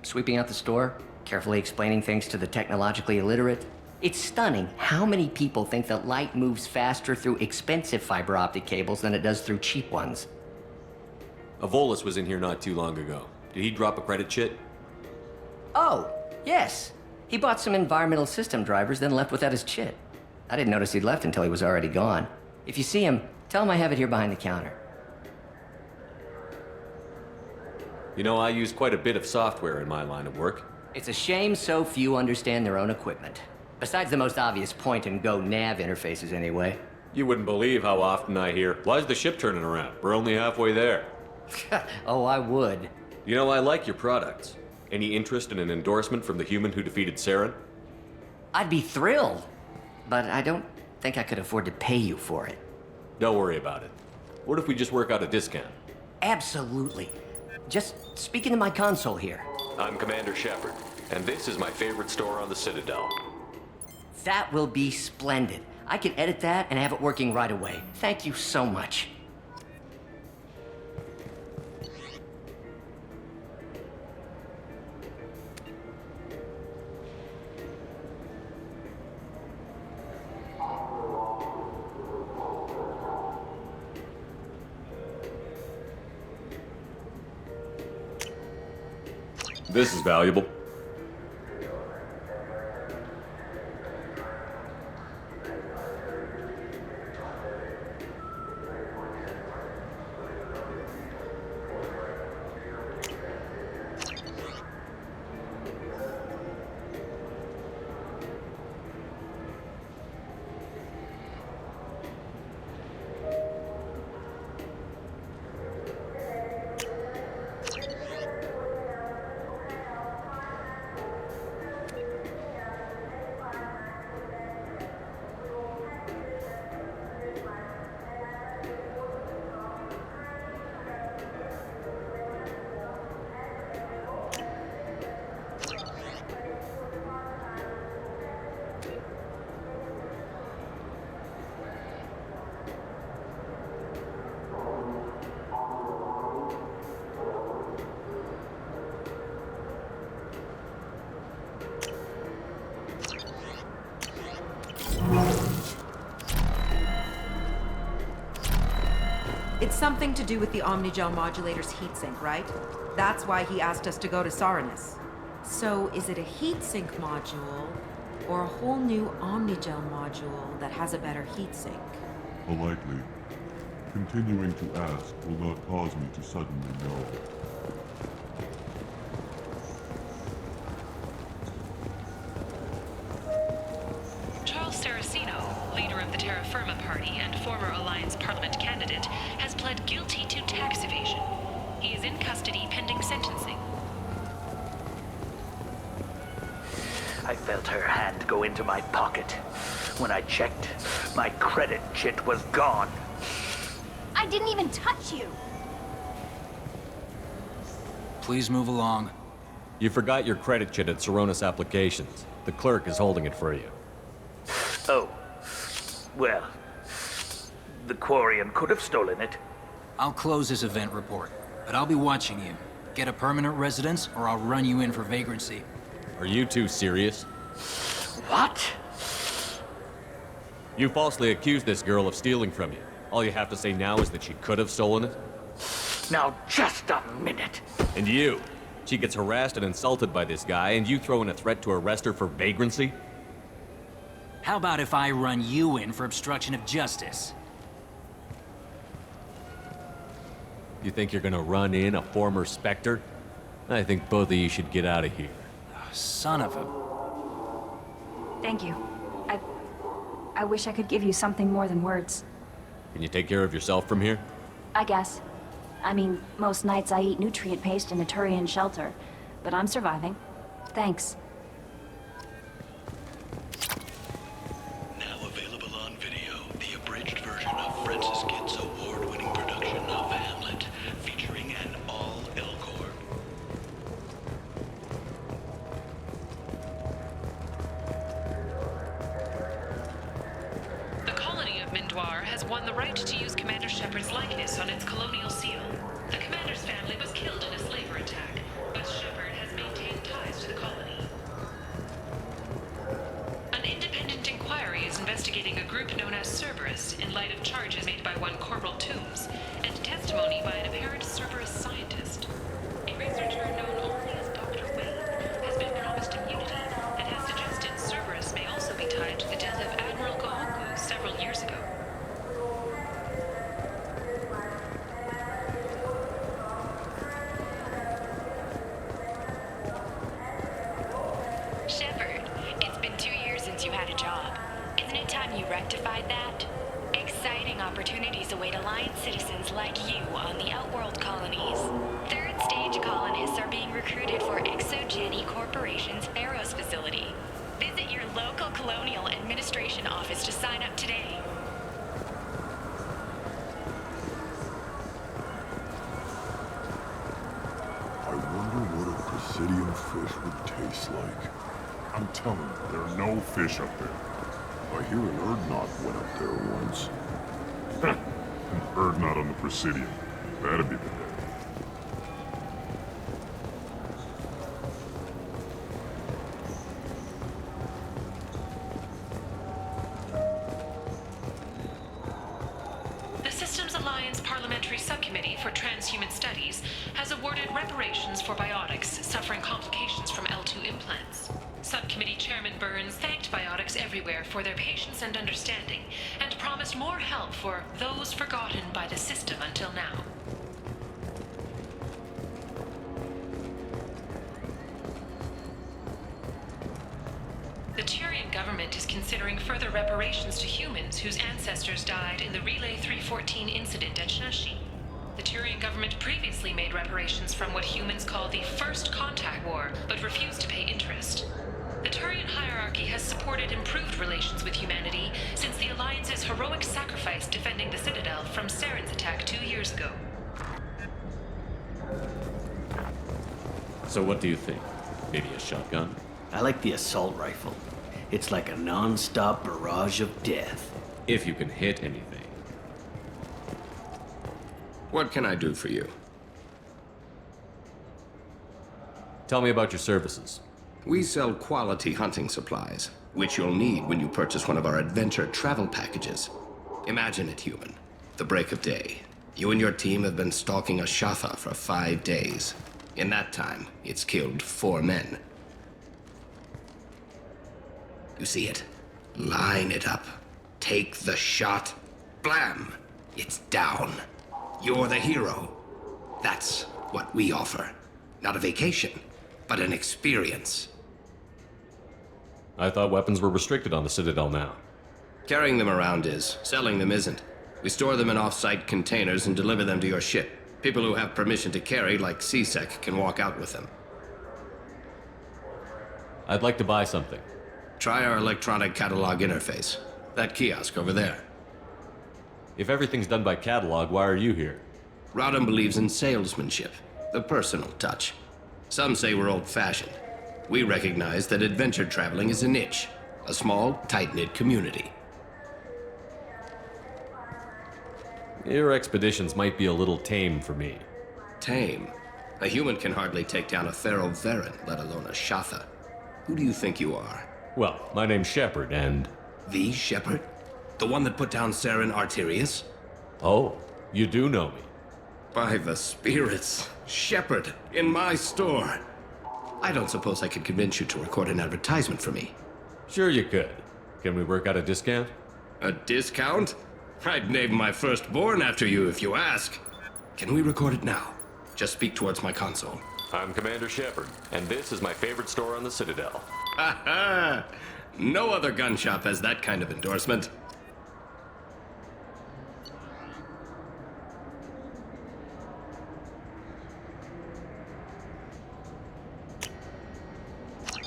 Sweeping out the store, carefully explaining things to the technologically illiterate. It's stunning how many people think that light moves faster through expensive fiber optic cables than it does through cheap ones. Volus was in here not too long ago. Did he drop a credit chit? Oh, yes. He bought some environmental system drivers, then left without his chit. I didn't notice he'd left until he was already gone. If you see him, tell him I have it here behind the counter. You know, I use quite a bit of software in my line of work. It's a shame so few understand their own equipment. Besides the most obvious point-and-go nav interfaces, anyway. You wouldn't believe how often I hear, why's the ship turning around? We're only halfway there. Oh, I would. You know, I like your products. Any interest in an endorsement from the human who defeated Saren? I'd be thrilled. But I don't think I could afford to pay you for it. Don't worry about it. What if we just work out a discount? Absolutely. Just speak into my console here. I'm Commander Shepard, and this is my favorite store on the Citadel. That will be splendid. I can edit that and have it working right away. Thank you so much. This is valuable. It's something to do with the Omnigel modulator's heatsink, right? That's why he asked us to go to Saranus. So is it a heatsink module, or a whole new Omnigel module that has a better heatsink? Politely. Continuing to ask will not cause me to suddenly know. Charles Saraceno, leader of the Terra Firma Party and former Alliance Parliament candidate, has pled guilty to tax evasion. He is in custody pending sentencing. I felt her hand go into my pocket. When I checked, my credit chit was gone. I didn't even touch you. Please move along. You forgot your credit chit at Saranus Applications. The clerk is holding it for you. Oh. Well, the Quarian could have stolen it. I'll close this event report, but I'll be watching you. Get a permanent residence, or I'll run you in for vagrancy. Are you two serious? What? You falsely accused this girl of stealing from you. All you have to say now is that she could have stolen it? Now, just a minute. And you? She gets harassed and insulted by this guy, and you throw in a threat to arrest her for vagrancy? How about if I run you in for obstruction of justice? You think you're gonna run in a former Spectre? I think both of you should get out of here. Son of a... Thank you. I wish I could give you something more than words. Can you take care of yourself from here? I guess. I mean, most nights I eat nutrient paste in a Turian shelter, but I'm surviving. Thanks. Now available on video, the abridged version of Francis Kidd's award-winning production of Hamlet, featuring an all-Elcor. The colony of Mindoir has won the right to use Commander Shepard's likeness on its colonial seal. The commander's family was killed in a slaver attack, but Shepard has maintained ties to the colony. An independent inquiry is investigating a group known as Cerberus in light of charges made by one Corporal Toombs and testimony by an apparent Cerberus scientist. A researcher known only as Dr. Wayne has been promised immunity and has suggested Cerberus may also be tied to the death of Admiral Gohoku several years ago. Shepard, it's been 2 years since you had a job. Isn't it time you rectified that? Exciting opportunities await Alliance citizens like you on the Outworld colonies. Third-stage colonists are being recruited for Exogeny Corporation's Pharos facility. Visit your local Colonial Administration office to sign up today. I wonder what a Presidium fish would taste like. I'm telling you, there are no fish up there. I hear an Urdnot went up there once. An Urdnot on the Presidium. That'd be the day. The Systems Alliance Parliamentary Subcommittee for Transhuman Studies has awarded reparations for biotics suffering complications from L2 implants. Subcommittee Chairman Burns thanked biotics everywhere for their patience and understanding, and promised more help for those forgotten by the system until now. The Tyrian government is considering further reparations to humans whose ancestors died in the Relay 314 incident at Shashi. The Tyrian government previously made reparations from what humans call the First Contact War, but refused to pay interest. The Turian hierarchy has supported improved relations with humanity since the Alliance's heroic sacrifice defending the Citadel from Saren's attack 2 years ago. So what do you think? Maybe a shotgun? I like the assault rifle. It's like a non-stop barrage of death. If you can hit anything. What can I do for you? Tell me about your services. We sell quality hunting supplies, which you'll need when you purchase one of our adventure travel packages. Imagine it, human. The break of day. You and your team have been stalking a Shatha for 5 days. In that time, it's killed 4 men. You see it? Line it up. Take the shot. Blam! It's down. You're the hero. That's what we offer. Not a vacation, but an experience. I thought weapons were restricted on the Citadel now. Carrying them around is. Selling them isn't. We store them in off-site containers and deliver them to your ship. People who have permission to carry, like CSEC, can walk out with them. I'd like to buy something. Try our electronic catalog interface. That kiosk over there. If everything's done by catalog, why are you here? Rodham believes in salesmanship, the personal touch. Some say we're old-fashioned. We recognize that adventure traveling is a niche, a small, tight-knit community. Your expeditions might be a little tame for me. Tame? A human can hardly take down a Pharaoh Varen, let alone a Shatha. Who do you think you are? Well, my name's Shepard, and... The Shepard? The one that put down Saren Arterius? Oh, you do know me. By the spirits, Shepard, in my store. I don't suppose I could convince you to record an advertisement for me. Sure you could. Can we work out a discount? A discount? I'd name my firstborn after you if you ask. Can we record it now? Just speak towards my console. I'm Commander Shepard, and this is my favorite store on the Citadel. Ha ha! No other gun shop has that kind of endorsement.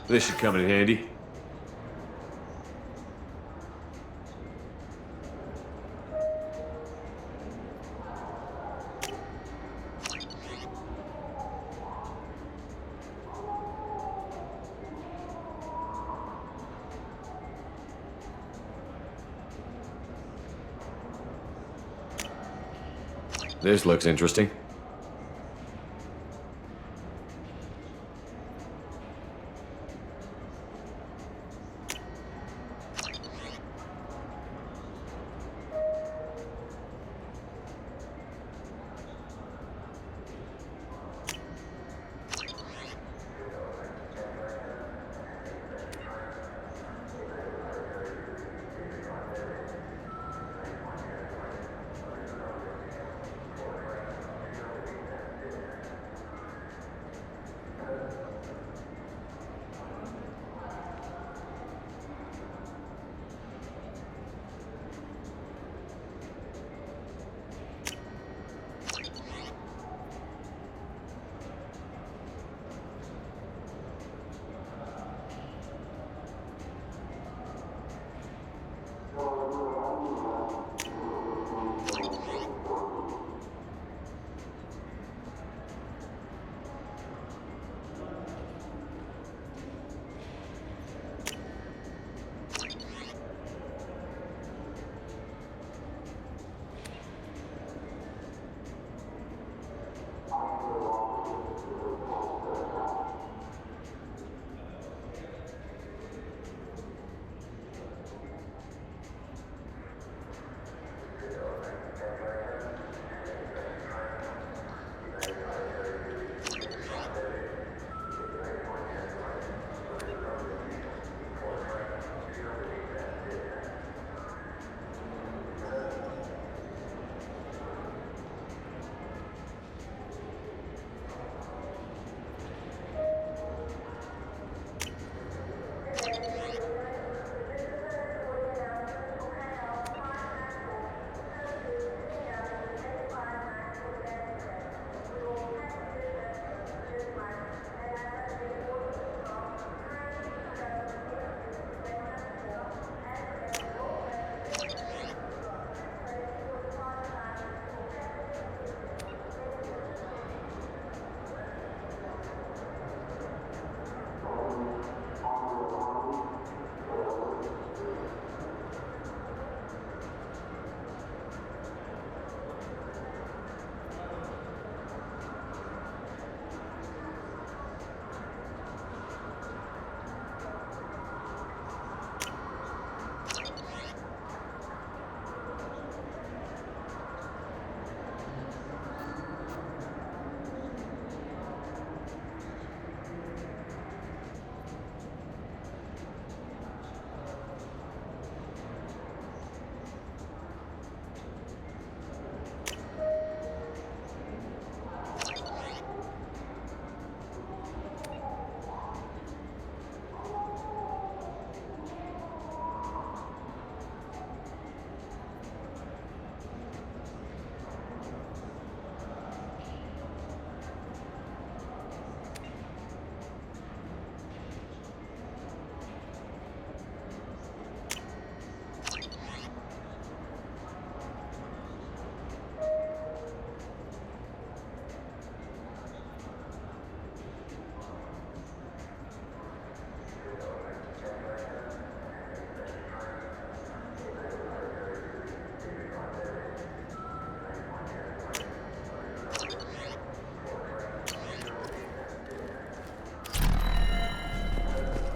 This should come in handy. This looks interesting.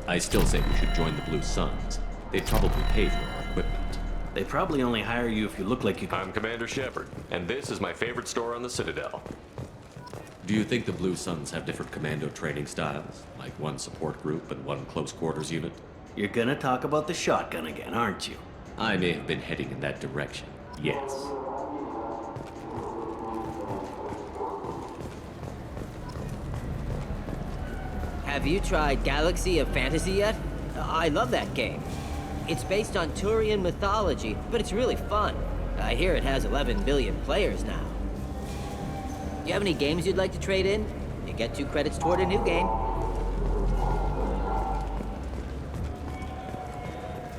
I still say we should join the Blue Suns. They'd probably pay for our equipment. They probably only hire you if you look like you can. I'm Commander Shepard, and this is my favorite store on the Citadel. Do you think the Blue Suns have different commando training styles? Like one support group and one close quarters unit? You're gonna talk about the shotgun again, aren't you? I may have been heading in that direction, yes. Have you tried Galaxy of Fantasy yet? I love that game. It's based on Turian mythology, but it's really fun. I hear it has 11 billion players now. You have any games you'd like to trade in? You get 2 credits toward a new game.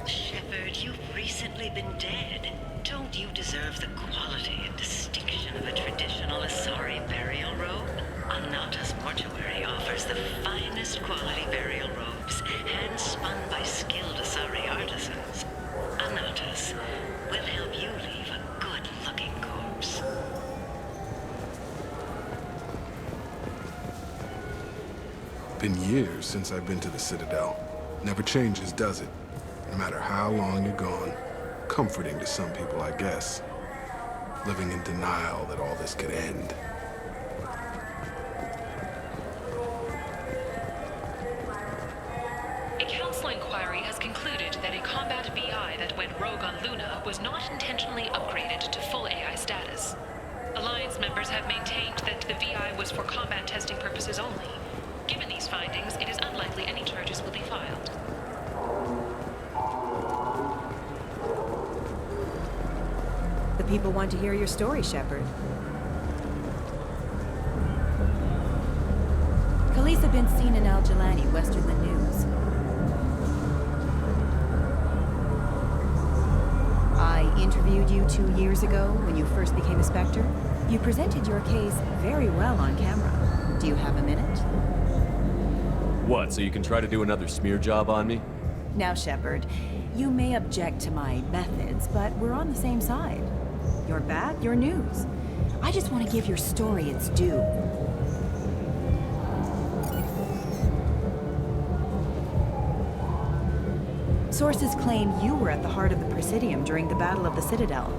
Shepard, you've recently been dead. Don't you deserve the quality and distinction of a traditional Asari burial robe? Anata's mortuary offers the finest quality burial robes, hand-spun by skilled Asari artisans. Anata's will help you leave a good-looking corpse. Been years since I've been to the Citadel. Never changes, does it? No matter how long you're gone. Comforting to some people, I guess. Living in denial that all this could end. A council inquiry has concluded that a combat VI that went rogue on Luna was not intentionally upgraded to full AI status. Alliance members have maintained that the VI was for combat testing purposes only. Given these findings, it is unlikely any charges will be filed. The people want to hear your story, Shepard. Khaleesa been seen in Al Jalani, west of the news. I interviewed you 2 years ago when you first became a Spectre. You presented your case very well on camera. Do you have a minute? What, so you can try to do another smear job on me? Now, Shepard, you may object to my methods, but we're on the same side. You're bad, you're news. I just want to give your story its due. Sources claim you were at the heart of the Presidium during the Battle of the Citadel.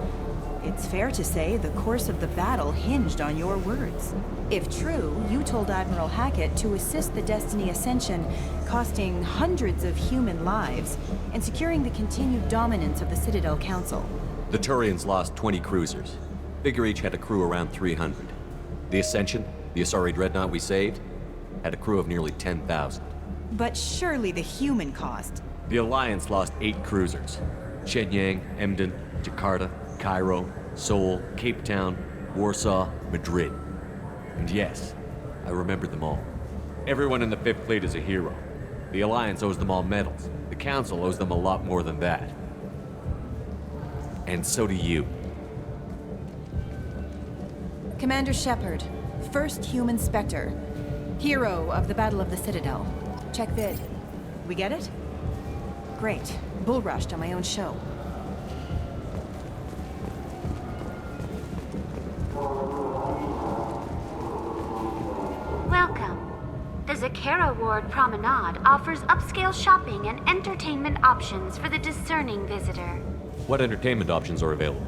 It's fair to say the course of the battle hinged on your words. If true, you told Admiral Hackett to assist the Destiny Ascension, costing hundreds of human lives, and securing the continued dominance of the Citadel Council. The Turians lost 20 cruisers. Figure each had a crew around 300. The Ascension, the Asari dreadnought we saved, had a crew of nearly 10,000. But surely the human cost. The Alliance lost 8 cruisers. Shenyang, Emden, Jakarta, Cairo, Seoul, Cape Town, Warsaw, Madrid. And yes, I remembered them all. Everyone in the 5th Fleet is a hero. The Alliance owes them all medals. The Council owes them a lot more than that. And so do you. Commander Shepard, first human Spectre. Hero of the Battle of the Citadel. Check vid. We get it? Great. Bull rushed on my own show. Welcome. The Zakera Ward Promenade offers upscale shopping and entertainment options for the discerning visitor. What entertainment options are available?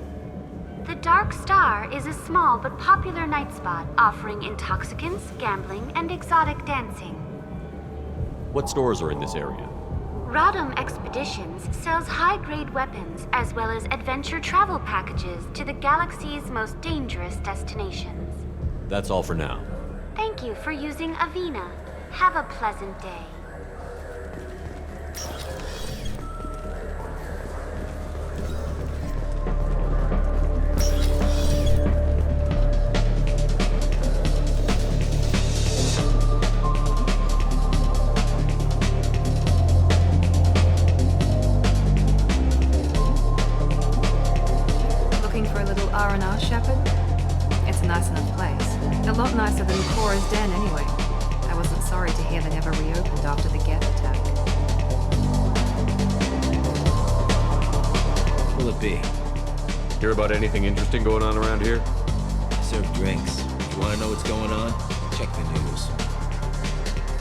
The Dark Star is a small but popular night spot offering intoxicants, gambling, and exotic dancing. What stores are in this area? Rodham Expeditions sells high-grade weapons as well as adventure travel packages to the galaxy's most dangerous destinations. That's all for now. Thank you for using Avina. Have a pleasant day. Looking for a little R&R, Shepard? It's a nice enough place. A lot nicer than Cora's den, anyway. I wasn't sorry to hear they never reopened after the Geth attack. Will it be? Hear about anything interesting going on around here? Serve drinks. You want to know what's going on? Check the news.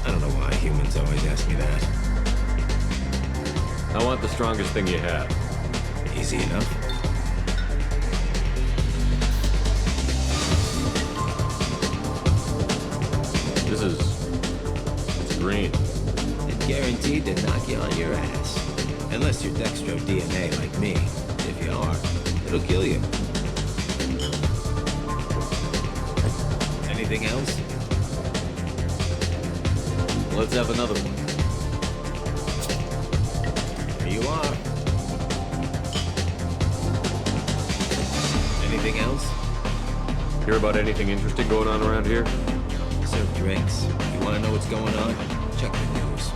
I don't know why humans always ask me that. I want the strongest thing you have. Easy enough. It's green. And guaranteed to knock you on your ass. Unless you're Dextro DNA like me. If you are, it'll kill you. Anything else? Let's have another one. Here you are. Anything else? Hear about anything interesting going on around here? So drinks. You want to know what's going on? Check the news.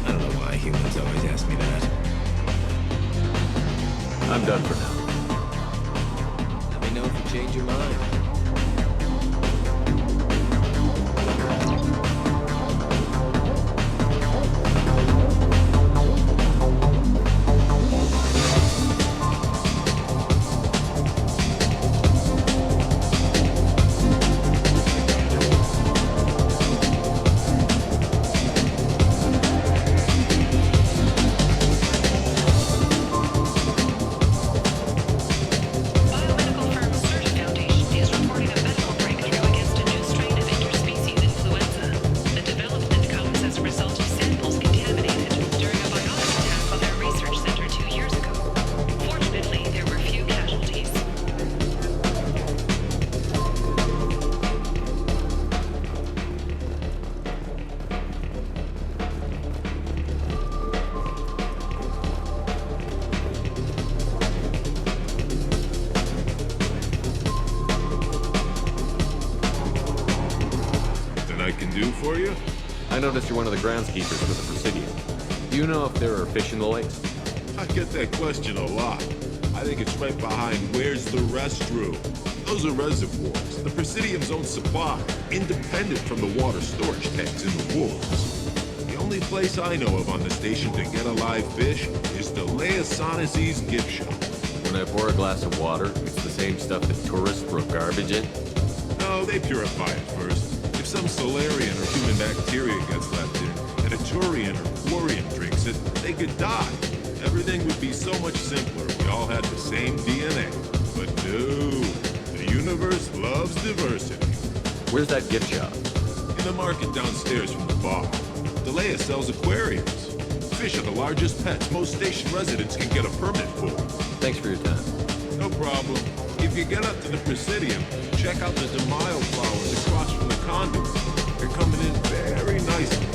I don't know why humans always ask me that. I'm done for now. Let me know if you change your mind. For you? I noticed you're one of the groundskeepers for the Presidium. Do you know if there are fish in the lakes? I get that question a lot. I think it's right behind where's the restroom. Those are reservoirs, the Presidium's own supply, independent from the water storage tanks in the woods. The only place I know of on the station to get a live fish is the Leosanas's gift shop. When I pour a glass of water, it's the same stuff that tourists throw garbage in? No, they purify it first. If some Solarian or human bacteria gets left in, and a Turian or Quarian drinks it, they could die. Everything would be so much simpler if we all had the same DNA. But no, the universe loves diversity. Where's that gift shop? In the market downstairs from the bar. Delea sells aquariums. Fish are the largest pets most station residents can get a permit for. Thanks for your time. No problem. If you get up to the Presidium, check out the DeMaio flowers across from the conduit. They're coming in very nicely.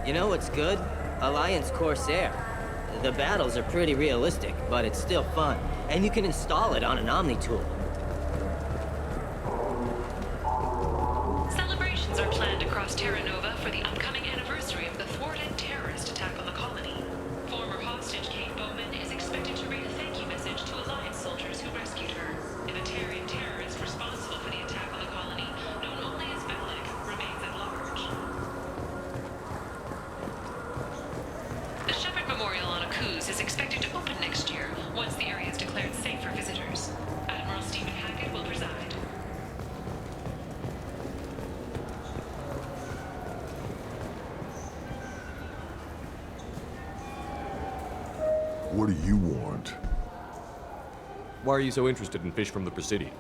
You know what's good? Alliance Corsair. The battles are pretty realistic, but it's still fun. And you can install it on an Omni tool. Celebrations are planned across Terra Nova for the upcoming anniversary of the thwarted terrorist attack on the colony. Former hostage Kate Bowman is expected to read a thank you message to Alliance soldiers who rescued her. The Batarian terrorist responsible for the attack on the colony, known only as Valak, remains at large. The Shepherd Memorial on Akuz is expected to open next year, once the area is declared safe for visitors. Admiral Stephen Hackett will preside. What do you want? Why are you so interested in fish from the Presidium?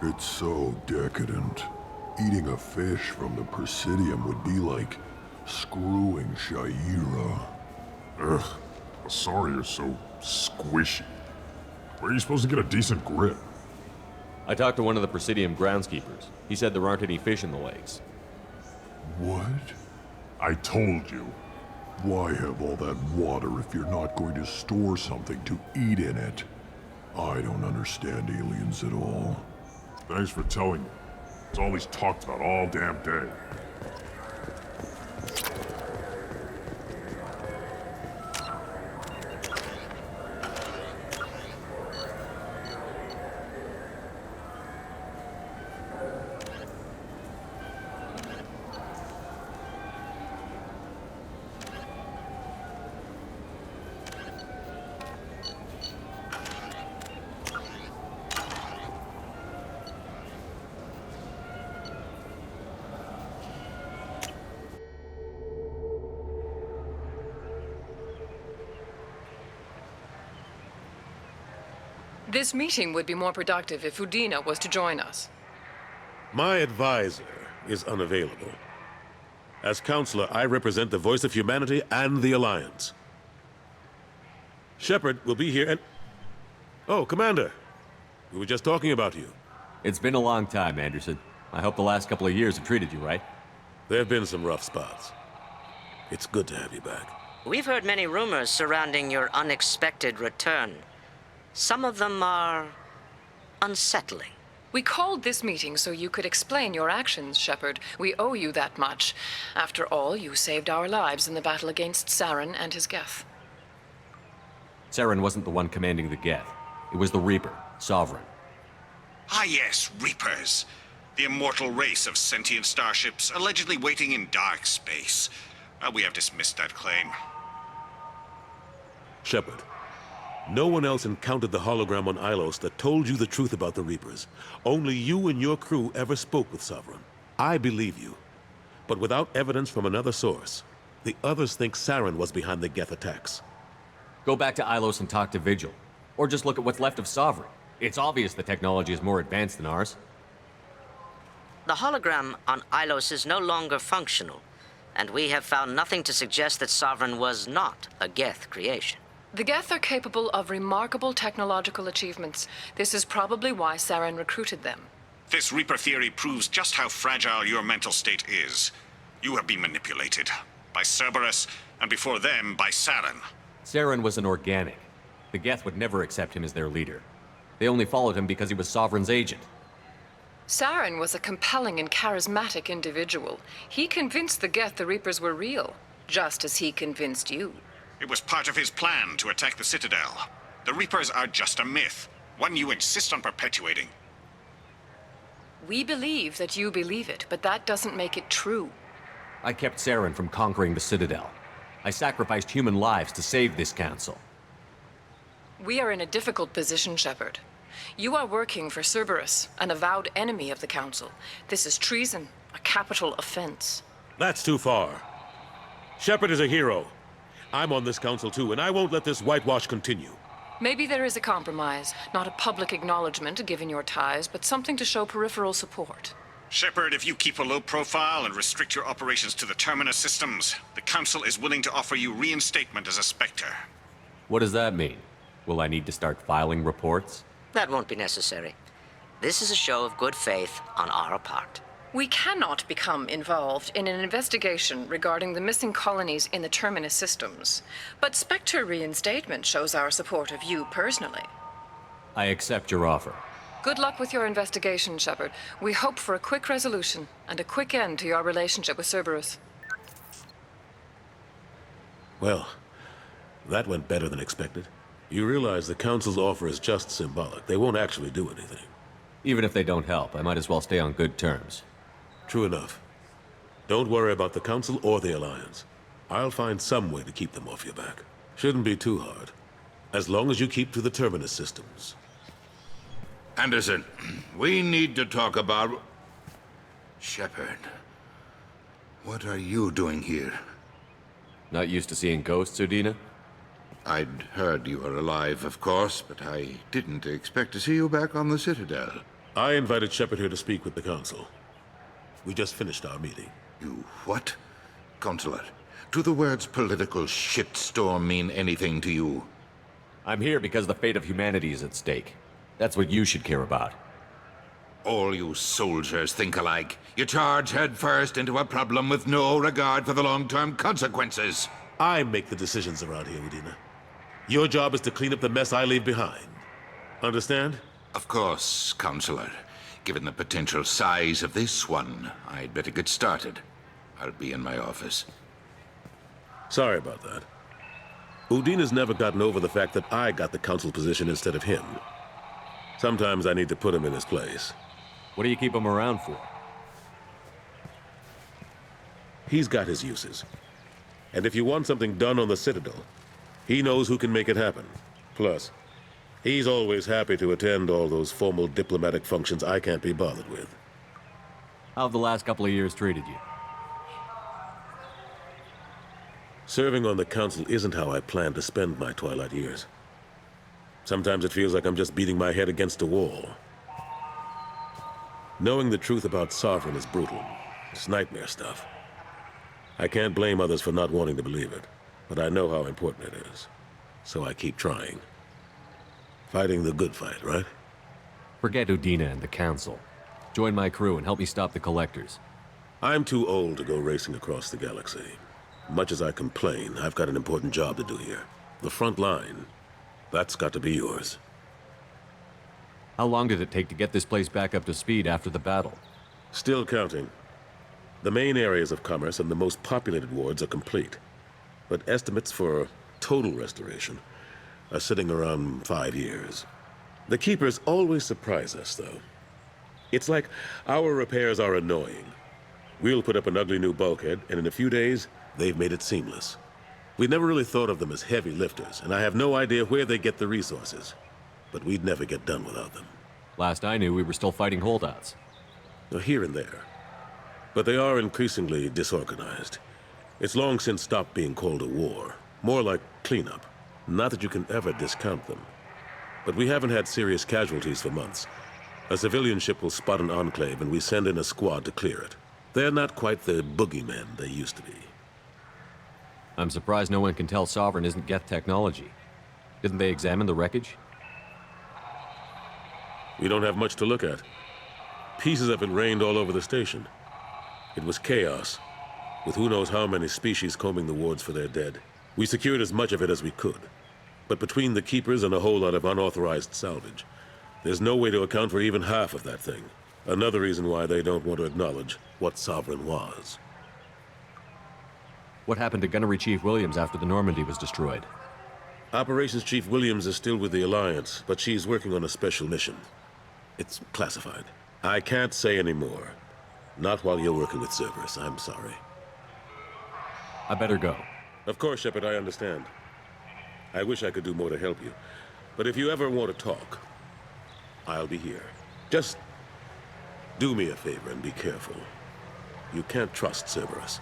It's so decadent. Eating a fish from the Presidium would be like screwing Shaira. Ugh, Asari is so squishy. Where are you supposed to get a decent grip? I talked to one of the Presidium groundskeepers. He said there aren't any fish in the lakes. What? I told you. Why have all that water if you're not going to store something to eat in it? I don't understand aliens at all. Thanks for telling me. It's all he's talked about all damn day. This meeting would be more productive if Udina was to join us. My advisor is unavailable. As counselor, I represent the voice of humanity and the Alliance. Shepard will be here and... Oh, Commander. We were just talking about you. It's been a long time, Anderson. I hope the last couple of years have treated you right. There have been some rough spots. It's good to have you back. We've heard many rumors surrounding your unexpected return. Some of them are unsettling. We called this meeting so you could explain your actions, Shepard. We owe you that much. After all, you saved our lives in the battle against Saren and his Geth. Saren wasn't the one commanding the Geth. It was the Reaper, Sovereign. Ah yes, Reapers. The immortal race of sentient starships allegedly waiting in dark space. We have dismissed that claim. Shepard, no one else encountered the hologram on Ilos that told you the truth about the Reapers. Only you and your crew ever spoke with Sovereign. I believe you. But without evidence from another source, the others think Saren was behind the Geth attacks. Go back to Ilos and talk to Vigil. Or just look at what's left of Sovereign. It's obvious the technology is more advanced than ours. The hologram on Ilos is no longer functional, and we have found nothing to suggest that Sovereign was not a Geth creation. The Geth are capable of remarkable technological achievements. This is probably why Saren recruited them. This Reaper theory proves just how fragile your mental state is. You have been manipulated. By Cerberus, and before them, by Saren. Saren was an organic. The Geth would never accept him as their leader. They only followed him because he was Sovereign's agent. Saren was a compelling and charismatic individual. He convinced the Geth the Reapers were real, just as he convinced you. It was part of his plan to attack the Citadel. The Reapers are just a myth, one you insist on perpetuating. We believe that you believe it, but that doesn't make it true. I kept Saren from conquering the Citadel. I sacrificed human lives to save this council. We are in a difficult position, Shepard. You are working for Cerberus, an avowed enemy of the Council. This is treason, a capital offense. That's too far. Shepard is a hero. I'm on this council too, and I won't let this whitewash continue. Maybe there is a compromise. Not a public acknowledgement given your ties, but something to show peripheral support. Shepard, if you keep a low profile and restrict your operations to the Terminus systems, the Council is willing to offer you reinstatement as a Spectre. What does that mean? Will I need to start filing reports? That won't be necessary. This is a show of good faith on our part. We cannot become involved in an investigation regarding the missing colonies in the Terminus systems. But Spectre reinstatement shows our support of you personally. I accept your offer. Good luck with your investigation, Shepard. We hope for a quick resolution and a quick end to your relationship with Cerberus. Well, that went better than expected. You realize the Council's offer is just symbolic. They won't actually do anything. Even if they don't help, I might as well stay on good terms. True enough. Don't worry about the Council or the Alliance. I'll find some way to keep them off your back. Shouldn't be too hard. As long as you keep to the Terminus systems. Anderson, we need to talk about... Shepard. What are you doing here? Not used to seeing ghosts, Udina? I'd heard you were alive, of course, but I didn't expect to see you back on the Citadel. I invited Shepard here to speak with the Council. We just finished our meeting. You what? Consular, do the words political shitstorm mean anything to you? I'm here because the fate of humanity is at stake. That's what you should care about. All you soldiers think alike. You charge headfirst into a problem with no regard for the long-term consequences. I make the decisions around here, Udina. Your job is to clean up the mess I leave behind. Understand? Of course, Counselor. Given the potential size of this one, I'd better get started. I'll be in my office. Sorry about that. Udina's never gotten over the fact that I got the Council position instead of him. Sometimes I need to put him in his place. What do you keep him around for? He's got his uses. And if you want something done on the Citadel, he knows who can make it happen. Plus, he's always happy to attend all those formal diplomatic functions I can't be bothered with. How have the last couple of years treated you? Serving on the Council isn't how I plan to spend my twilight years. Sometimes it feels like I'm just beating my head against a wall. Knowing the truth about Sovereign is brutal. It's nightmare stuff. I can't blame others for not wanting to believe it, but I know how important it is. so I keep trying. Fighting the good fight, right? Forget Udina and the Council. Join my crew and help me stop the Collectors. I'm too old to go racing across the galaxy. Much as I complain, I've got an important job to do here. The front line, that's got to be yours. How long did it take to get this place back up to speed after the battle? Still counting. The main areas of commerce and the most populated wards are complete. But estimates for total restoration are sitting around 5 years. The Keepers always surprise us, though. It's like our repairs are annoying. We'll put up an ugly new bulkhead, and in a few days, they've made it seamless. We never really thought of them as heavy lifters, and I have no idea where they get the resources. But we'd never get done without them. Last I knew, we were still fighting holdouts. Here and there. But they are increasingly disorganized. It's long since stopped being called a war. More like cleanup. Not that you can ever discount them. But we haven't had serious casualties for months. A civilian ship will spot an enclave, and we send in a squad to clear it. They're not quite the boogeymen they used to be. I'm surprised no one can tell Sovereign isn't Geth technology. Didn't they examine the wreckage? We don't have much to look at. Pieces of it rained all over the station. It was chaos, with who knows how many species combing the wards for their dead. We secured as much of it as we could. But between the Keepers and a whole lot of unauthorized salvage, there's no way to account for even half of that thing. Another reason why they don't want to acknowledge what Sovereign was. What happened to Gunnery Chief Williams after the Normandy was destroyed? Operations Chief Williams is still with the Alliance, but she's working on a special mission. It's classified. I can't say any more. Not while you're working with Cerberus, I'm sorry. I better go. Of course, Shepard, I understand. I wish I could do more to help you. But if you ever want to talk, I'll be here. Just do me a favor and be careful. You can't trust Cerberus.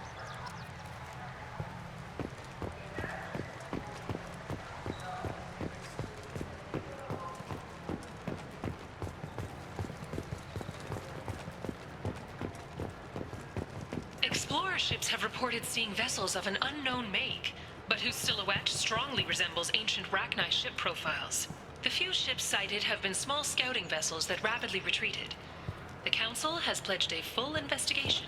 Explorer ships have reported seeing vessels of an unknown make, but whose silhouette strongly resembles ancient Rachni ship profiles. The few ships sighted have been small scouting vessels that rapidly retreated. The Council has pledged a full investigation.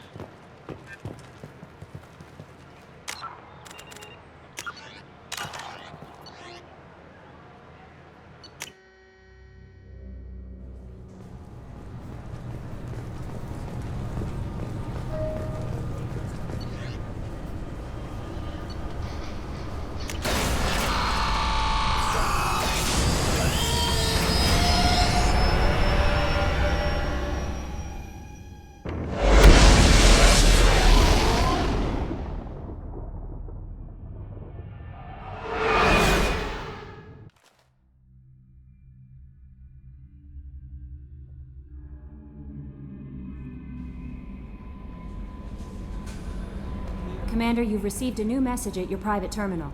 Commander, you've received a new message at your private terminal.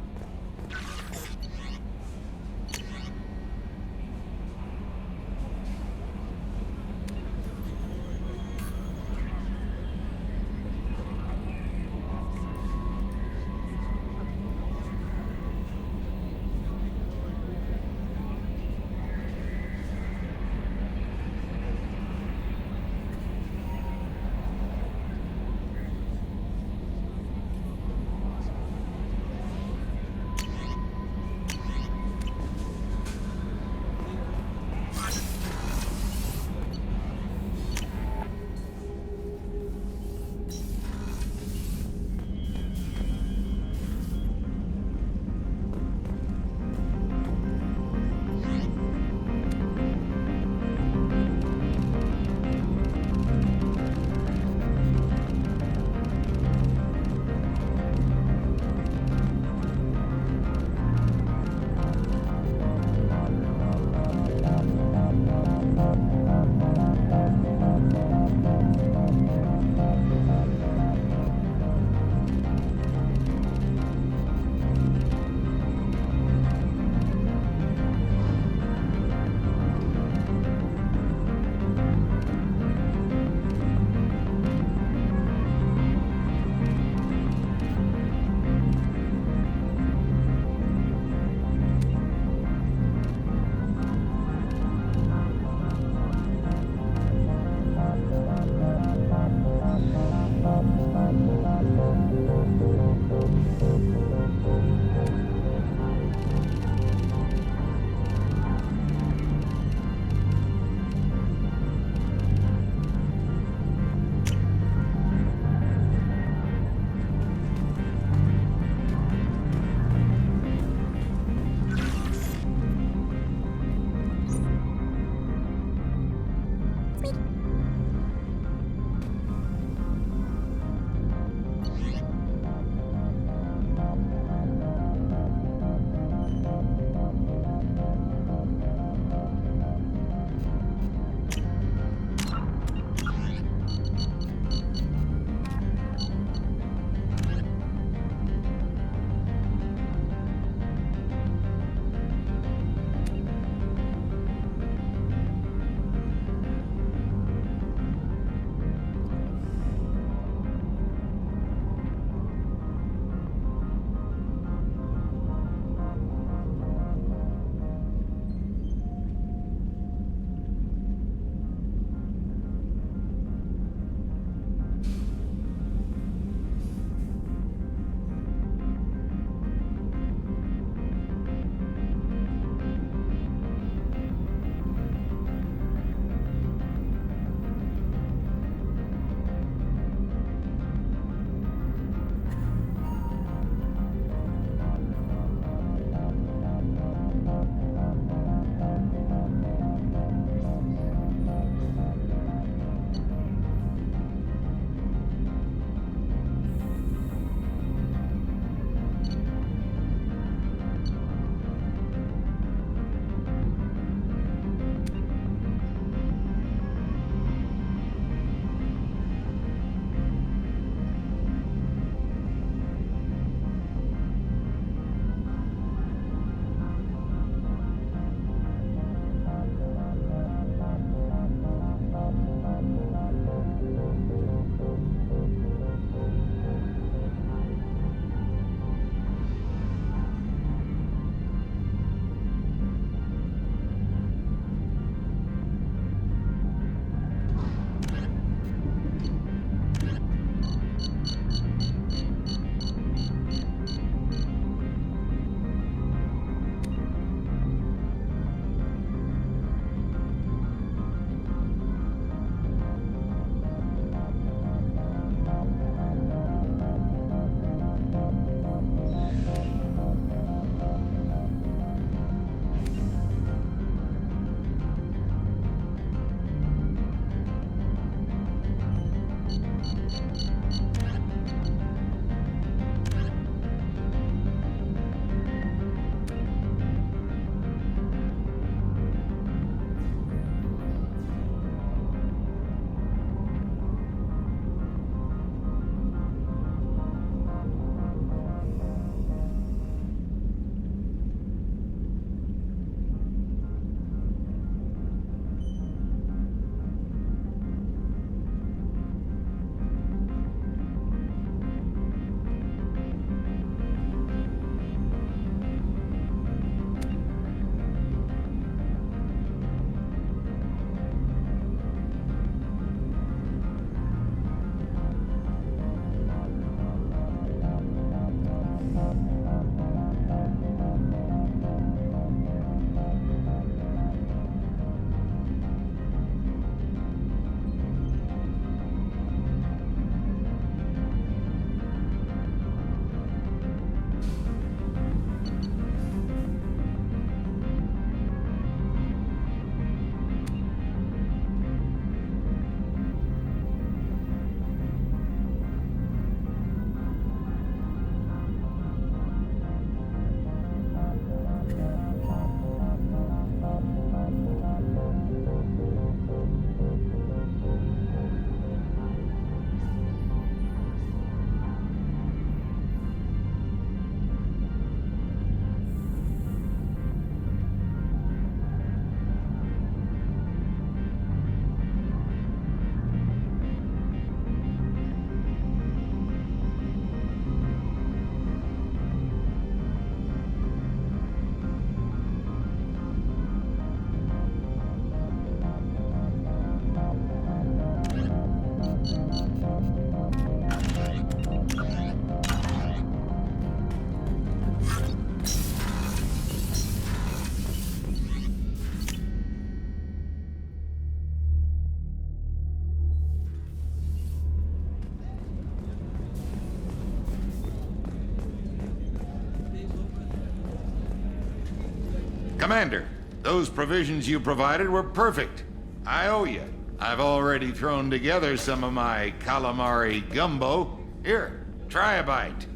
Commander, those provisions you provided were perfect. I owe you. I've already thrown together some of my calamari gumbo. Here, try a bite.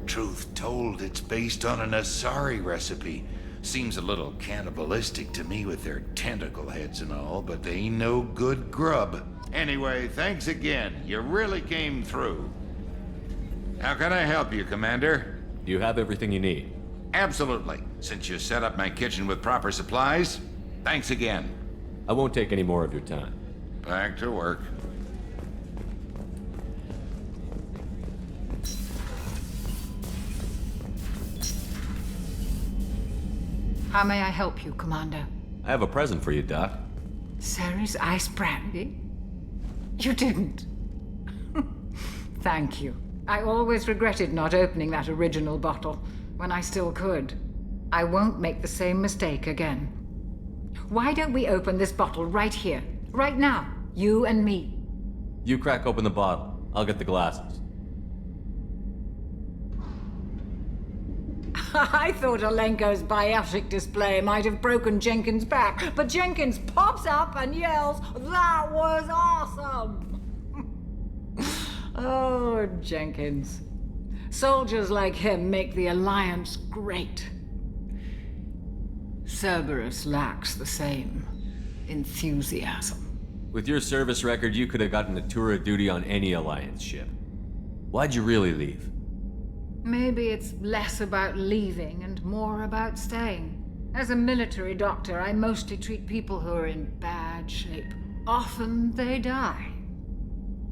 Truth told, it's based on an Asari recipe. Seems a little cannibalistic to me with their tentacle heads and all, but they ain't no good grub. Anyway, thanks again. You really came through. How can I help you, Commander? Do you have everything you need? Absolutely. Since you set up my kitchen with proper supplies, thanks again. I won't take any more of your time. Back to work. How may I help you, Commander? I have a present for you, Doc. Ceres ice brandy? You didn't. Thank you. I always regretted not opening that original bottle when I still could. I won't make the same mistake again. Why don't we open this bottle right here, right now, you and me? You crack open the bottle. I'll get the glasses. I thought Alenko's biotic display might have broken Jenkins' back, but Jenkins pops up and yells, "That was awesome!" Oh, Jenkins. Soldiers like him make the Alliance great. Cerberus lacks the same enthusiasm. With your service record, you could have gotten a tour of duty on any Alliance ship. Why'd you really leave? Maybe it's less about leaving and more about staying. As a military doctor, I mostly treat people who are in bad shape. Often they die.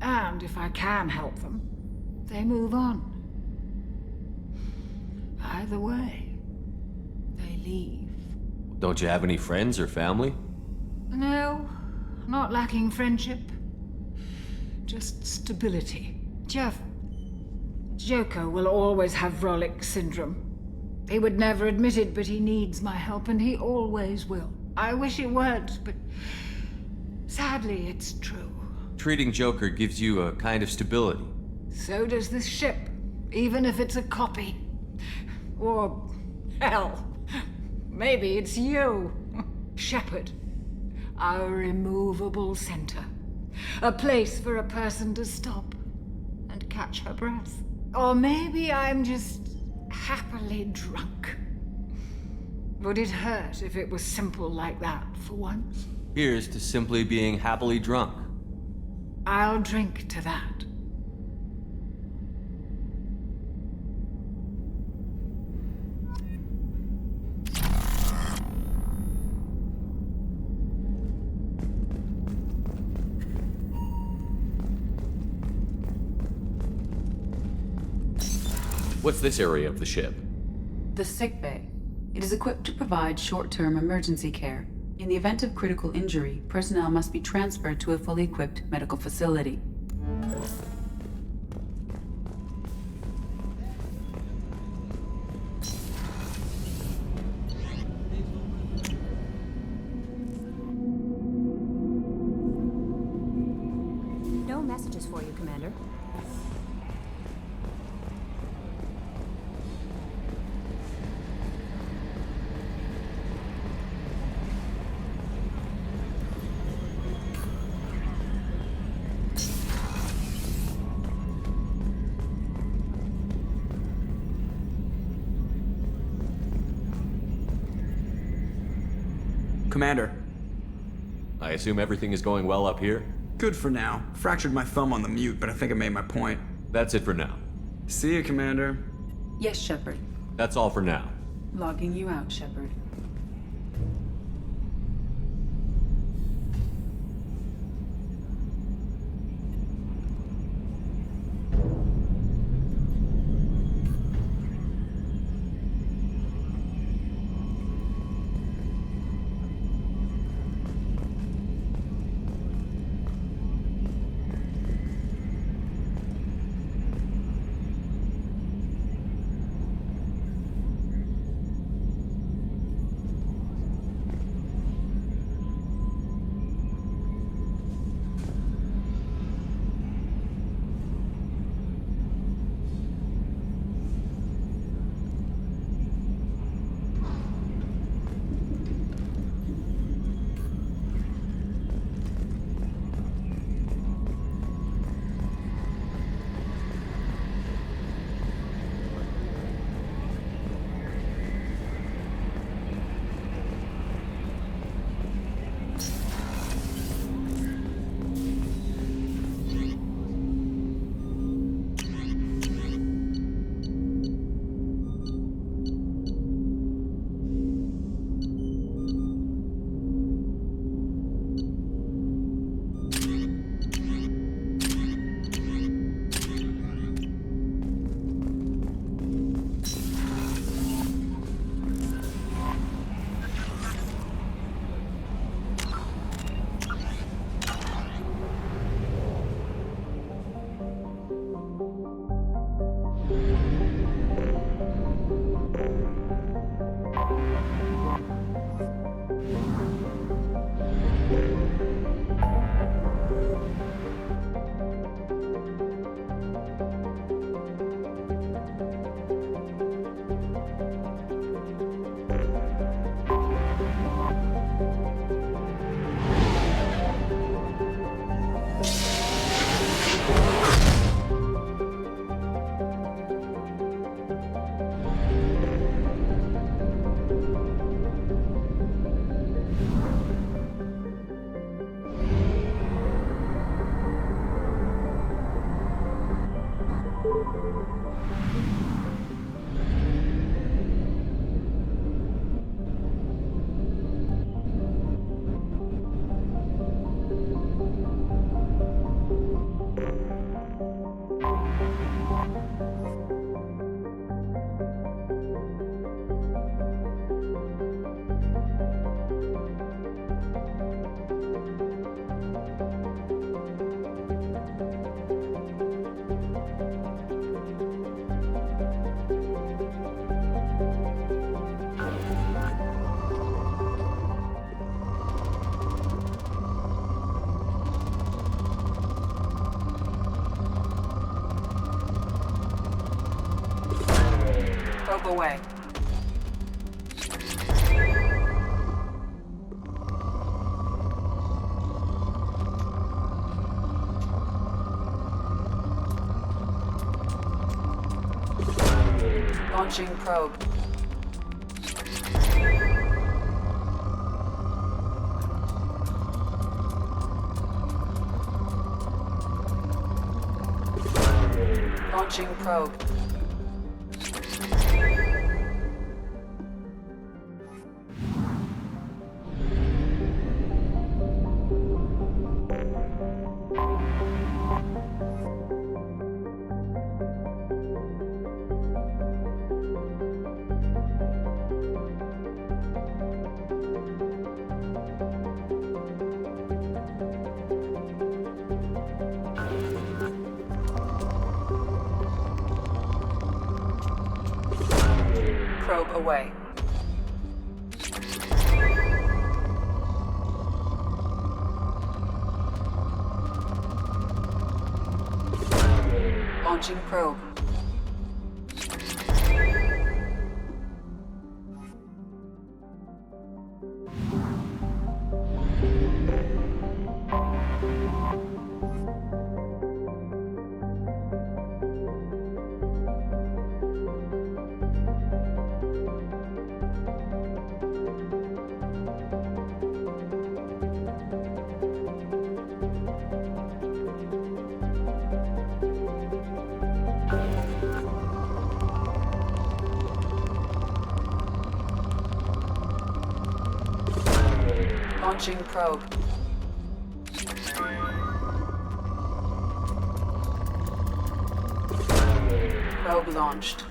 And if I can help them, they move on. Either way, they leave. Don't you have any friends or family? No, not lacking friendship. Just stability. Joker will always have Vrolik syndrome. He would never admit it, but he needs my help, and he always will. I wish it weren't, but sadly, it's true. Treating Joker gives you a kind of stability. So does this ship, even if it's a copy. Or, hell, maybe it's you, Shepard. Our immovable center. A place for a person to stop and catch her breath. Or maybe I'm just happily drunk. Would it hurt if it was simple like that for once? Here's to simply being happily drunk. I'll drink to that. What's this area of the ship? The sick bay. It is equipped to provide short-term emergency care. In the event of critical injury, personnel must be transferred to a fully equipped medical facility. No messages for you, Commander. Commander. I assume everything is going well up here? Good for now. Fractured my thumb on the mute, but I think I made my point. That's it for now. See you, Commander. Yes, Shepard. That's all for now. Logging you out, Shepard. Probe away. Launching probe. Launching probe. Probe away. Launching probe. Launching probe. Probe launched.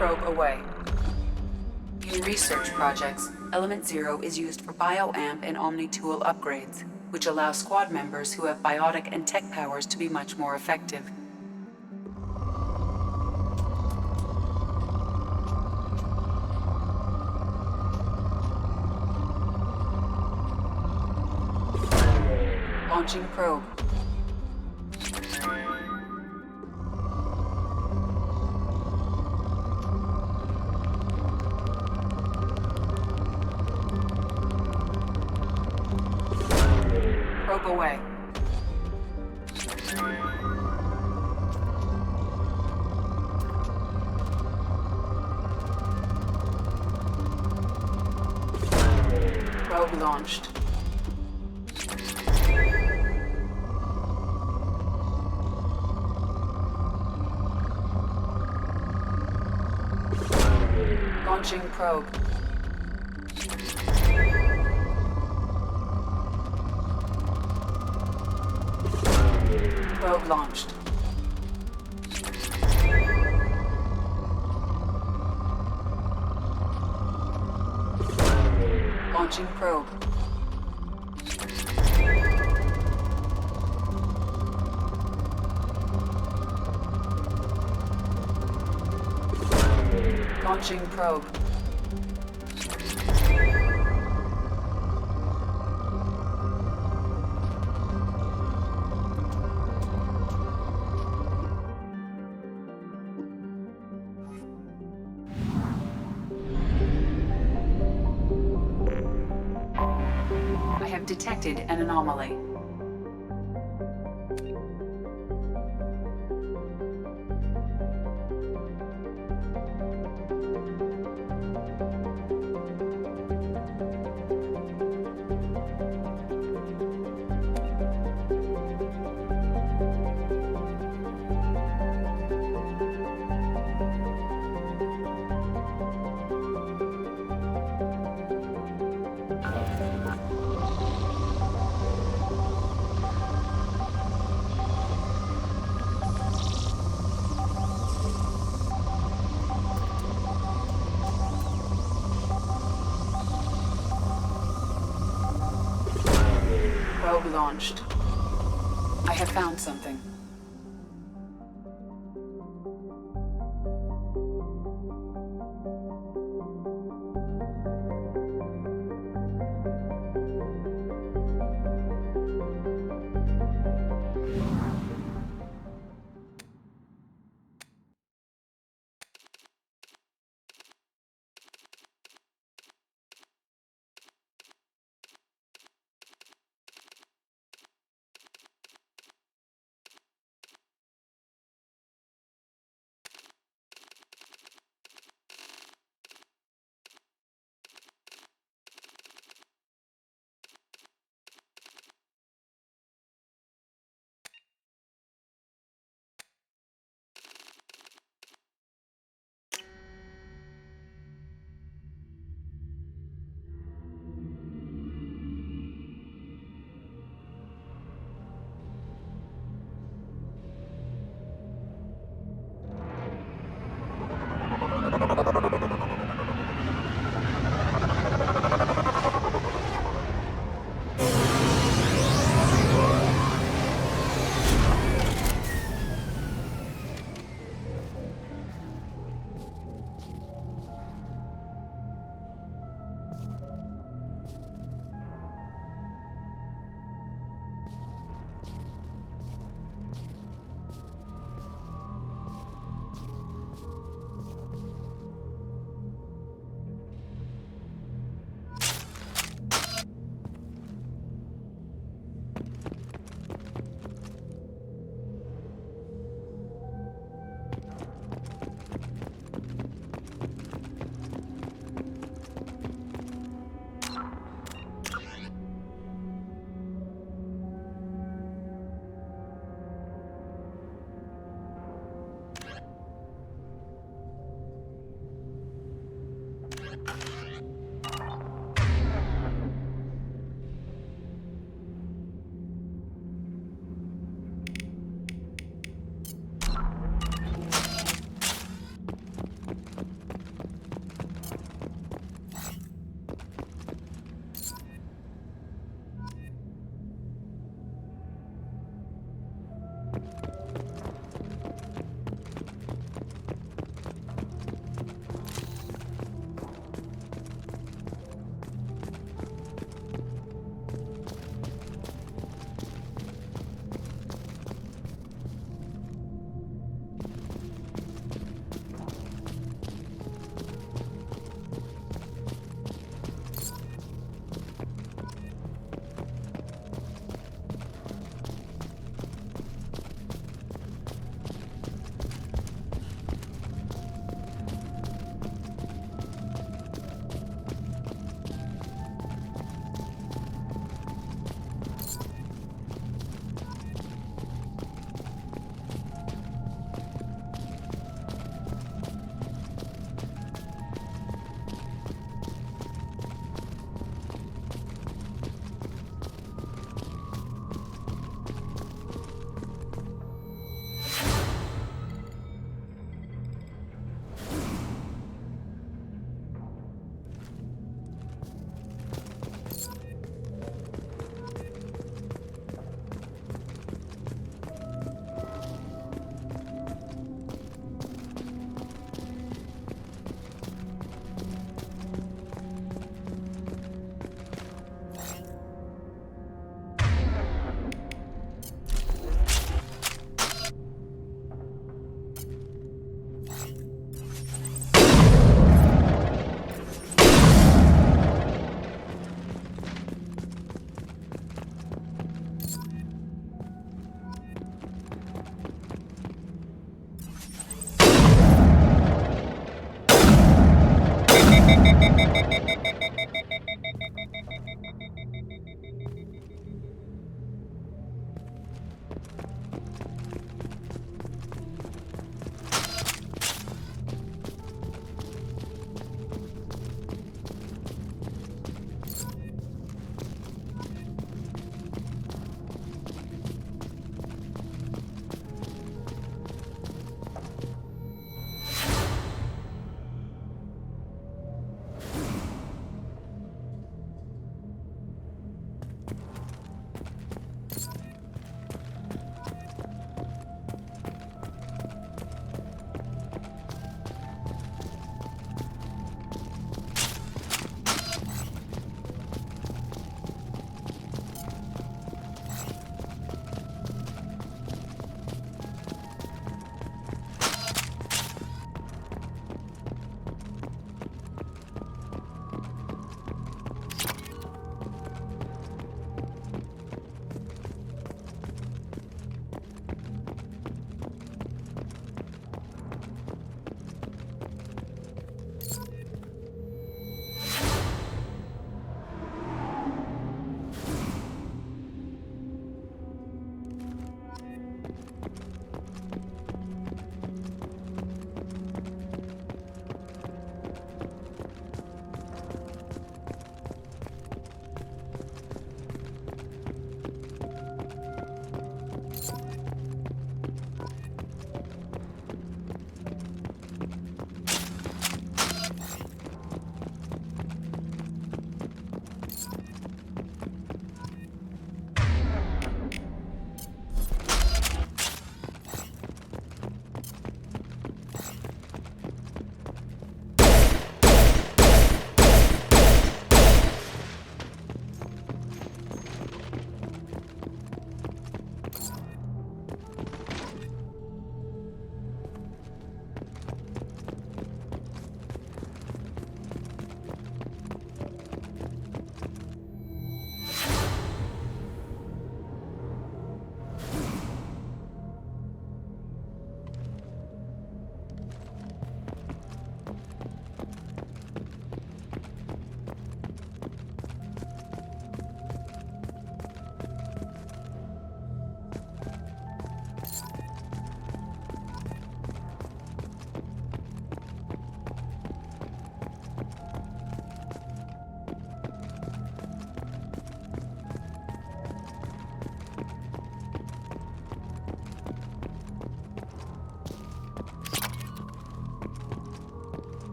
Probe away. In research projects, Element Zero is used for bioamp and Omni-tool upgrades, which allow squad members who have biotic and tech powers to be much more effective. Launching probe. Probe away. Probe launched. Launching probe. Probe launched. Launching probe. Launching probe. I have detected an anomaly. Probe launched. I have found something.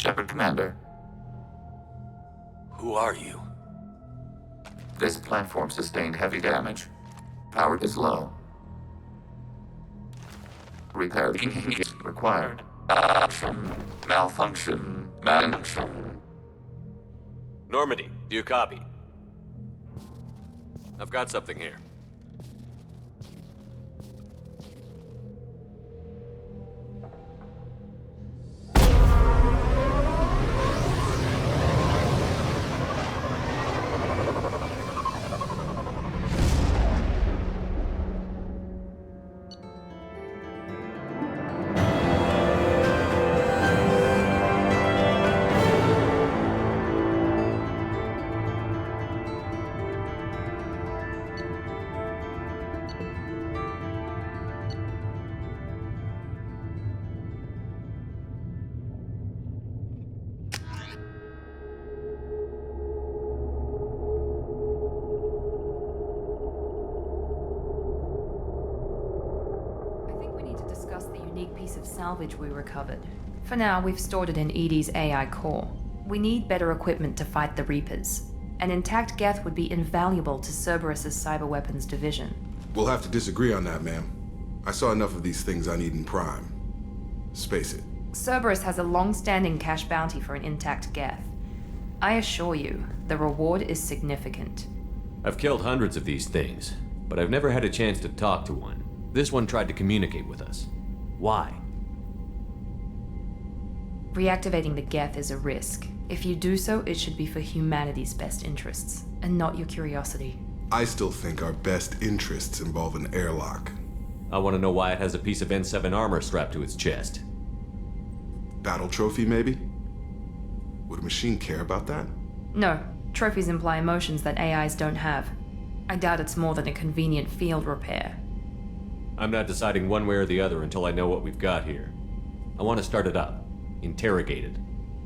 Shepard, Commander. Who are you? This platform sustained heavy damage. Power is low. Repair is required. Malfunction. Normandy, do you copy? I've got something here. Piece of salvage we recovered. For now, we've stored it in Edie's AI core. We need better equipment to fight the Reapers. An intact Geth would be invaluable to Cerberus's cyber weapons division. We'll have to disagree on that, ma'am. I saw enough of these things on Eden Prime. Space it. Cerberus has a long-standing cash bounty for an intact Geth. I assure you, the reward is significant. I've killed hundreds of these things, but I've never had a chance to talk to one. This one tried to communicate with us. Why? Reactivating the Geth is a risk. If you do so, it should be for humanity's best interests, and not your curiosity. I still think our best interests involve an airlock. I want to know why it has a piece of N7 armor strapped to its chest. Battle trophy, maybe? Would a machine care about that? No. Trophies imply emotions that AIs don't have. I doubt it's more than a convenient field repair. I'm not deciding one way or the other until I know what we've got here. I want to start it up. Interrogate it.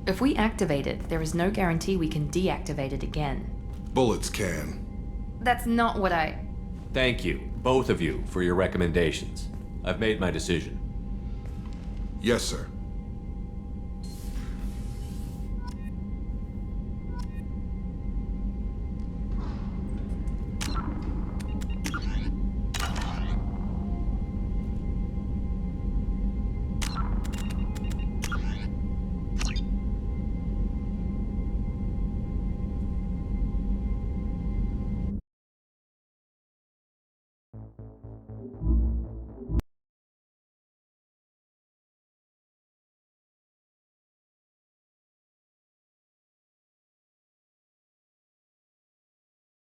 If we activate it, there is no guarantee we can deactivate it again. Bullets can. That's not what I... Thank you, both of you, for your recommendations. I've made my decision. Yes, sir.